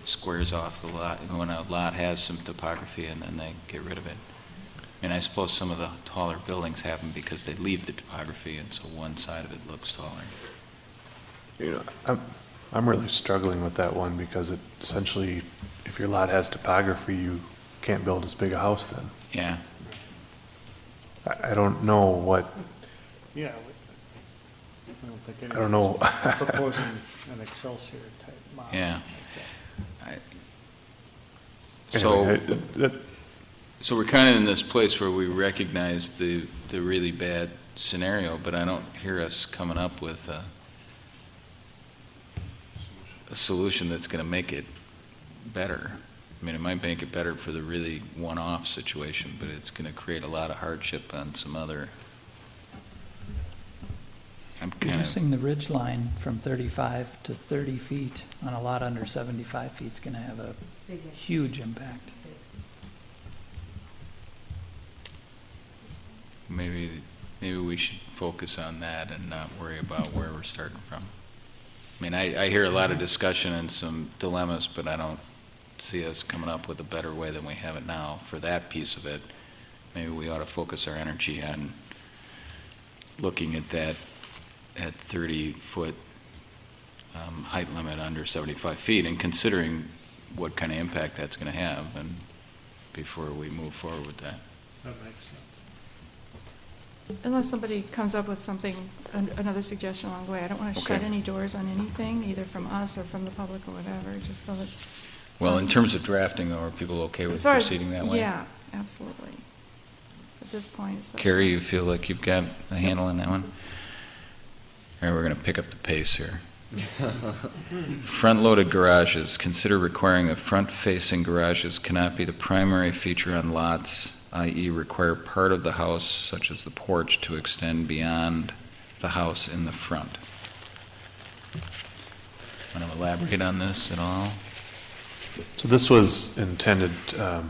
squares off the lot, when a lot has some topography and then they get rid of it. And I suppose some of the taller buildings happen because they leave the topography and so one side of it looks taller. You know, I'm really struggling with that one because it essentially, if your lot has topography, you can't build as big a house then. Yeah. I don't know what. Yeah. I don't think I don't know. anyone's proposing an Excelsior type model. Yeah. Anyway, So we're kind of in this place where we recognize the really bad scenario, but I don't hear us coming up with a solution that's going to make it better. I mean, it might make it better for the really one-off situation, but it's going to create a lot of hardship on some other. I'm kind of Reducing the ridge line from 35 to 30 feet on a lot under 75 feet is going to have a huge impact. maybe we should focus on that and not worry about where we're starting from. I mean, I hear a lot of discussion and some dilemmas, but I don't see us coming up with a better way than we have it now for that piece of it. Maybe we ought to focus our energy on looking at that at 30-foot height limit under 75 feet and considering what kind of impact that's going to have, and before we move forward with that. That makes sense. Unless somebody comes up with something, another suggestion along the way. I don't want to shut any doors on anything, either from us or from the public or whatever, just so that... Well, in terms of drafting, though, are people okay with proceeding that way? Yeah, absolutely. At this point, especially. Carrie, you feel like you've got a handle on that one? All right, we're going to pick up the pace here. Front-loaded garages. Consider requiring that front-facing garages cannot be the primary feature on lots, i.e. require part of the house, such as the porch, to extend beyond the house in the front. Want to elaborate on this at all? So this was intended, I'll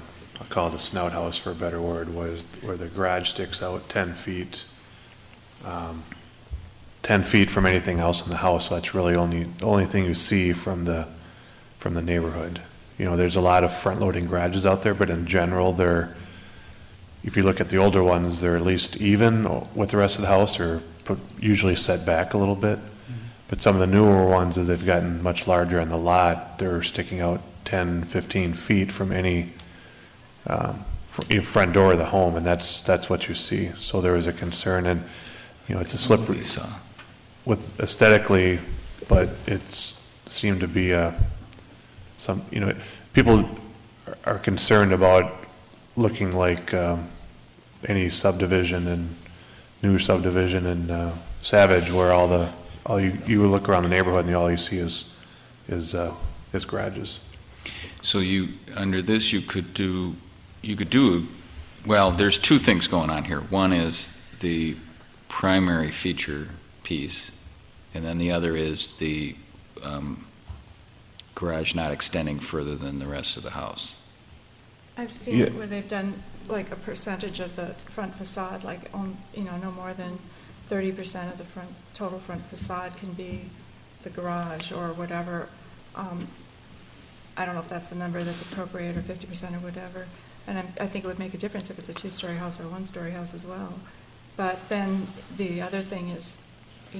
call it a snout house for a better word, was where the garage sticks out 10 feet, 10 feet from anything else in the house. So that's really the only thing you see from the neighborhood. You know, there's a lot of front-loading garages out there, but in general, if you look at the older ones, they're at least even with the rest of the house, or usually set back a little bit. But some of the newer ones, as they've gotten much larger on the lot, they're sticking out 10, 15 feet from any front door of the home, and that's what you see. So there was a concern, and it's a slippery with aesthetically, but it's seemed to be people are concerned about looking like any subdivision and new subdivision in Savage, where you look around the neighborhood and all you see is garages. So under this you could do well, there's two things going on here. One is the primary feature piece, and then the other is the garage not extending further than the rest of the house. I've seen it where they've done like a percentage of the front facade, like no more than 30% of the total front facade can be the garage or whatever. I don't know if that's the number that's appropriate, or 50% or whatever. And I think it would make a difference if it's a two-story house or a one-story house as well. But then the other thing is,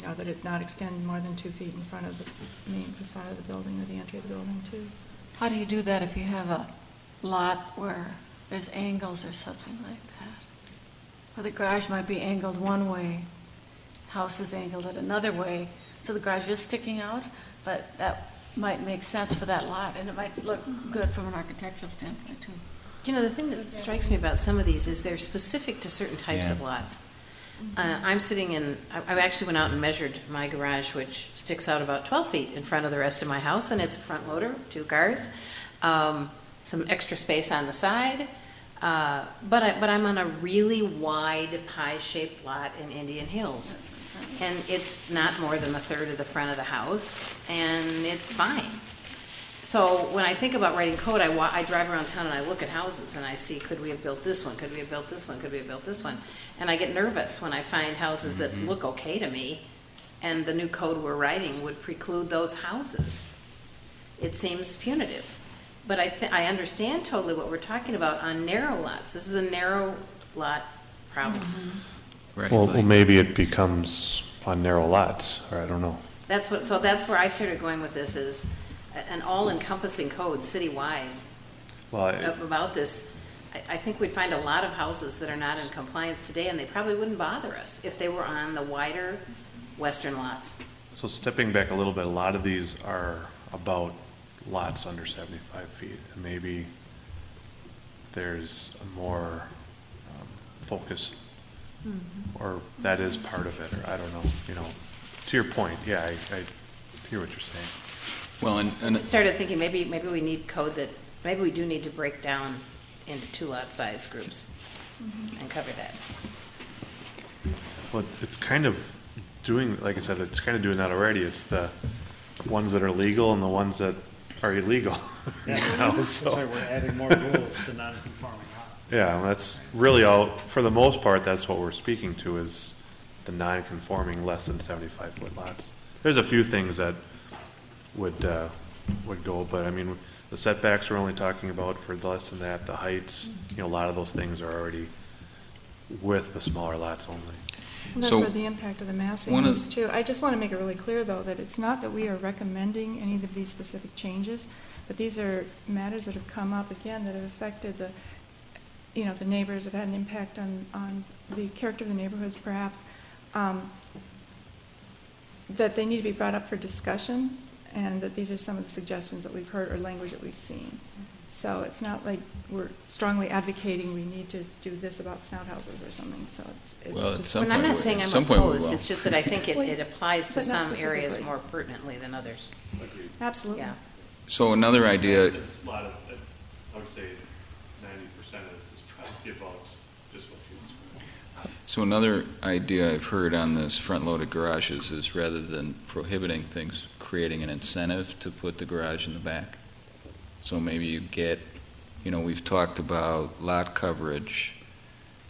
that it not extend more than 2 feet in front of the main facade of the building or the entry of the building too. How do you do that if you have a lot where there's angles or something like that. Where the garage might be angled one way, house is angled it another way, so the garage is sticking out, but that might make sense for that lot, and it might look good from an architectural standpoint, too. You know, the thing that strikes me about some of these is they're specific to certain types of lots. I'm sitting in, I actually went out and measured my garage, which sticks out about 12 feet in front of the rest of my house, and it's a front loader, 2 cars, some extra space on the side, but I'm on a really wide pie-shaped lot in Indian Hills, and it's not more than a third of the front of the house, and it's fine. So when I think about writing code, I drive around town and I look at houses and I see, could we have built this one? Could we have built this one? Could we have built this one? And I get nervous when I find houses that look okay to me, and the new code we're writing would preclude those houses. It seems punitive. But I understand totally what we're talking about on narrow lots. This is a narrow lot problem. Right. Well, maybe it becomes on narrow lots, or I don't know. So that's where I started going with this, is an all-encompassing code citywide about this. I think we'd find a lot of houses that are not in compliance today, and they probably wouldn't bother us if they were on the wider western lots. So stepping back a little bit, a lot of these are about lots under 75 feet, and maybe there's a more focused, or that is part of it, or I don't know, you know. To your point, yeah, I hear what you're saying. Well, I started thinking maybe we need code that, maybe we do need to break down into 2 lot size groups and cover that. Well, it's kind of doing, like I said, it's kind of doing that already. It's the ones that are legal and the ones that are illegal. Yeah, You know, that's so- why we're adding more rules to non-conforming lots. Yeah, and that's really all, for the most part, that's what we're speaking to, is the non-conforming less than 75-foot lots. There's a few things that would go, but I mean, the setbacks we're only talking about for less than that, the heights, you know, a lot of those things are already with the smaller lots only. And that's So, where the impact of the massing one of- is too. I just want to make it really clear, though, that it's not that we are recommending any of these specific changes, but these are matters that have come up, again, that have affected the, you know, the neighbors, have had an impact on the character of the neighborhoods, perhaps, that they need to be brought up for discussion, and that these are some of the suggestions that we've heard or language that we've seen. So it's not like we're strongly advocating we need to do this about snout houses or something, so it's Well, at just. some And I'm point not we- saying at I'm some point we opposed, will. it's just that I think it applies to But not some areas specifically. more pertinently than others. Absolutely. Yeah. So another idea, It's a lot of, I would say 90% of this is probably about just what you described. so another idea I've heard on this front-loaded garages is, rather than prohibiting things, creating an incentive to put the garage in the back. So maybe you get, you know, we've talked about lot coverage,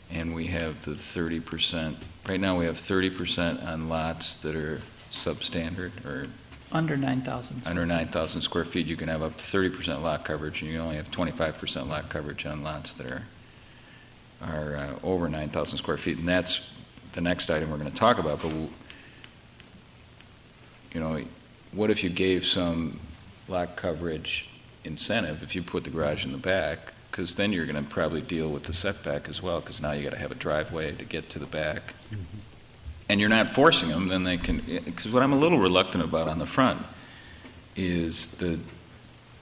and we have the 30%. Right now, we have 30% on lots that are substandard, or Under 9,000. under 9,000 square feet. You can have up to 30% lot coverage, and you only have 25% lot coverage on lots that are over 9,000 square feet. And that's the next item we're going to talk about. But you know, what if you gave some lot coverage incentive if you put the garage in the back? Because then you're going to probably deal with the setback as well, because now you got to have a driveway to get to the back. And you're not forcing them, then they can, because what I'm a little reluctant about on the front is the,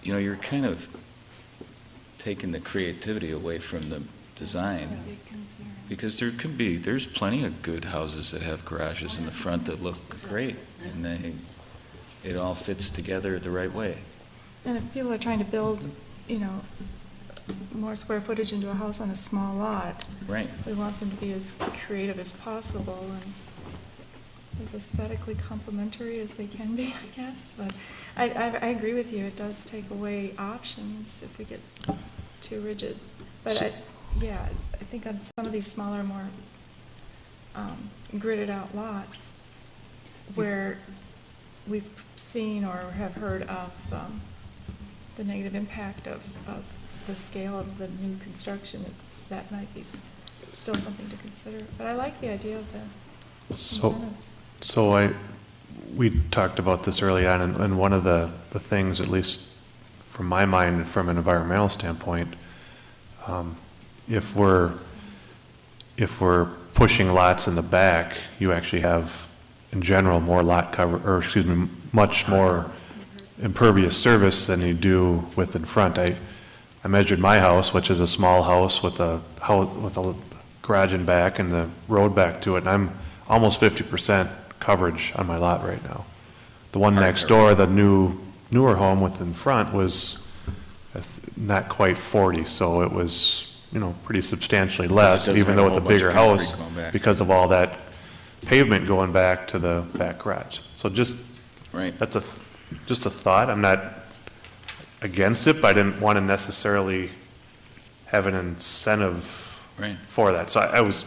you know, you're kind of taking the creativity away from the design. Because there's plenty of good houses that have garages in the front that look great, and it all fits together the right way. And if people are trying to build, you know, more square footage into a house on a small lot, Right. we want them to be as creative as possible and as aesthetically complementary as they can be, I guess. But I agree with you. It does take away options if we get too rigid. But I think on some of these smaller, more gridded out lots, where we've seen or have heard of the negative impact of the scale of the new construction, that might be still something to consider. But I like the idea of the incentive. So we talked about this early on, and one of the things, at least from my mind, from an environmental standpoint, if we're pushing lots in the back, you actually have, in general, more lot cover, or excuse me, much more impervious surface than you do with in front. I measured my house, which is a small house with a garage in back and the road back to it, and I'm almost 50% coverage on my lot right now. The one next door, the newer home with in front, was not quite 40, so it was, you know, pretty substantially less, even though it's a bigger house, because of all that pavement going back to the back garage. So just, that's just a thought. I'm not against it, but I didn't want to necessarily have an incentive for that. So I was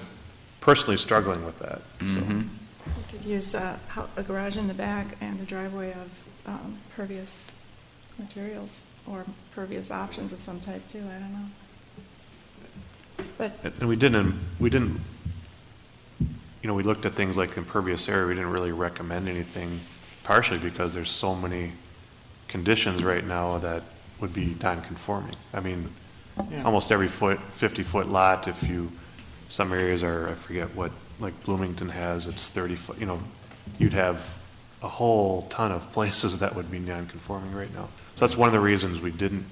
personally struggling with that. So. You could use a garage in the back and a driveway of pervious materials or pervious options of some type too. I don't know. But and we didn't, you know, we looked at things like impervious area. We didn't really recommend anything, partially because there's so many conditions right now that would be non-conforming. I mean, almost every 50-foot lot, if you, some areas are, I forget what, like Bloomington has, it's 30 foot, you know, you'd have a whole ton of places that would be non-conforming right now. So that's one of the reasons we didn't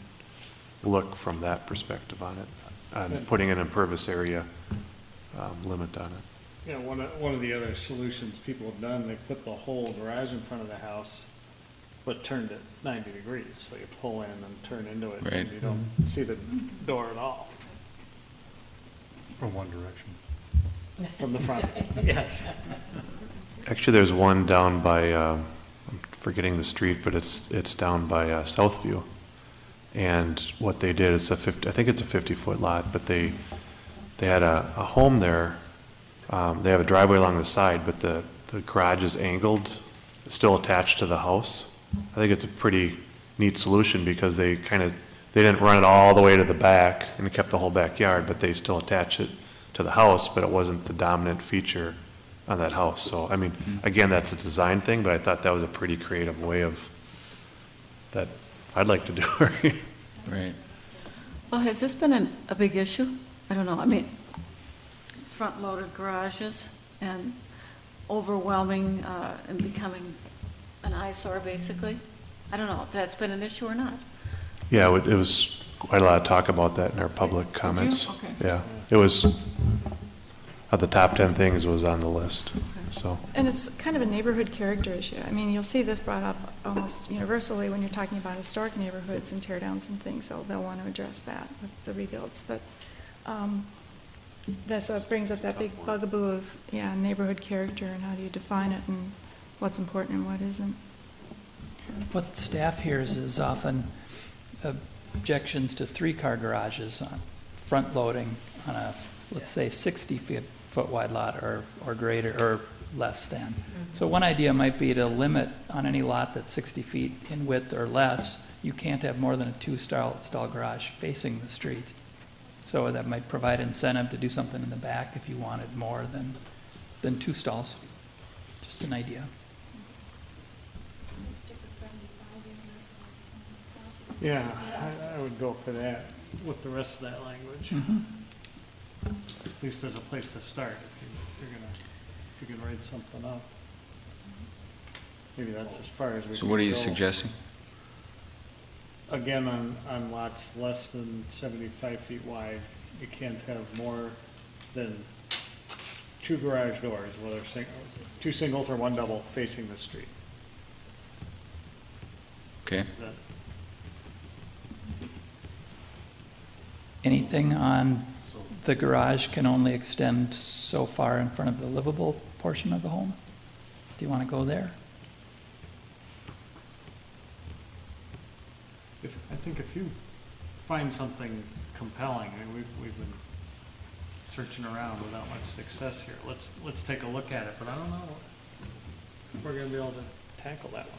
look from that perspective on it, on putting an impervious area limit on it. Yeah, one of the other solutions people have done, they put the whole garage in front of the house, but turned it 90 degrees, so you pull in and turn into it, and you don't see the door at all. From one direction. From the front, yes. Actually, there's one down by, I'm forgetting the street, but it's down by Southview. And what they did, I think it's a 50-foot lot, but they had a home there. They have a driveway along the side, but the garage is angled, still attached to the house. I think it's a pretty neat solution because they didn't run it all the way to the back and kept the whole backyard, but they still attach it to the house, but it wasn't the dominant feature on that house. So, I mean, again, that's a design thing, but I thought that was a pretty creative way of that I'd like to do. Right. Well, has this been a big issue? I don't know. I mean, front-loaded garages and overwhelming and becoming an eyesore, basically. I don't know if that's been an issue or not. Yeah, it was quite a lot of talk about that in our public comments. Okay. Yeah, it was, of the top 10 things was on the list, so. And it's kind of a neighborhood character issue. I mean, you'll see this brought up almost universally when you're talking about historic neighborhoods and tear downs and things, so they'll want to address that with the rebuilds. But that's what brings up that big bugaboo of, neighborhood character and how do you define it and what's important and what isn't. What staff hears is often objections to 3-car garages on front loading on a, let's say, 60-foot wide lot or greater or less than. So one idea might be to limit on any lot that's 60 feet in width or less, you can't have more than a 2-stall garage facing the street. So that might provide incentive to do something in the back if you wanted more than 2 stalls. Just an idea. Yeah, I would go for that with the rest of that language. At least as a place to start, if you can write something up. Maybe that's as far as we can go. So what are you suggesting? Again, on lots less than 75 feet wide, you can't have more than 2 garage doors, whether 2 singles or 1 double facing the street. Okay. Is that Anything on the garage can only extend so far in front of the livable portion of the home? Do you want to go there? I think if you find something compelling, I mean, we've been searching around without much success here. Let's take a look at it, but I don't know if we're going to be able to tackle that one.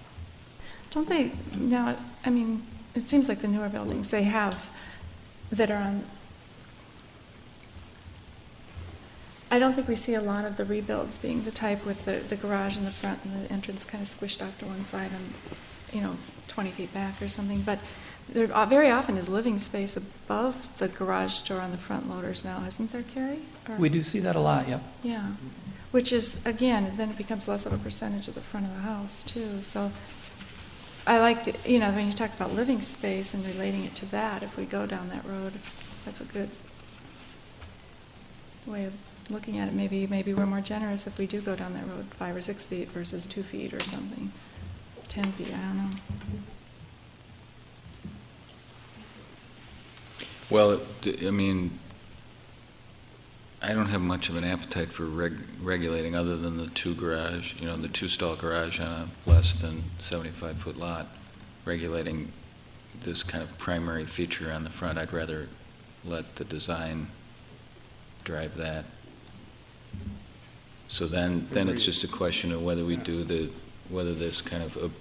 Don't they, now, I mean, it seems like the newer buildings, they have, that are on, I don't think we see a lot of the rebuilds being the type with the garage in the front and the entrance kind of squished off to one side 20 feet back or something, but there very often is living space above the garage door on the front loaders now, isn't there, Carrie? Or- We do see that a lot, yep. Yeah, which is, again, then it becomes less of a percentage of the front of the house, too. So I like, when you talk about living space and relating it to that, if we go down that road, that's a good way of looking at it. Maybe we're more generous if we do go down that road 5 or 6 feet versus 2 feet or something, 10 feet, I don't know. Well, I mean, I don't have much of an appetite for regulating other than the the two-stall garage on a less than 75-foot lot, regulating this kind of primary feature on the front. I'd rather let the design drive that. So then it's just a question of whether we do whether this kind of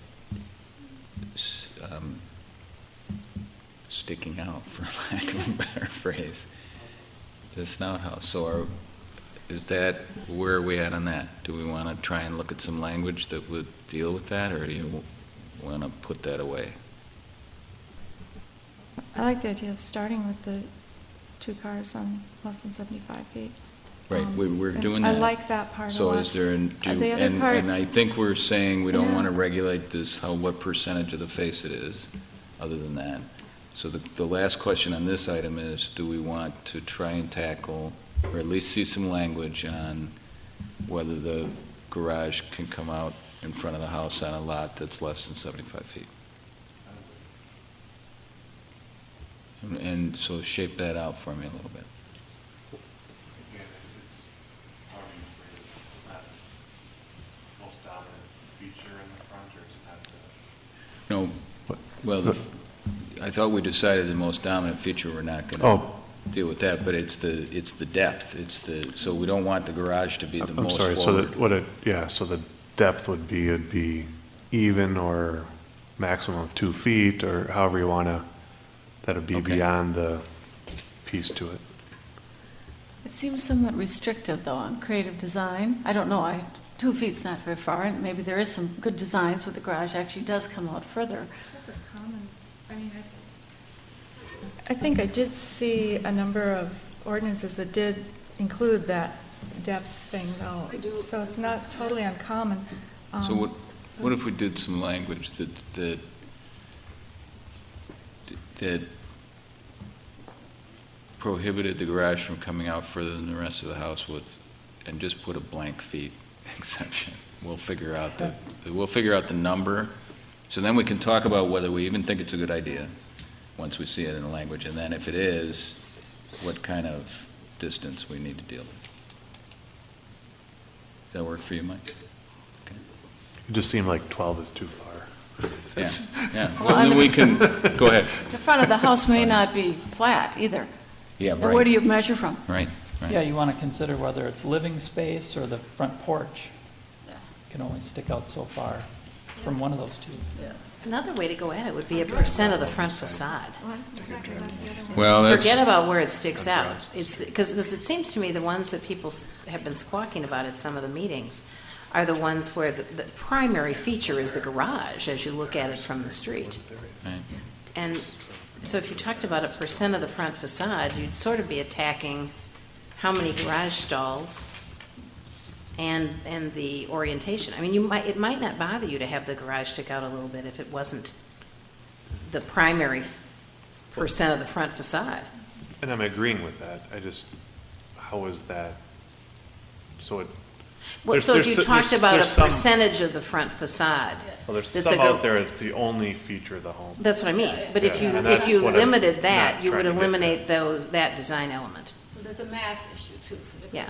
sticking out, for lack of a better phrase, the snout house. So is that, where are we at on that? Do we want to try and look at some language that would deal with that, or do you want to put that away? I like the idea of starting with the 2 cars on less than 75 feet. Right, we're doing that. I like that part a So lot. is there, The other part, and I think we're saying we don't Yeah. want to regulate this, what percentage of the face it is, other than that. So the last question on this item is, do we want to try and tackle, or at least see some language on whether the garage can come out in front of the house on a lot that's less than 75 feet? And so shape that out for me a little bit. No, well, I thought we decided the most dominant feature, we're not going to deal with that, but it's the depth. So we don't want the garage to be the most forward. So the depth would be, it'd be even or maximum of 2 feet, or however you want to, that would be beyond the piece to it. It seems somewhat restrictive, though, on creative design. I don't know, 2 feet's not very far, and maybe there is some good designs where the garage actually does come out further. That's a common, I think I did see a number of ordinances that did include that depth thing, though. So it's not totally uncommon. So what if we did some language that prohibited the garage from coming out further than the rest of the house and just put a blank feet exception? We'll figure out the number. So then we can talk about whether we even think it's a good idea once we see it in the language, and then if it is, what kind of distance we need to deal with. Does that work for you, Mike? Okay. It just seemed like 12 is too far. Yeah. Well, then we can go ahead. The front of the house may not be flat either. Yeah, And right. where do you measure from? Right. Yeah, you want to consider whether it's living space or the front porch. Can only stick out so far from one of those two. Another way to go at it would be a percent of the front facade. Well, Forget about where it sticks out. It's because it seems to me the ones that people have been squawking about at some of the meetings are the ones where the primary feature is the garage as you look at it from the street. Right. And so if you talked about a percent of the front facade, you'd sort of be attacking how many garage stalls and the orientation. I mean, it might not bother you to have the garage stick out a little bit if it wasn't the primary percent of the front facade. And I'm agreeing with that. How is that? So if you talked about a percentage of the front facade. Well, there's some out there, it's the only feature of the home. That's what I mean. But if you limited that, you would eliminate that design element. So there's a mass issue too for the garage.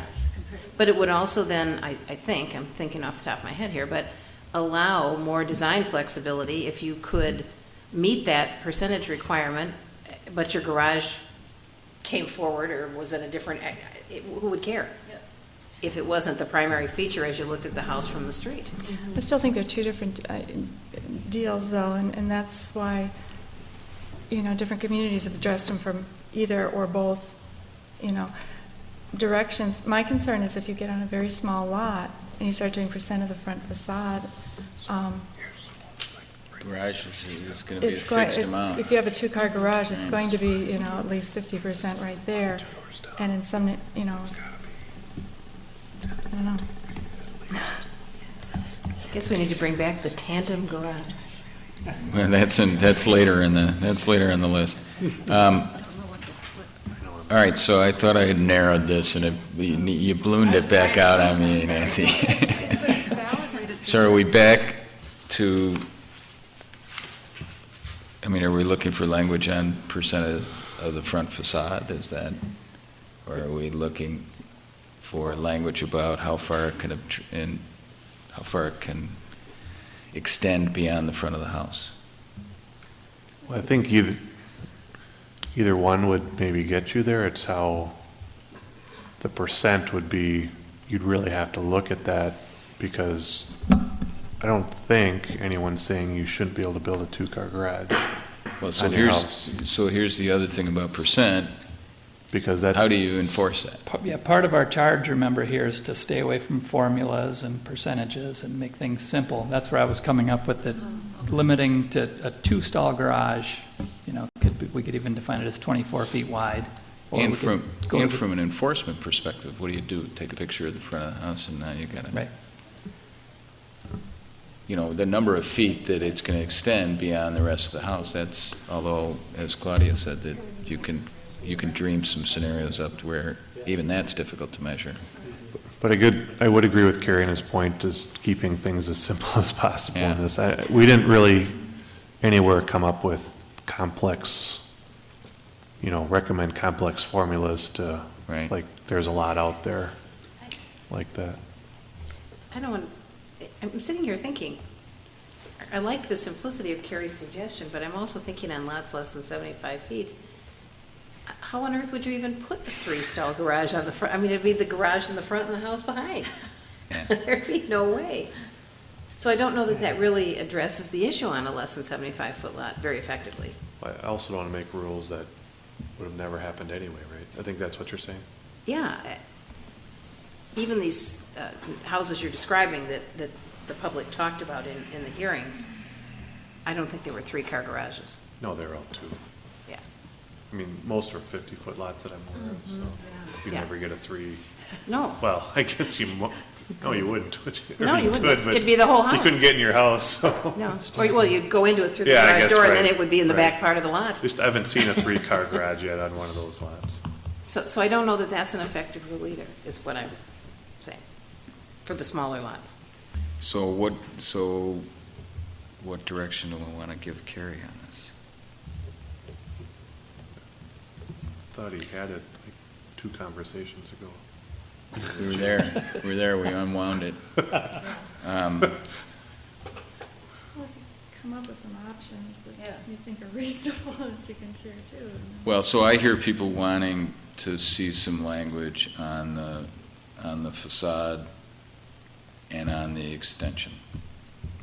But it would also then, I think, I'm thinking off the top of my head here, but allow more design flexibility if you could meet that percentage requirement, but your garage came forward or was at a different, who would care? If it wasn't the primary feature as you looked at the house from the street. I still think they're two different deals, though, and that's why, different communities have addressed them from either or both, directions. My concern is if you get on a very small lot and you start doing percent of the front facade, Garage is going to be a it's going, fixed amount. if you have a two-car garage, it's going to be, you know, at least 50% right there. And in some, you know, I don't know. Guess we need to bring back the tandem garage. Well, that's later in the list. All right, so I thought I had narrowed this, and you ballooned it back out on me, Nancy. So are we back to? I mean, are we looking for language on percentage of the front facade? Is that, or are we looking for language about how far it can extend beyond the front of the house? Well, I think either one would maybe get you there. It's how the percent would be, you'd really have to look at that, because I don't think anyone's saying you shouldn't be able to build a two-car garage on your house. So here's the other thing about percent. Because that, how do you enforce that? Yeah, part of our charge, remember, here is to stay away from formulas and percentages and make things simple. That's where I was coming up with it, limiting to a two-stall garage. You know, we could even define it as 24 feet wide. And from an enforcement perspective, what do? Take a picture of the front of the house, and now you got it. Right. You know, the number of feet that it's going to extend beyond the rest of the house. That's, although, as Claudia said, that you can dream some scenarios up to where even that's difficult to measure. But I would agree with Carrie on his point, is keeping things as simple as possible in this. We didn't really anywhere come up with complex, recommend complex formulas to, like, there's a lot out there like that. I'm sitting here thinking, I like the simplicity of Carrie's suggestion, but I'm also thinking on lots less than 75 feet. How on earth would you even put a three-stall garage on the front? I mean, it'd be the garage in the front and the house behind. Yeah. There'd be no way. So I don't know that really addresses the issue on a less than 75-foot lot very effectively. I also don't want to make rules that would have never happened anyway, right? I think that's what you're saying. Yeah. Even these houses you're describing that the public talked about in the hearings, I don't think there were three-car garages. No, they're all two. Yeah. I mean, most are 50-foot lots that I'm aware of, so you never get a three. No. Well, I guess no, you wouldn't, would you? No, you wouldn't. Could, it'd be the whole house. You couldn't get in your house, so. No. Well, you'd go into it through the garage door, and then it would be in the back part of the lot. Just, I haven't seen a three-car garage yet on one of those lots. So I don't know that that's an effective rule either, is what I'm saying, for the smaller lots. So what direction do we want to give Carrie on this? I thought he had it like 2 conversations ago. We were there, we unwound it. Come up with some options that you think are reasonable that you can share too. Well, so I hear people wanting to see some language on the facade and on the extension.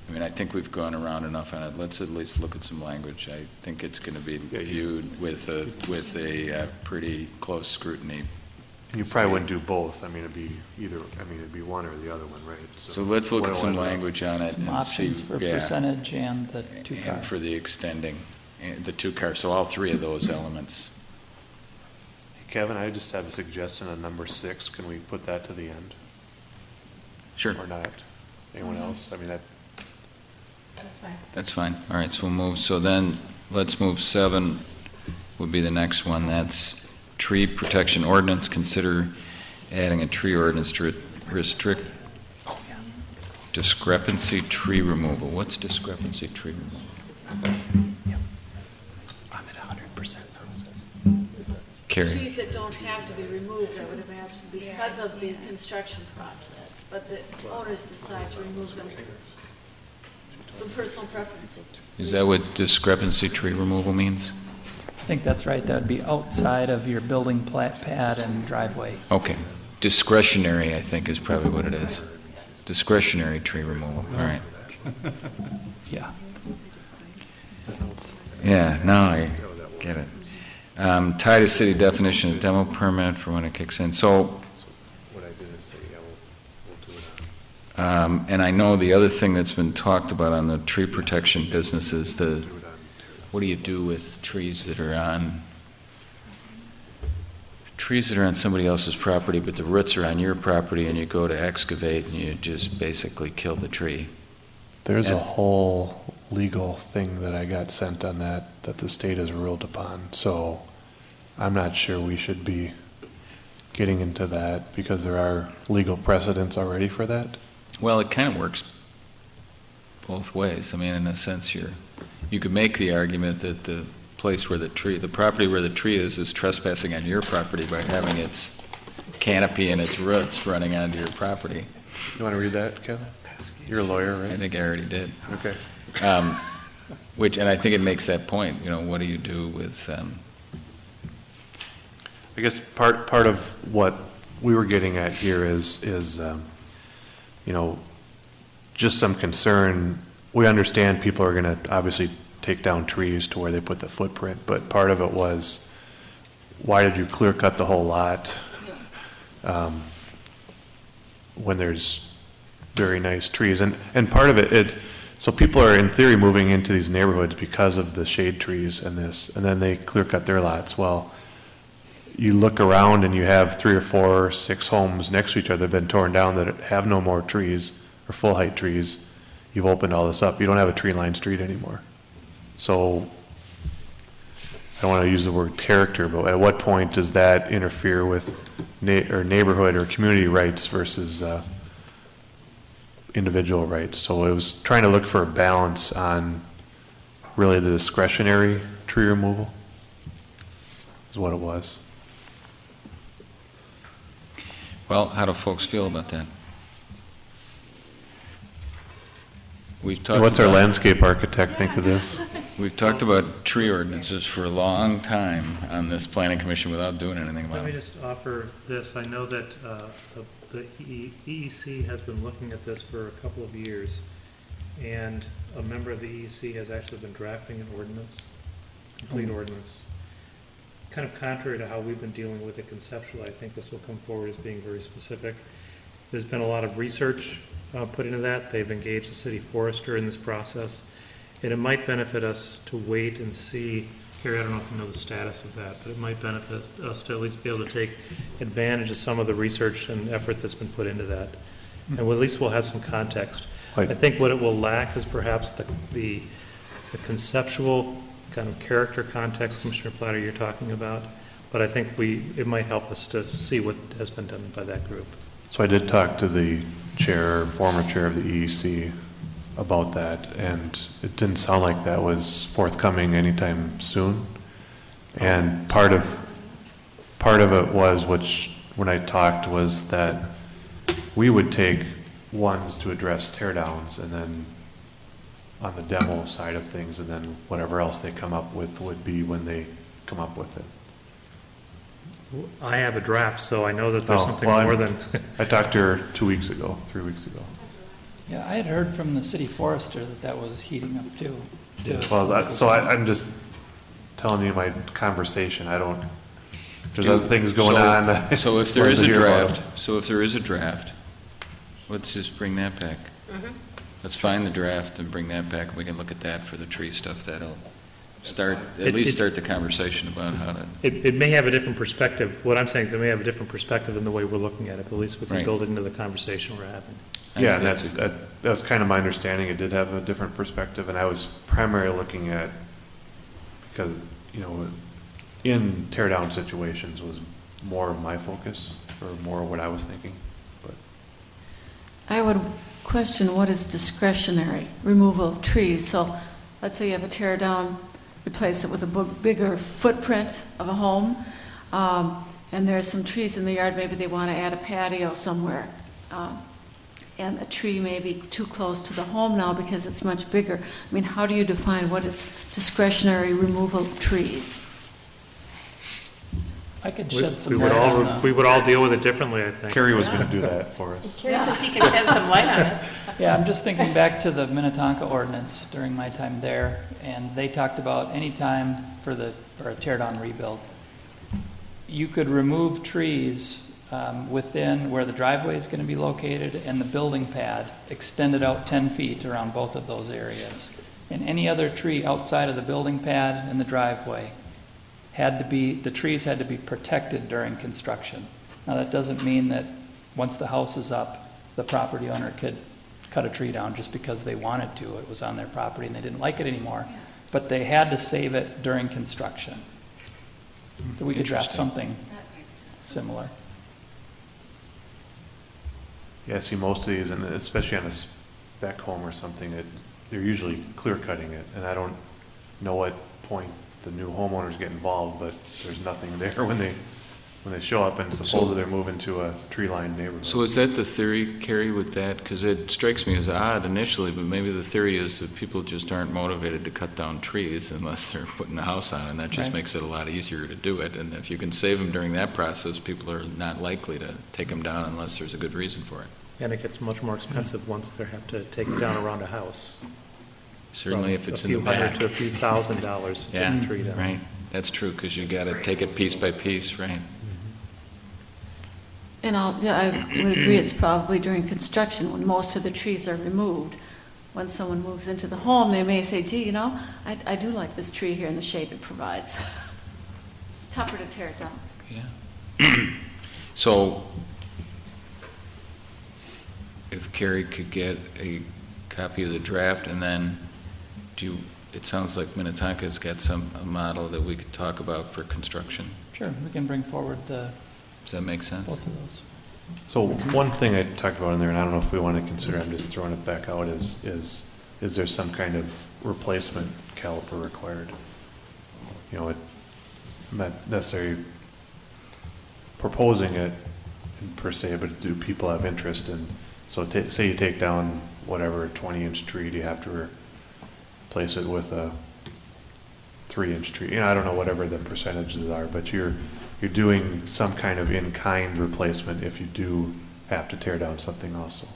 I mean, I think we've gone around enough on it. Let's at least look at some language. I think it's going to be viewed with a pretty close scrutiny. You probably wouldn't do both. I mean, it'd be it'd be one or the other one, right? So let's look at some language on it some and options see for percentage and the two-car. And for the extending, and the two-car. So all 3 of those elements. Hey, Kevin, I just have a suggestion on number 6. Can we put that to the end? Sure. Or not? Anyone else? I mean, that. That's fine. That's fine. All right, so we'll move. So then let's move 7 would be the next one. That's tree protection ordinance. Consider adding a tree ordinance to restrict discrepancy tree removal. What's discrepancy tree removal? I'm at 100%. Carrie. Trees that don't have to be removed, I would imagine, because of the construction process, but the owners decide to remove them from personal preference. Is that what discrepancy tree removal means? I think that's right. That would be outside of your building pad and driveway. Okay. Discretionary, I think, is probably what it is. Discretionary tree removal. All right. Yeah. Yeah, now I get it. Tie to city definition of demo permit for when it kicks in. So, What I did is say, we'll do And I know the other thing that's been talked about on the tree protection business is what do you do with trees that are on somebody else's property, but the roots are on your property, and you go to excavate and you just basically kill the tree. There's a whole legal thing that I got sent on that the state has ruled upon. So I'm not sure we should be getting into that because there are legal precedents already for that. Well, it kind of works both ways. I mean, in a sense, you could make the argument that the place where the property where the tree is trespassing on your property by having its canopy and its roots running onto your property. You want to read that, Kevin? You're a lawyer, right? I think I already did. Okay. And I think it makes that point. What do you do with? I guess part of what we were getting at here is just some concern. We understand people are going to obviously take down trees to where they put the footprint, but part of it was, why did you clear cut the whole lot when there's very nice trees? And part of it, so people are in theory moving into these neighborhoods because of the shade trees and then they clear cut their lots. Well, you look around and you have 3 or 4 or 6 homes next to each other that have been torn down that have no more trees or full height trees. You've opened all this up. You don't have a tree-lined street anymore. So I don't want to use the word character, but at what point does that interfere with neighborhood or community rights versus individual rights? So it was trying to look for a balance on really the discretionary tree removal is what it was. Well, how do folks feel about that? What's our landscape architect think of this? We've talked about tree ordinances for a long time on this planning commission without doing anything about Let me it. just offer this. I know that the EEC has been looking at this for a couple of years, and a member of the EEC has actually been drafting an ordinance, complete ordinance. Kind of contrary to how we've been dealing with it conceptually, I think this will come forward as being very specific. There's been a lot of research put into that. They've engaged the city forester in this process. And it might benefit us to wait and see, Carrie, I don't know if you know the status of that, but it might benefit us to at least be able to take advantage of some of the research and effort that's been put into that. And at least we'll have some context. I think what it will lack is perhaps the conceptual kind of character context, Commissioner Platter, you're talking about. But I think it might help us to see what has been done by that group. So I did talk to the former chair of the EEC about that, and it didn't sound like that was forthcoming anytime soon. And part of it was, which when I talked, was that we would take ones to address tear downs and then on the demo side of things, and then whatever else they come up with would be when they come up with it. I have a draft, so I know that there's something more than... I talked to her 3 weeks ago. Yeah, I had heard from the city forester that was heating up too. Well, I'm just telling you my conversation. There's other things going on. So if there is a draft, let's just bring that back. Let's find the draft and bring that back. We can look at that for the tree stuff. That'll start the conversation about how to... It may have a different perspective. What I'm saying is it may have a different perspective in the way we're looking at it, but at least we can build it into the conversation we're having. Yeah, and that's kind of my understanding. It did have a different perspective, and I was primarily looking at, because, in tear-down situations was more of my focus, or more of what I was thinking. But I would question what is discretionary removal of trees. So let's say you have a tear down, replace it with a bigger footprint of a home, and there are some trees in the yard. Maybe they want to add a patio somewhere, and a tree may be too close to the home now because it's much bigger. I mean, how do you define what is discretionary removal of trees? I could shed some light on that. We would all deal with it differently, I think. Carrie was going to do that for us. Carrie says he can shed some light on it. Yeah, I'm just thinking back to the Minnetonka ordinance during my time there, and they talked about any time for a tear-down rebuild. You could remove trees within where the driveway is going to be located and the building pad extended out 10 feet around both of those areas. And any other tree outside of the building pad and the driveway the trees had to be protected during construction. Now that doesn't mean that once the house is up, the property owner could cut a tree down just because they wanted to. It was on their property and they didn't like it anymore. But they had to save it during construction. So we could draft something similar. Yeah, I see most of these, and especially on a spec home or something, they're usually clear cutting it, and I don't know what point the new homeowners get involved, but there's nothing there when they show up, and supposedly they're moving to a tree-lined neighborhood. So is that the theory, Carrie, with that? Because it strikes me as odd initially, but maybe the theory is that people just aren't motivated to cut down trees unless they're putting a house on, and that just makes it a lot easier to do it. And if you can save them during that process, people are not likely to take them down unless there's a good reason for it. And it gets much more expensive once they have to take it down around a house. Certainly if it's in the A few hundred back. to a few $1,000s to take a tree down. Right. That's true, because you got to take it piece by piece, right? And I would agree, it's probably during construction when most of the trees are removed. When someone moves into the home, they may say, gee, I do like this tree here and the shade it provides. It's tougher to tear it down. Yeah. So if Carrie could get a copy of the draft, and then it sounds like Minnetonka's got a model that we could talk about for construction. Sure, we can bring forward Does that make sense? both of those. So one thing I talked about in there, and I don't know if we want to consider, I'm just throwing it back out, is there some kind of replacement caliper required? I'm not necessarily proposing it per se, but do people have interest in, so say you take down whatever 20-inch tree, do you have to replace it with a 3-inch tree? I don't know whatever the percentages are, but you're doing some kind of in-kind replacement if you do have to tear down something also.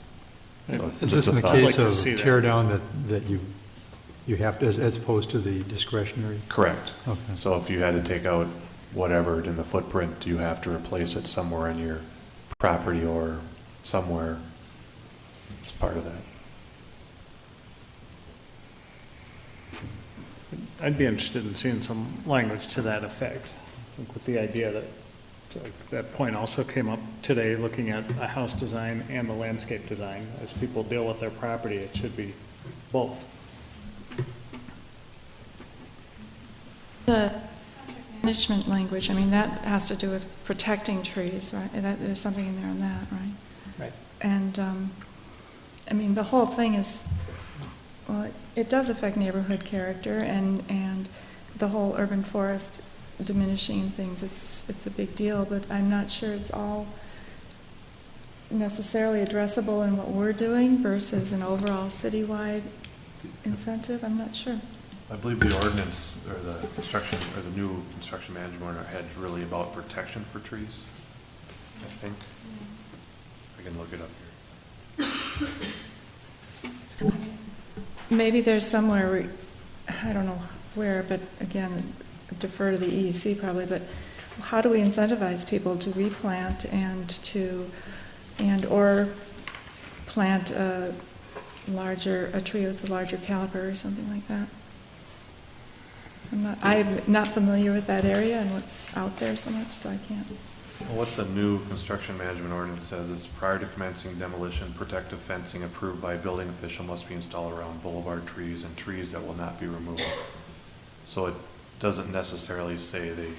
So Is just this in the a thought. case I'd like to of see tear that. down that you have to, as opposed to the discretionary? Correct. Okay. So if you had to take out whatever in the footprint, you have to replace it somewhere on your property or somewhere as part of that. I'd be interested in seeing some language to that effect. I think with the idea that point also came up today, looking at a house design and the landscape design. As people deal with their property, it should be both. The management language, that has to do with protecting trees, right? There's something in there on that, right? Right. And, the whole thing is, well, it does affect neighborhood character and the whole urban forest diminishing things. It's a big deal, but I'm not sure it's all necessarily addressable in what we're doing versus an overall citywide incentive. I'm not sure. I believe the ordinance or the construction or the new construction management order had really about protection for trees, I think. I can look it up here. Maybe there's somewhere where, I don't know where, but again, defer to the EEC probably, but how do we incentivize people to replant or plant a tree with a larger caliper or something like that? I'm not familiar with that area and what's out there so much, so I can't. Well, what the new construction management ordinance says is prior to commencing demolition, protective fencing approved by a building official must be installed around boulevard trees and trees that will not be removed. So it doesn't necessarily say they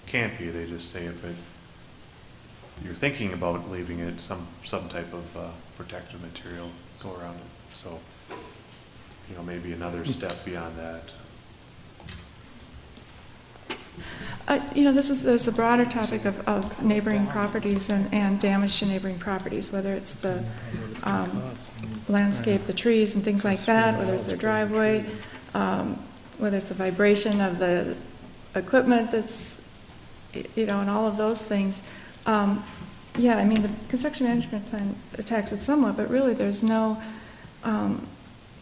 can't be, they just say if you're thinking about leaving it, some type of protective material go around it. So, maybe another step beyond that. There's a broader topic of neighboring properties and damage to neighboring properties, whether it's the landscape, the trees and things like that, whether it's their driveway, whether it's the vibration of the equipment that's, and all of those things. The construction management plan attacks it somewhat, but really there's no,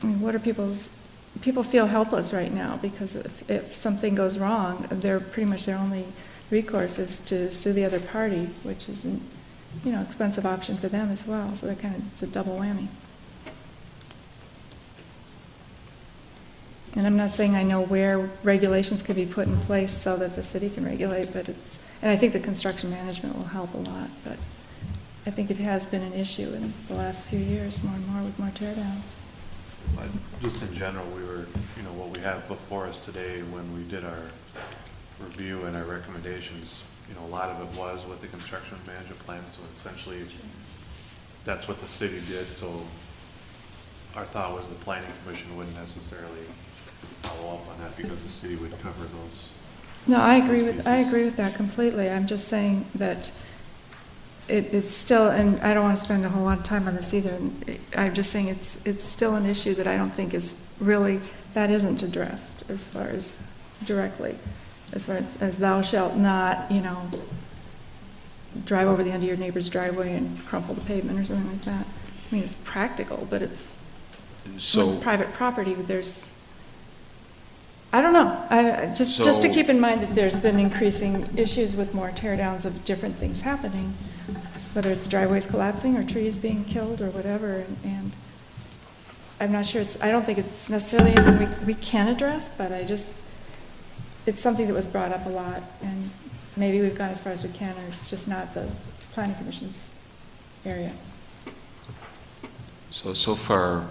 what are people feel helpless right now because if something goes wrong, they're pretty much their only recourse is to sue the other party, which isn't expensive option for them as well, so it's a double whammy. And I'm not saying I know where regulations could be put in place so that the city can regulate, and I think the construction management will help a lot, but I think it has been an issue in the last few years, more and more with more tear downs. Just in general, what we have before us today, when we did our review and our recommendations, a lot of it was with the construction management plan, so essentially that's what the city did, so our thought was the planning commission wouldn't necessarily follow up on that because the city would cover those. No, I agree with that completely. I'm just saying that it's still, and I don't want to spend a whole lot of time on this either. I'm just saying it's still an issue that I don't think is really, that isn't addressed as far as directly, as far as thou shalt not, drive over the end of your neighbor's driveway and crumple the pavement or something like that. I mean, it's practical, but when it's private property, I don't know. Just to keep in mind that there's been increasing issues with more tear downs of different things happening, whether it's driveways collapsing or trees being killed or whatever. And I'm not sure. I don't think it's necessarily anything we can address, but it's something that was brought up a lot, and maybe we've gone as far as we can, or it's just not the planning commission's area. So far,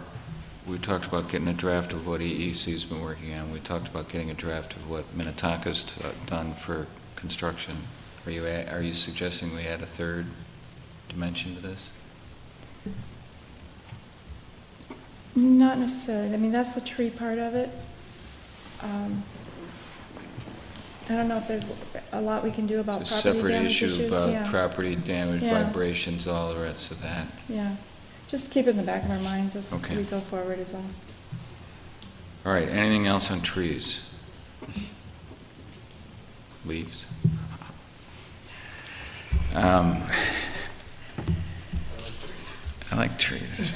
we talked about getting a draft of what EEC's been working on. We talked about getting a draft of what Minnetonka's done for construction. Are you suggesting we add a third dimension to this? Not necessarily. I mean, that's the tree part of it. I don't know if there's a lot we can do about It's a property separate damage issue issues. about property damage, Yeah. vibrations, all the rest of that. Yeah. Just keep it in the back of our minds as Okay. we go forward is all. All right, anything else on trees? Leaves? I like trees.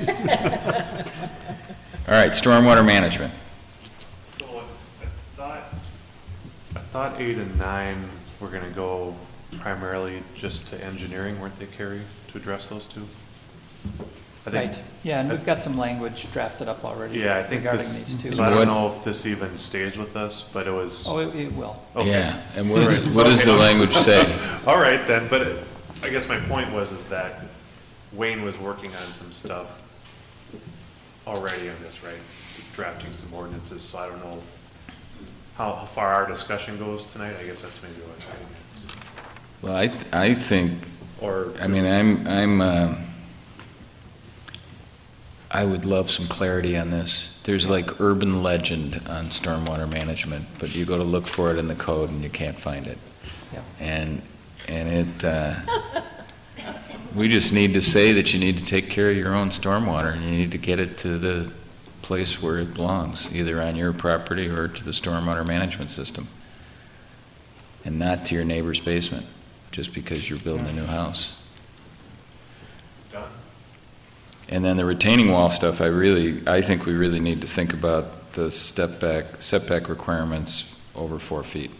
All right, stormwater management. So I thought 8 and 9 were going to go primarily just to engineering, weren't they, Carrie, to address those two? Right, yeah, and we've got some language drafted up already regarding these two. So I don't know if this even stays with us, but it was... Oh, it will. Okay. Yeah, and what does the language say? All right, then, but I guess my point was that Wayne was working on some stuff already on this, right? Drafting some ordinances, so I don't know how far our discussion goes tonight. I guess that's maybe what I'm saying. Well, I think, I would love some clarity on this. There's like urban legend on stormwater management, but you go to look for it in the code and you can't find it. Yeah. And we just need to say that you need to take care of your own stormwater and you need to get it to the place where it belongs, either on your property or to the stormwater management system, and not to your neighbor's basement just because you're building a new house. Done. And then the retaining wall stuff, I think we really need to think about the setback requirements over 4 feet.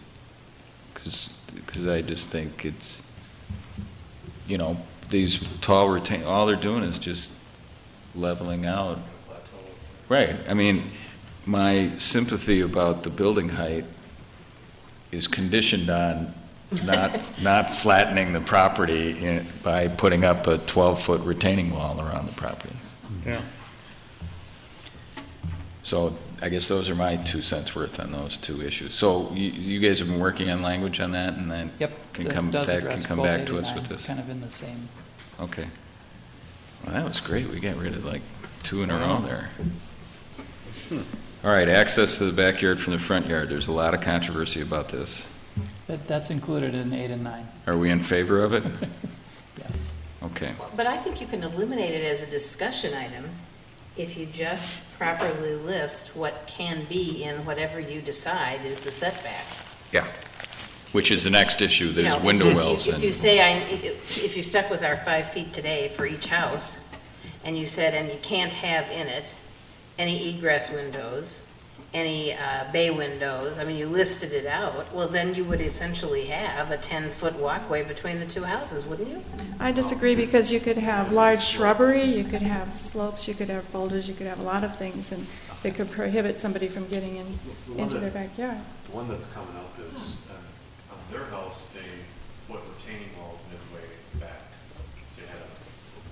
Because I just think it's, these tall all they're doing is just leveling out. Right. I mean, my sympathy about the building height is conditioned on not flattening the property by putting up a 12-foot retaining wall around the property. Yeah. So I guess those are my 2 cents worth on those two issues. So you guys have been working on language on that, and then can come back to us with this. Kind of in the same. Okay. Well, that was great. We got rid of like 2 in a row there. All right, access to the backyard from the front yard. There's a lot of controversy about this. That's included in 8 and 9. Are we in favor of it? Yes. Okay. But I think you can eliminate it as a discussion item if you just properly list what can be in whatever you decide is the setback. Yeah. Which is the next issue. There's You know, window wells. If you say, if you stuck with our 5 feet today for each house, and you said, and you can't have in it any egress windows, any bay windows, I mean, you listed it out, well, then you would essentially have a 10-foot walkway between the two houses, wouldn't you? I disagree because you could have large shrubbery, you could have slopes, you could have boulders, you could have a lot of things, and they could prohibit somebody from getting into their backyard. The one that's coming up is, on their house, they put retaining walls midway back.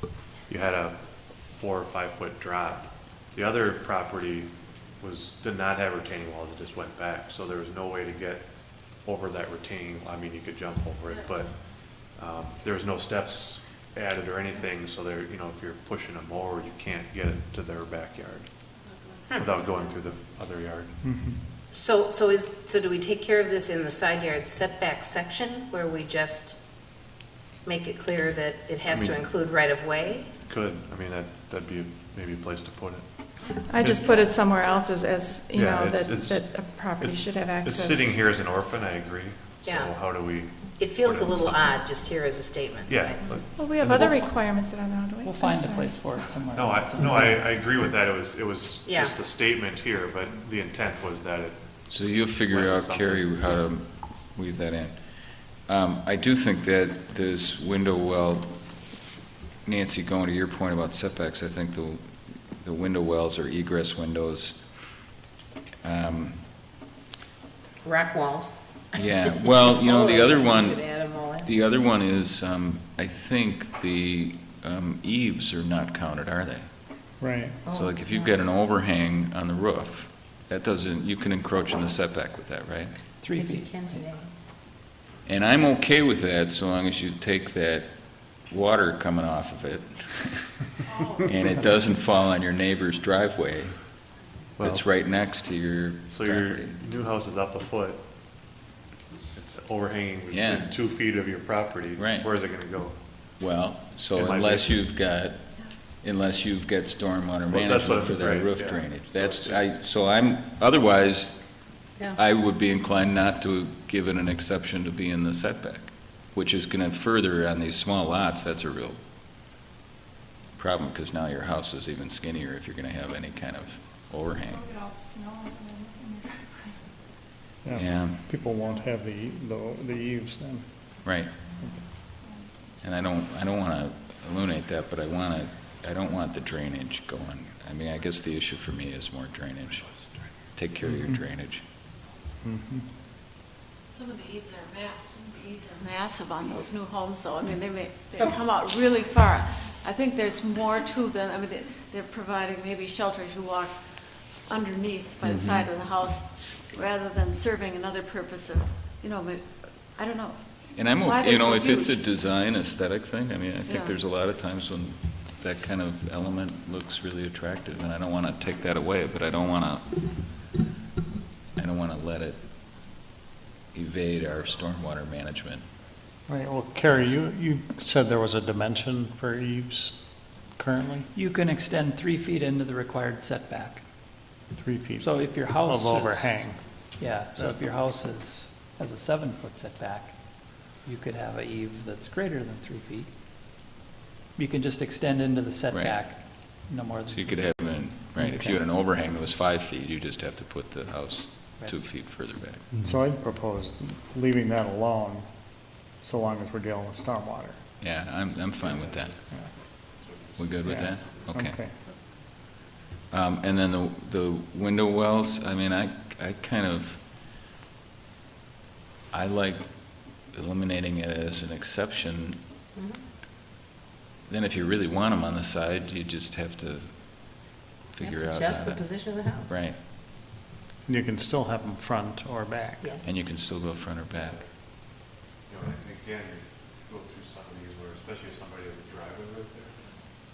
So you had a 4 or 5 foot drop. The other property did not have retaining walls, it just went back, so there was no way to get over that retaining, I mean, you could jump over it, but there was no steps added or anything, so there, you know, if you're pushing a mower, you can't get it to their backyard without going through the other yard. So do we take care of this in the side yard setback section, where we just make it clear that it has to include right-of-way? Could, I mean, that'd be maybe a place to put it. I just put it somewhere else as you Yeah, know, it's- that a property should have access. It's sitting here as an orphan, I agree. So Yeah. how do we? It feels a put it in little something? odd just here as a statement. Yeah. right? Well, we have other requirements that are now, do we? We'll find I'm a sorry. place for it somewhere. No, else. I agree with that. It was Yeah. just a statement here, but the intent was that it. So you'll figure out, Carrie, how to weave that in. I do think that this window well, Nancy, going to your point about setbacks, I think the window wells or egress windows, Rock walls. yeah, well, you know, All the those other things, you one, could add 'em all in. the other one is, I think the eaves are not counted, are they? Right. So like if you've got an overhang on the roof, that doesn't, you can encroach in the setback with that, right? 3 If you feet. can today. And I'm okay with that so long as you take that water coming off of it and it doesn't fall on your neighbor's driveway that's right next to your So your property. new house is up a foot. It's overhanging Yeah. within 2 feet of your property. Right. Where's it gonna go? Well, so It might unless be. you've got stormwater Well, that's what management for that right, roof yeah. drainage. So That's, it's otherwise, Yeah. I would be inclined not to give it an exception to be in the setback, which is gonna further, on these small lots, that's a real problem, because now your house is even skinnier if you're gonna have any kind of overhang. Look at all the snow in your driveway. Yeah. People won't have the eaves then. Right. And I don't wanna eliminate that, but I don't want the drainage going. I mean, I guess the issue for me is more drainage. Take care of your drainage. Some of the eaves are massive on those new homes, so, I mean, they come out really far. I think there's more to them, I mean, they're providing maybe shelter as you walk underneath by the side of the house, rather than serving another purpose of, you know, I don't know. And I'm, Why you they're know, so if it's a huge. design aesthetic thing, I mean, I think Yeah. there's a lot of times when that kind of element looks really attractive, and I don't wanna take that away, but I don't wanna let it evade our stormwater management. Right, well, Carrie, you said there was a dimension for eaves currently? You can extend 3 feet into the required setback. 3 feet So if your house of overhang. Yeah, so if your house has a 7-foot setback, you could have a eave that's greater than 3 feet. You can just extend into the setback, no more than. So you could have, if you had an overhang that was 5 feet, you just have to put the house Right. 2 feet further back. So I'd propose leaving that alone, so long as we're dealing with stormwater. Yeah, I'm fine with that. We good with Yeah. that? Okay. And then the window wells, I mean, I like eliminating it as an exception. Then if you really want them on the side, you just have to figure out. Adjust how the to- position of the house. Right, And you can still have them front or back. Yes. and you can still go front or back. You know, and again, you go through some of these where, especially if somebody has a driveway right there,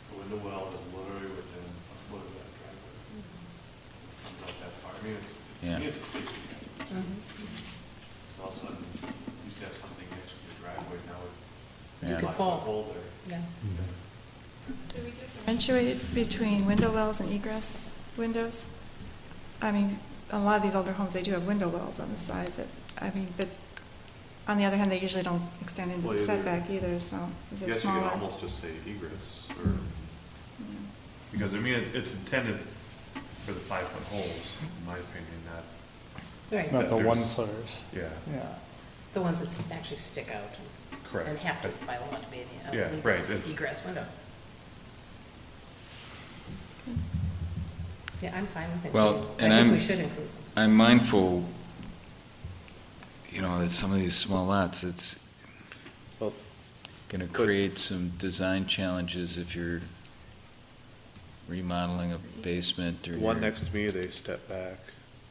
the window well is literally within a foot of that driveway. Comes out that far. I mean, Yeah. it's a safety issue. All of a sudden, you used to have something next to your driveway, now Yeah. You could it's fall. a hole there. Yeah. Do we differentiate between window wells and egress windows? I mean, a lot of these older homes, they do have window wells on the side that, I mean, but on the other hand, they usually don't extend into Well, the either- setback either, so is it Yes, you smaller? can almost just say egress, or, because I mean, it's intended for the 5-foot holes, in my opinion, not. Right. Not the There's- 1-footers. Yeah. Yeah. The ones that actually stick out. Correct. And have to, by law, to be a Yeah, legal right, if- egress window. Yeah, I'm fine with it. Well, and I think we should include them. I'm mindful, that some of these small lots, it's going to create some design challenges if you're remodeling a basement or. The one next to me, they stepped back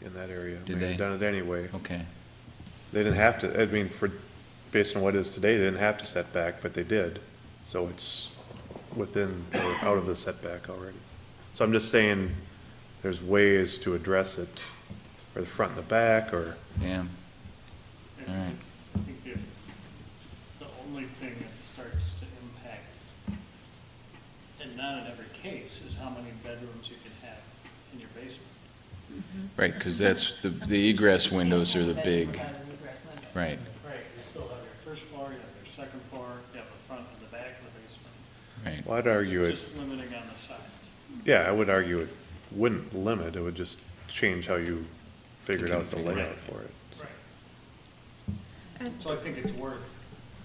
in that area. Did They've they? done it anyway. Okay. They didn't have to, based on what it is today, they didn't have to set back, but they did. So it's within, or out of the setback already. So I'm just saying, there's ways to address it, or the front and the back, or. Yeah. All right. I think the only thing that starts to impact, and not in every case, is how many bedrooms you can have in your basement. Right, because that's, the egress windows are the big, right. Right, you still have your first floor, you have your second floor, you have the front and the back of the basement. Right. Well, I'd argue it, Just limiting on the sides. yeah, I would argue it wouldn't limit, it would just change how you figured out the layout for it. So. So I think it's worth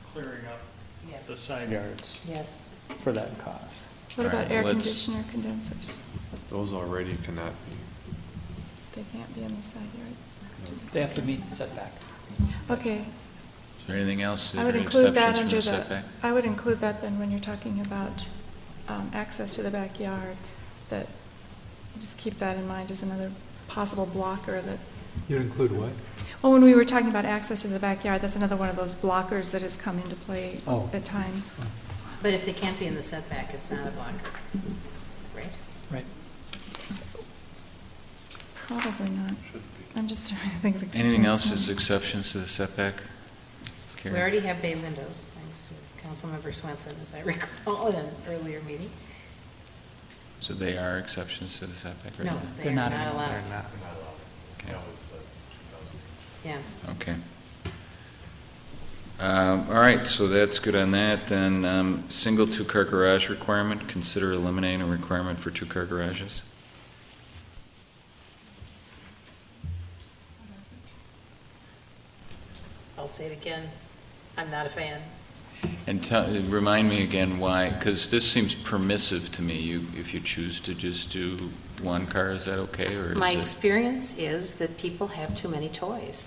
clearing up Yes. the side yards Yes. for that cost. What All right, about air well, let's- conditioner condensers? Those already cannot be. They can't be in the side yard. They have to meet the setback. Okay, Is there anything else? I would Are there include that exceptions from under the, setback? I would include that then when you're talking about access to the backyard, that, just keep that in mind as another possible blocker that, You'd include what? well, when we were talking about access to the backyard, that's another one of those blockers that has come into play Oh. at times. But if they can't be in the setback, it's not a blocker, right? Right. Probably not. I'm just trying to think of exceptions. Anything else now. as exceptions to the setback? We Karen? already have bay windows, thanks to Councilmember Swenson, as I recall in an earlier meeting. So they are exceptions to the setback right No, now? they are not allowed. They're not. Okay. Yeah. Okay. All right, so that's good on that. Then, single two-car garage requirement, consider eliminating a requirement for two-car garages. I'll say it again, I'm not a fan. And remind me again why, because this seems permissive to me. If you choose to just do one car, is that okay, or is My it? experience is that people have too many toys.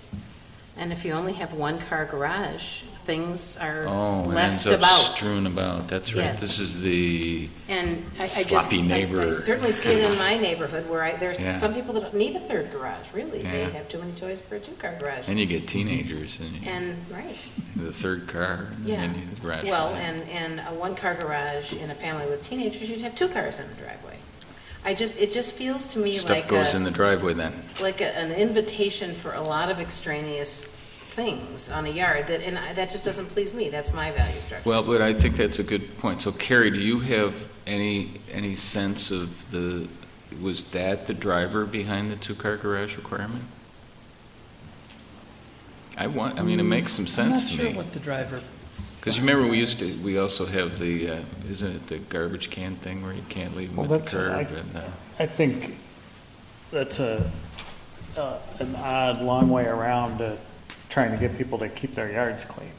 And if you only have one car garage, things are Oh, it left ends up about. strewn about. That's right. Yes. This is the And I just, sloppy neighbor. I certainly see it in case. my neighborhood where there's Yeah. some people that don't need a third garage, really. They Yeah. have too many toys for a two-car garage. And you get teenagers and Right. the third car, and Yeah. then you need the garage. for Well, that. and a one-car garage in a family with teenagers, you'd have two cars in the driveway. It just feels to me Stuff like goes in the driveway then. an invitation for a lot of extraneous things on a yard that just doesn't please me. That's my value structure. Well, but I think that's a good point. So Carrie, do you have any sense of was that the driver behind the two-car garage requirement? I mean, it makes some sense to I'm not me. sure what the driver, Because you remember we also have the, isn't it the garbage can thing where you can't leave them Well, at the that's what curb? And, I think that's an odd, long way around to trying to get people to keep their yards clean.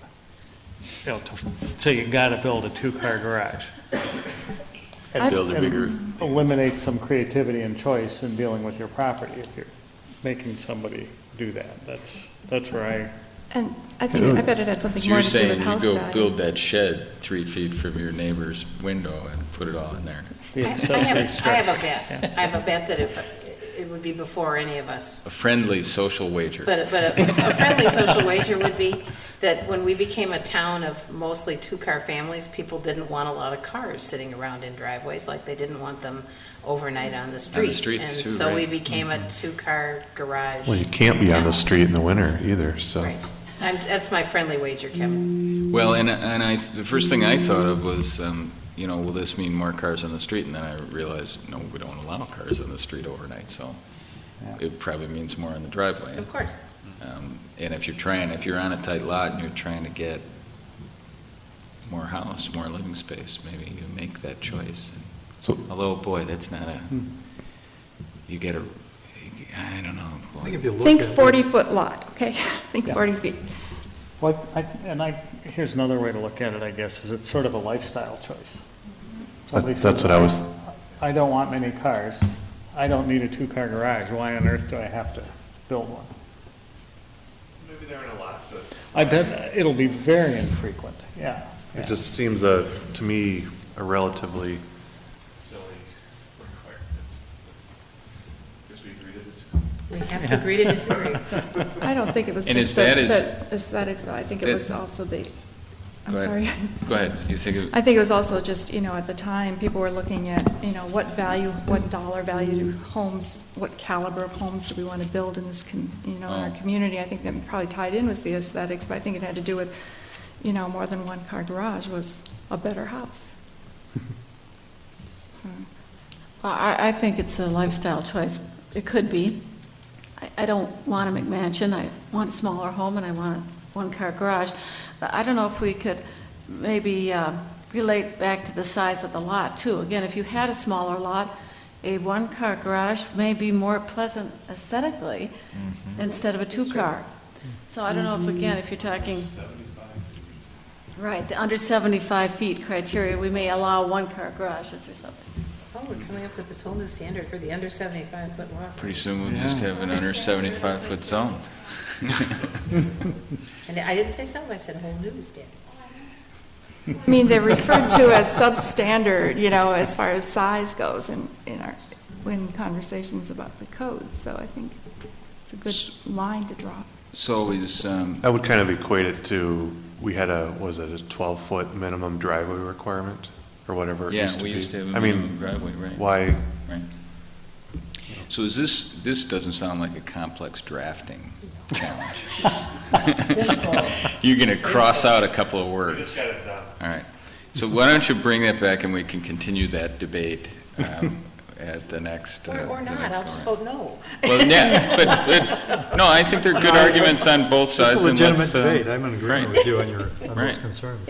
So you gotta build a two-car garage. And- Build a and bigger- Eliminate some creativity and choice in dealing with your property if you're making somebody do that. That's where And I bet it had so something more you're to do with saying you house go value. build that shed 3 feet from your neighbor's window and put it all in there? the I accessory have a structure. bet. I have a bet that it would be before any of us. A friendly social wager. But a friendly social wager would be that when we became a town of mostly two-car families, people didn't want a lot of cars sitting around in driveways, like they didn't want them overnight on the street. streets, too, And so we right. became a two-car garage. Well, you can't be on the town. street in the winter either, so. Right. That's my friendly wager, Kevin. Well, and the first thing I thought of was, will this mean more cars on the street? And then I realized, no, we don't allow cars on the street overnight, so it probably means more in the driveway. Of course. And if you're on a tight lot and you're trying to get more house, more living space, maybe you make that choice. So- Although, boy, that's not you get a, I don't know. I think if you look Think at 40-foot lot, okay? Think Yeah. 40 feet. Well, here's another way to look at it, I guess, is it's sort of a lifestyle choice. Somebody That's says, what I was, I don't want many cars. I don't need a 2-car garage. Why on earth do I have to build one? maybe they're in a lot, but. I bet it'll be very infrequent, yeah. It just seems, to me, a relatively silly requirement. Guess we agree to disagree. We have to agree to disagree. I don't think it was And just is the that the aesthetics, though. I think it that- was also the, I'm Go sorry. ahead. Go ahead. You think of, I think it was also just, at the time, people were looking at, what value, what dollar value do homes, what caliber of homes do we want to build in this, in our community? I think that probably tied in with the aesthetics, but I think it had to do with, more than 1-car garage was a better house. So, Well, I think it's a lifestyle choice. It could be. I don't want a McMansion. I want a smaller home, and I want a 1-car garage. But I don't know if we could maybe relate back to the size of the lot, too. Again, if you had a smaller lot, a 1-car garage may be more pleasant aesthetically instead of a 2-car. So I don't know if, again, if you're talking... Right, the under 75 feet criteria, we may allow 1-car garages or something. Oh, we're coming up with this whole new standard for the under 75-foot lot. pretty soon we'll just have an under 75-foot zone. And I didn't say so, I said a whole new standard. I mean, they're referred to as substandard, as far as size goes in conversations about the code. So I think it's a good line to draw. So we just, I would kind of equate it to, we had was it a 12-foot minimum driveway requirement, or whatever it yeah, used to be? we used to have a I minimum mean, driveway, right? why, Right. So is this doesn't sound like a complex drafting challenge. You're going to cross out a couple of words. we just got it done. All right. So why don't you bring that back and we can continue that debate at the next. Or the not, next I'll just go vote no. Well, yeah, but no, I think there are good arguments on both sides. It's a and legitimate let's, debate. I'm in agreement right. with you on those Right. concerns.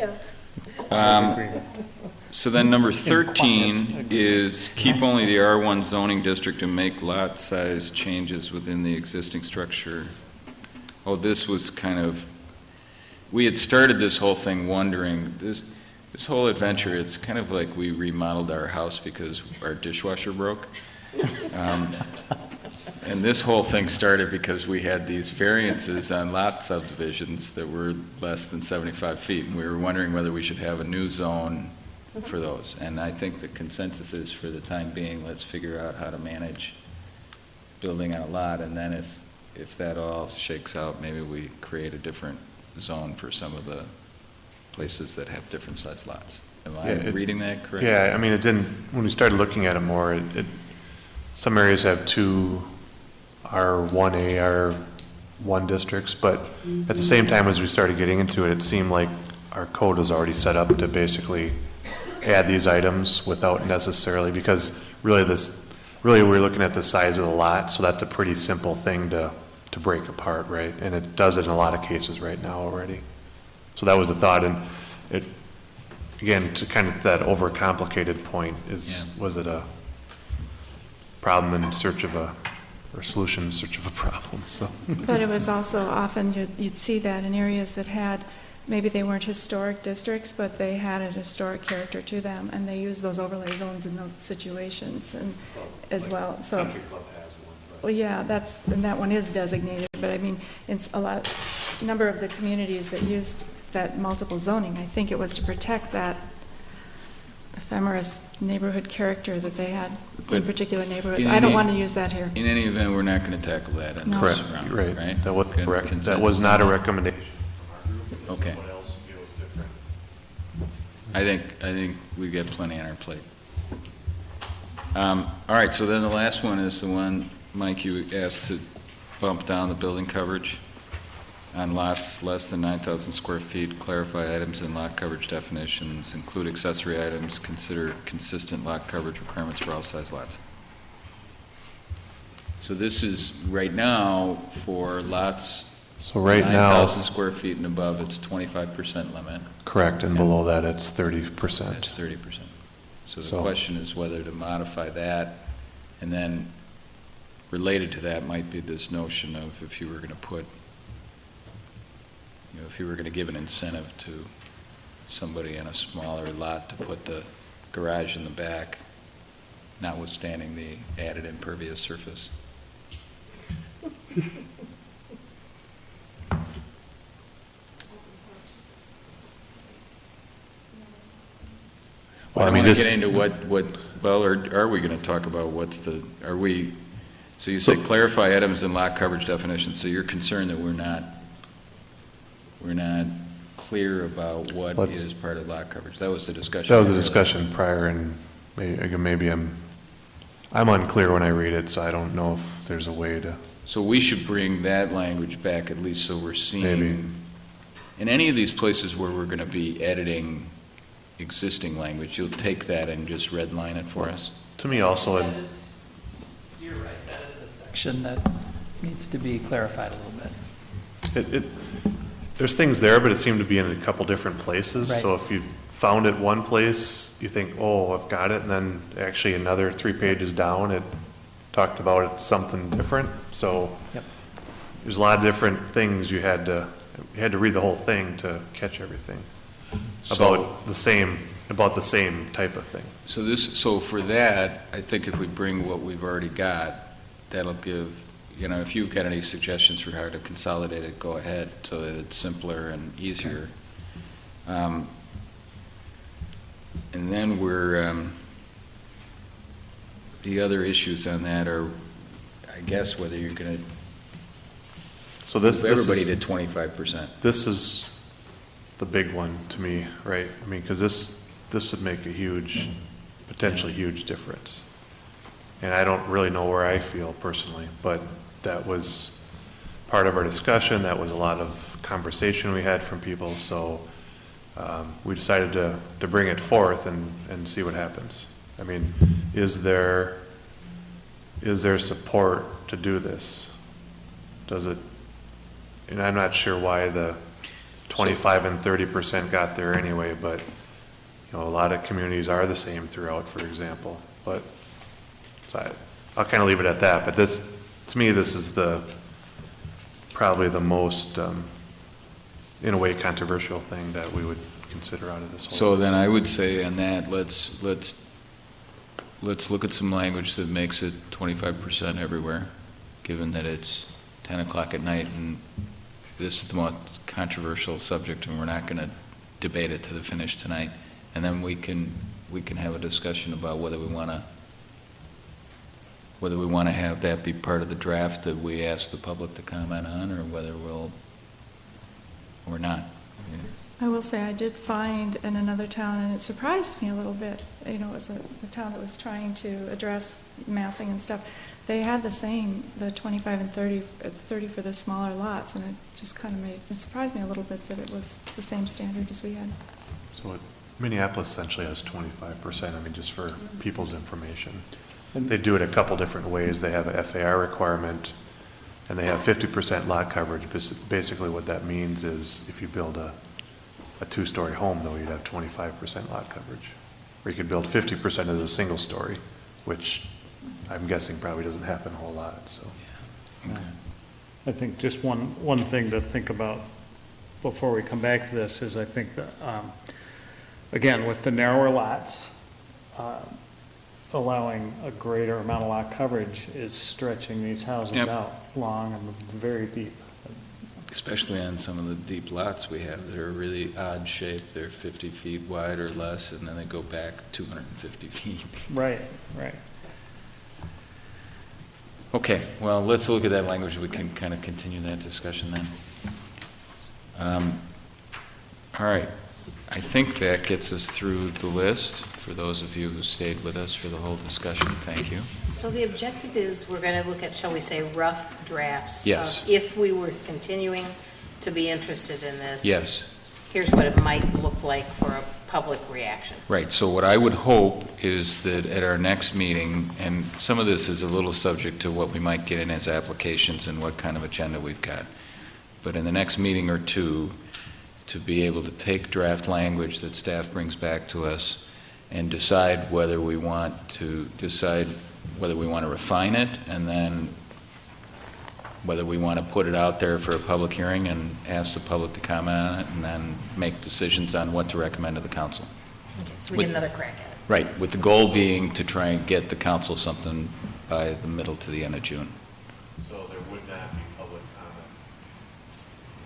So then number 13 is keep only the R1 zoning district and make lot size changes within the existing structure. Oh, this was kind of, we had started this whole thing wondering, this whole adventure, it's kind of like we remodeled our house because our dishwasher broke. And this whole thing started because we had these variances on lot subdivisions that were less than 75 feet, and we were wondering whether we should have a new zone for those. And I think the consensus is, for the time being, let's figure out how to manage building on a lot, and then if that all shakes out, maybe we create a different zone for some of the places that have different sized lots. Am I reading that correctly? Yeah, I mean, it didn't, when we started looking at it more, some areas have 2 R1A, R1 districts, but at the same time as we started getting into it, it seemed like our code was already set up to basically add these items without necessarily, because really we're looking at the size of the lot, so that's a pretty simple thing to break apart, right? And it does it in a lot of cases right now already. So that was the thought, and it, again, to kind of that overcomplicated point was it a problem in search of or solution in search of a problem, so. But it was also often, you'd see that in areas that had, maybe they weren't historic districts, but they had a historic character to them, and they used those overlay zones in those situations and as well. So, Country Club has one. well, yeah, and that one is designated, but I mean, it's a number of the communities that used that multiple zoning, I think it was to protect that ephemeris neighborhood character that they had in particular neighborhoods. I don't want to use that here. In any event, we're not going to tackle that in this round, right? That was Good correct. That consensus was not a on that? recommendation. Okay. Someone else feels different. I think we've got plenty on our plate. All right, so then the last one is the one, Mike, you asked to bump down the building coverage on lots less than 9,000 square feet, clarify items in lot coverage definitions, include accessory items, consider consistent lot coverage requirements for all size lots. So this is, right now, for lots So right now, 9,000 square feet and above, it's 25% limit. correct, and Okay. below that, it's 30%. That's 30%. So the So- question is whether to modify that, and then related to that might be this notion of if you were going to put, if you were going to give an incentive to somebody in a smaller lot to put the garage in the back, notwithstanding the added impervious surface. Well, I I mean, want to this- get into well, or are we going to talk about so you said clarify items in lot coverage definitions, so you're concerned that we're not clear about what is part of lot coverage. That was the discussion. That was a earlier. discussion prior, and maybe I'm unclear when I read it, so I don't know if there's a way to. So we should bring that language back at least so we're seeing. Maybe. In any of these places where we're going to be editing existing language, you'll take that and just redline it for us? To me also, you're right, that is a section that needs to be clarified a little bit. there's things there, but it seemed to be in a couple different places. Right. So if you found it one place, you think, oh, I've got it, and then actually another 3 pages down, it talked about it, something different. So Yep. there's a lot of different things you had to read the whole thing to catch everything about the same type of thing. So for that, I think if we bring what we've already got, that'll give, if you've got any suggestions for how to consolidate it, go ahead so that it's simpler and easier. And then the other issues on that are, I guess, whether you're going to move everybody to 25%. This is the big one to me, right? I mean, because this would make a potentially huge difference. And I don't really know where I feel personally, but that was part of our discussion. That was a lot of conversation we had from people. So we decided to bring it forth and see what happens. I mean, is there support to do this? Does it? And I'm not sure why the 25 and 30% got there anyway, but a lot of communities are the same throughout, for example. But so I'll kind of leave it at that. But to me, this is probably the most, in a way, controversial thing that we would consider out of this whole. So then I would say on that, let's look at some language that makes it 25% everywhere, given that it's 10 o'clock at night and this is the most controversial subject and we're not going to debate it to the finish tonight. And then we can have a discussion about whether we want to have that be part of the draft that we ask the public to comment on, or whether or not. I will say I did find in another town, and it surprised me a little bit, it was a town that was trying to address massing and stuff. They had the 25 and 30 for the smaller lots, and it just kind of it surprised me a little bit that it was the same standard as we had. So Minneapolis essentially has 25%, I mean, just for people's information. They do it a couple different ways. They have a FAR requirement, and they have 50% lot coverage. Basically what that means is if you build a 2-story home, though, you'd have 25% lot coverage. Or you could build 50% as a single story, which I'm guessing probably doesn't happen a whole lot. So, okay. I think just one thing to think about before we come back to this is I think that, again, with the narrower lots, allowing a greater amount of lot coverage is stretching these houses out long and very deep. Especially on some of the deep lots we have that are really odd shape. They're 50 feet wide or less, and then they go back 250 feet. Right. Okay, well, let's look at that language. We can kind of continue that discussion then. All right. I think that gets us through the list. For those of you who stayed with us for the whole discussion, thank you. So the objective is we're going to look at, shall we say, rough drafts? Yes. If we were continuing to be interested in this. Yes. Here's what it might look like for a public reaction. Right, so what I would hope is that at our next meeting, and some of this is a little subject to what we might get in as applications and what kind of agenda we've got, but in the next meeting or two, to be able to take draft language that staff brings back to us and decide whether we want to decide whether we want to refine it, and then whether we want to put it out there for a public hearing and ask the public to comment on it, and then make decisions on what to recommend to the council. Okay, so we get another crack at it. Right, with the goal being to try and get the council something by the middle to the end of June. So there would not be public comment?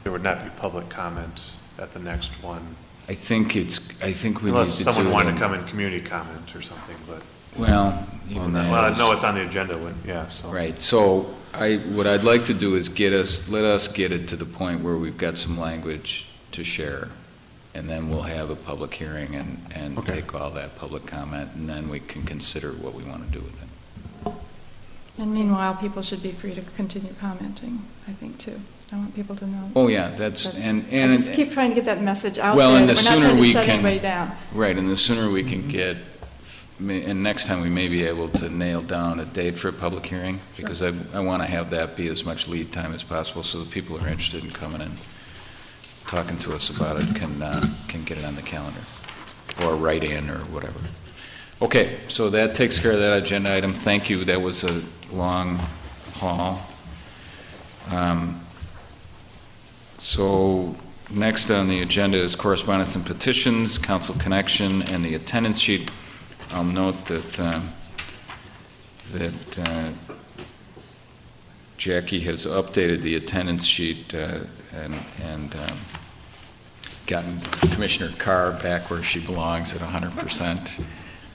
There would not be public comment at the next one? I think we Unless need to someone do wanted it to come in community comment or something, but. Well, even that Well, is- no, it's on the agenda, yeah, so. Right, so what I'd like to do is let us get it to the point where we've got some language to share, and then we'll have a public hearing and Okay. take all that public comment, and then we can consider what we want to do with it. And meanwhile, people should be free to continue commenting, I think, too. I want people to know. Oh, yeah, that's I just keep trying to get that message out well, there. and the We're not sooner trying to we shut can, anybody down. right, and the sooner we can get, and next time we may be able to nail down a date for a public hearing, because I want to have that be as much lead time as possible, so the people who are interested in coming and talking to us about it can get it on the calendar, or write in, or whatever. Okay, so that takes care of that agenda item. Thank you. That was a long haul. So next on the agenda is correspondence and petitions, council connection, and the attendance sheet. I'll note that Jackie has updated the attendance sheet and gotten Commissioner Carr back where she belongs at 100%,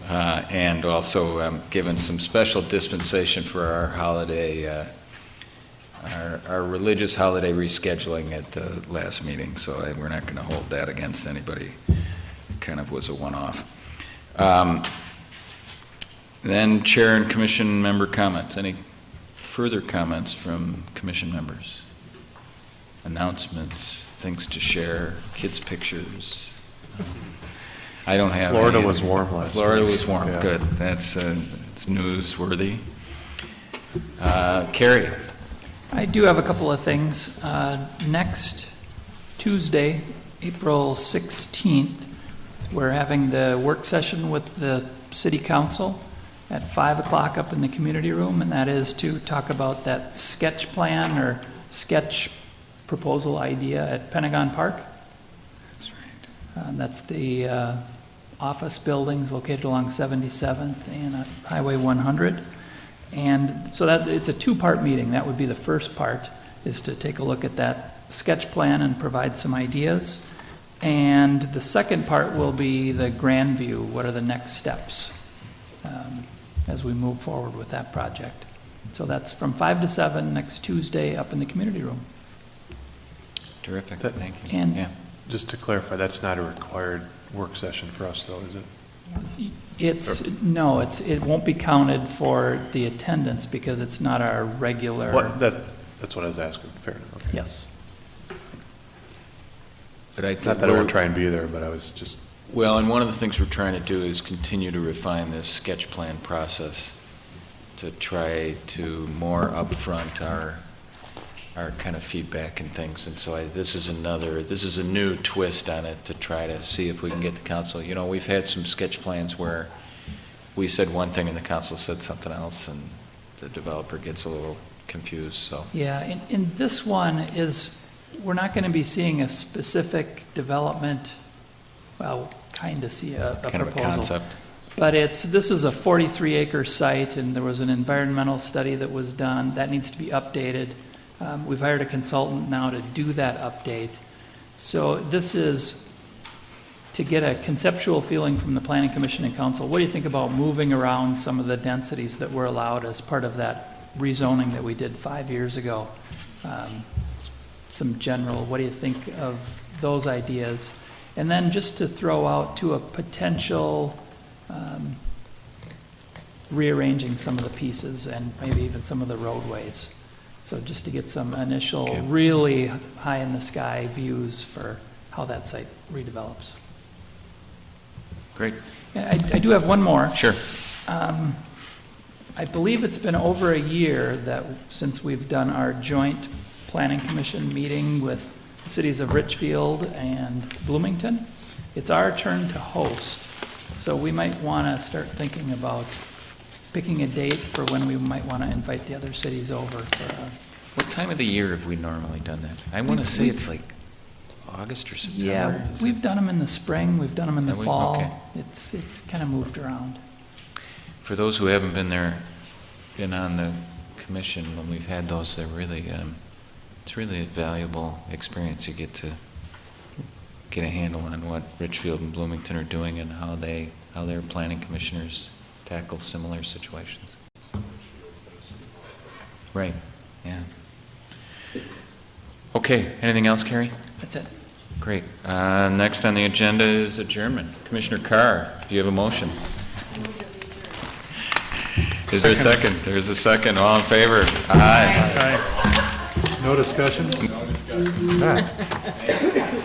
and also given some special dispensation for our holiday. Our religious holiday rescheduling at the last meeting, so we're not going to hold that against anybody. It kind of was a one-off. Then chair and commission member comments. Any further comments from commission members? Announcements, things to share, kids' pictures. I don't have Florida any. was warm last Florida week. was warm, Yeah. good. That's it's newsworthy. Carrie. I do have a couple of things. Next Tuesday, April 16th, we're having the work session with the City Council at 5 o'clock up in the community room, and that is to talk about that sketch plan or sketch proposal idea at Pentagon Park. That's right. That's the office buildings located along 77th and Highway 100. And so that it's a two-part meeting. That would be the first part, is to take a look at that sketch plan and provide some ideas. And the second part will be the grand view. What are the next steps as we move forward with that project? So that's from 5 to 7 next Tuesday up in the community room. Terrific. Thank you. And yeah. Just to clarify, that's not a required work session for us, though, is it? It won't be counted for the attendance because it's not our regular. That's what I was asking. Fair enough. Okay. Yes. But I think Not that I won't try and be there, but I was just. Well, and one of the things we're trying to do is continue to refine this sketch plan process to try to more upfront our kind of feedback and things. And so this is a new twist on it to try to see if we can get the council. You know, we've had some sketch plans where we said one thing and the council said something else, and the developer gets a little confused. So Yeah, and this one is, we're not going to be seeing a specific development. Well, kind of see a kind proposal. of a concept. But this is a 43-acre site, and there was an environmental study that was done. That needs to be updated. We've hired a consultant now to do that update. So this is to get a conceptual feeling from the Planning Commission and Council. What do you think about moving around some of the densities that were allowed as part of that rezoning that we did 5 years ago? Some general, what do you think of those ideas? And then just to throw out to a potential rearranging some of the pieces and maybe even some of the roadways. So just to get some initial really high in the sky views for how that site redevelops. Great. I do have one more. Sure. I believe it's been over a year since we've done our joint Planning Commission meeting with the cities of Richfield and Bloomington. It's our turn to host, so we might want to start thinking about picking a date for when we might want to invite the other cities over for What time of the year have we normally done that? I want to say it's like August or September. Yeah, is we've it? done them in the spring, we've done them in the Have we? fall. Okay. It's kind of moved around. For those who haven't been on the commission when we've had those, they're really, it's really a valuable experience. You get to get a handle on what Richfield and Bloomington are doing and how their planning commissioners tackle similar situations. Right, yeah. Okay, anything else, Carrie? That's it. Great. Next on the agenda is adjournment. Commissioner Carr, do you have a motion? Is there a second? There's a second. All in favor? Aye. No discussion? No discussion.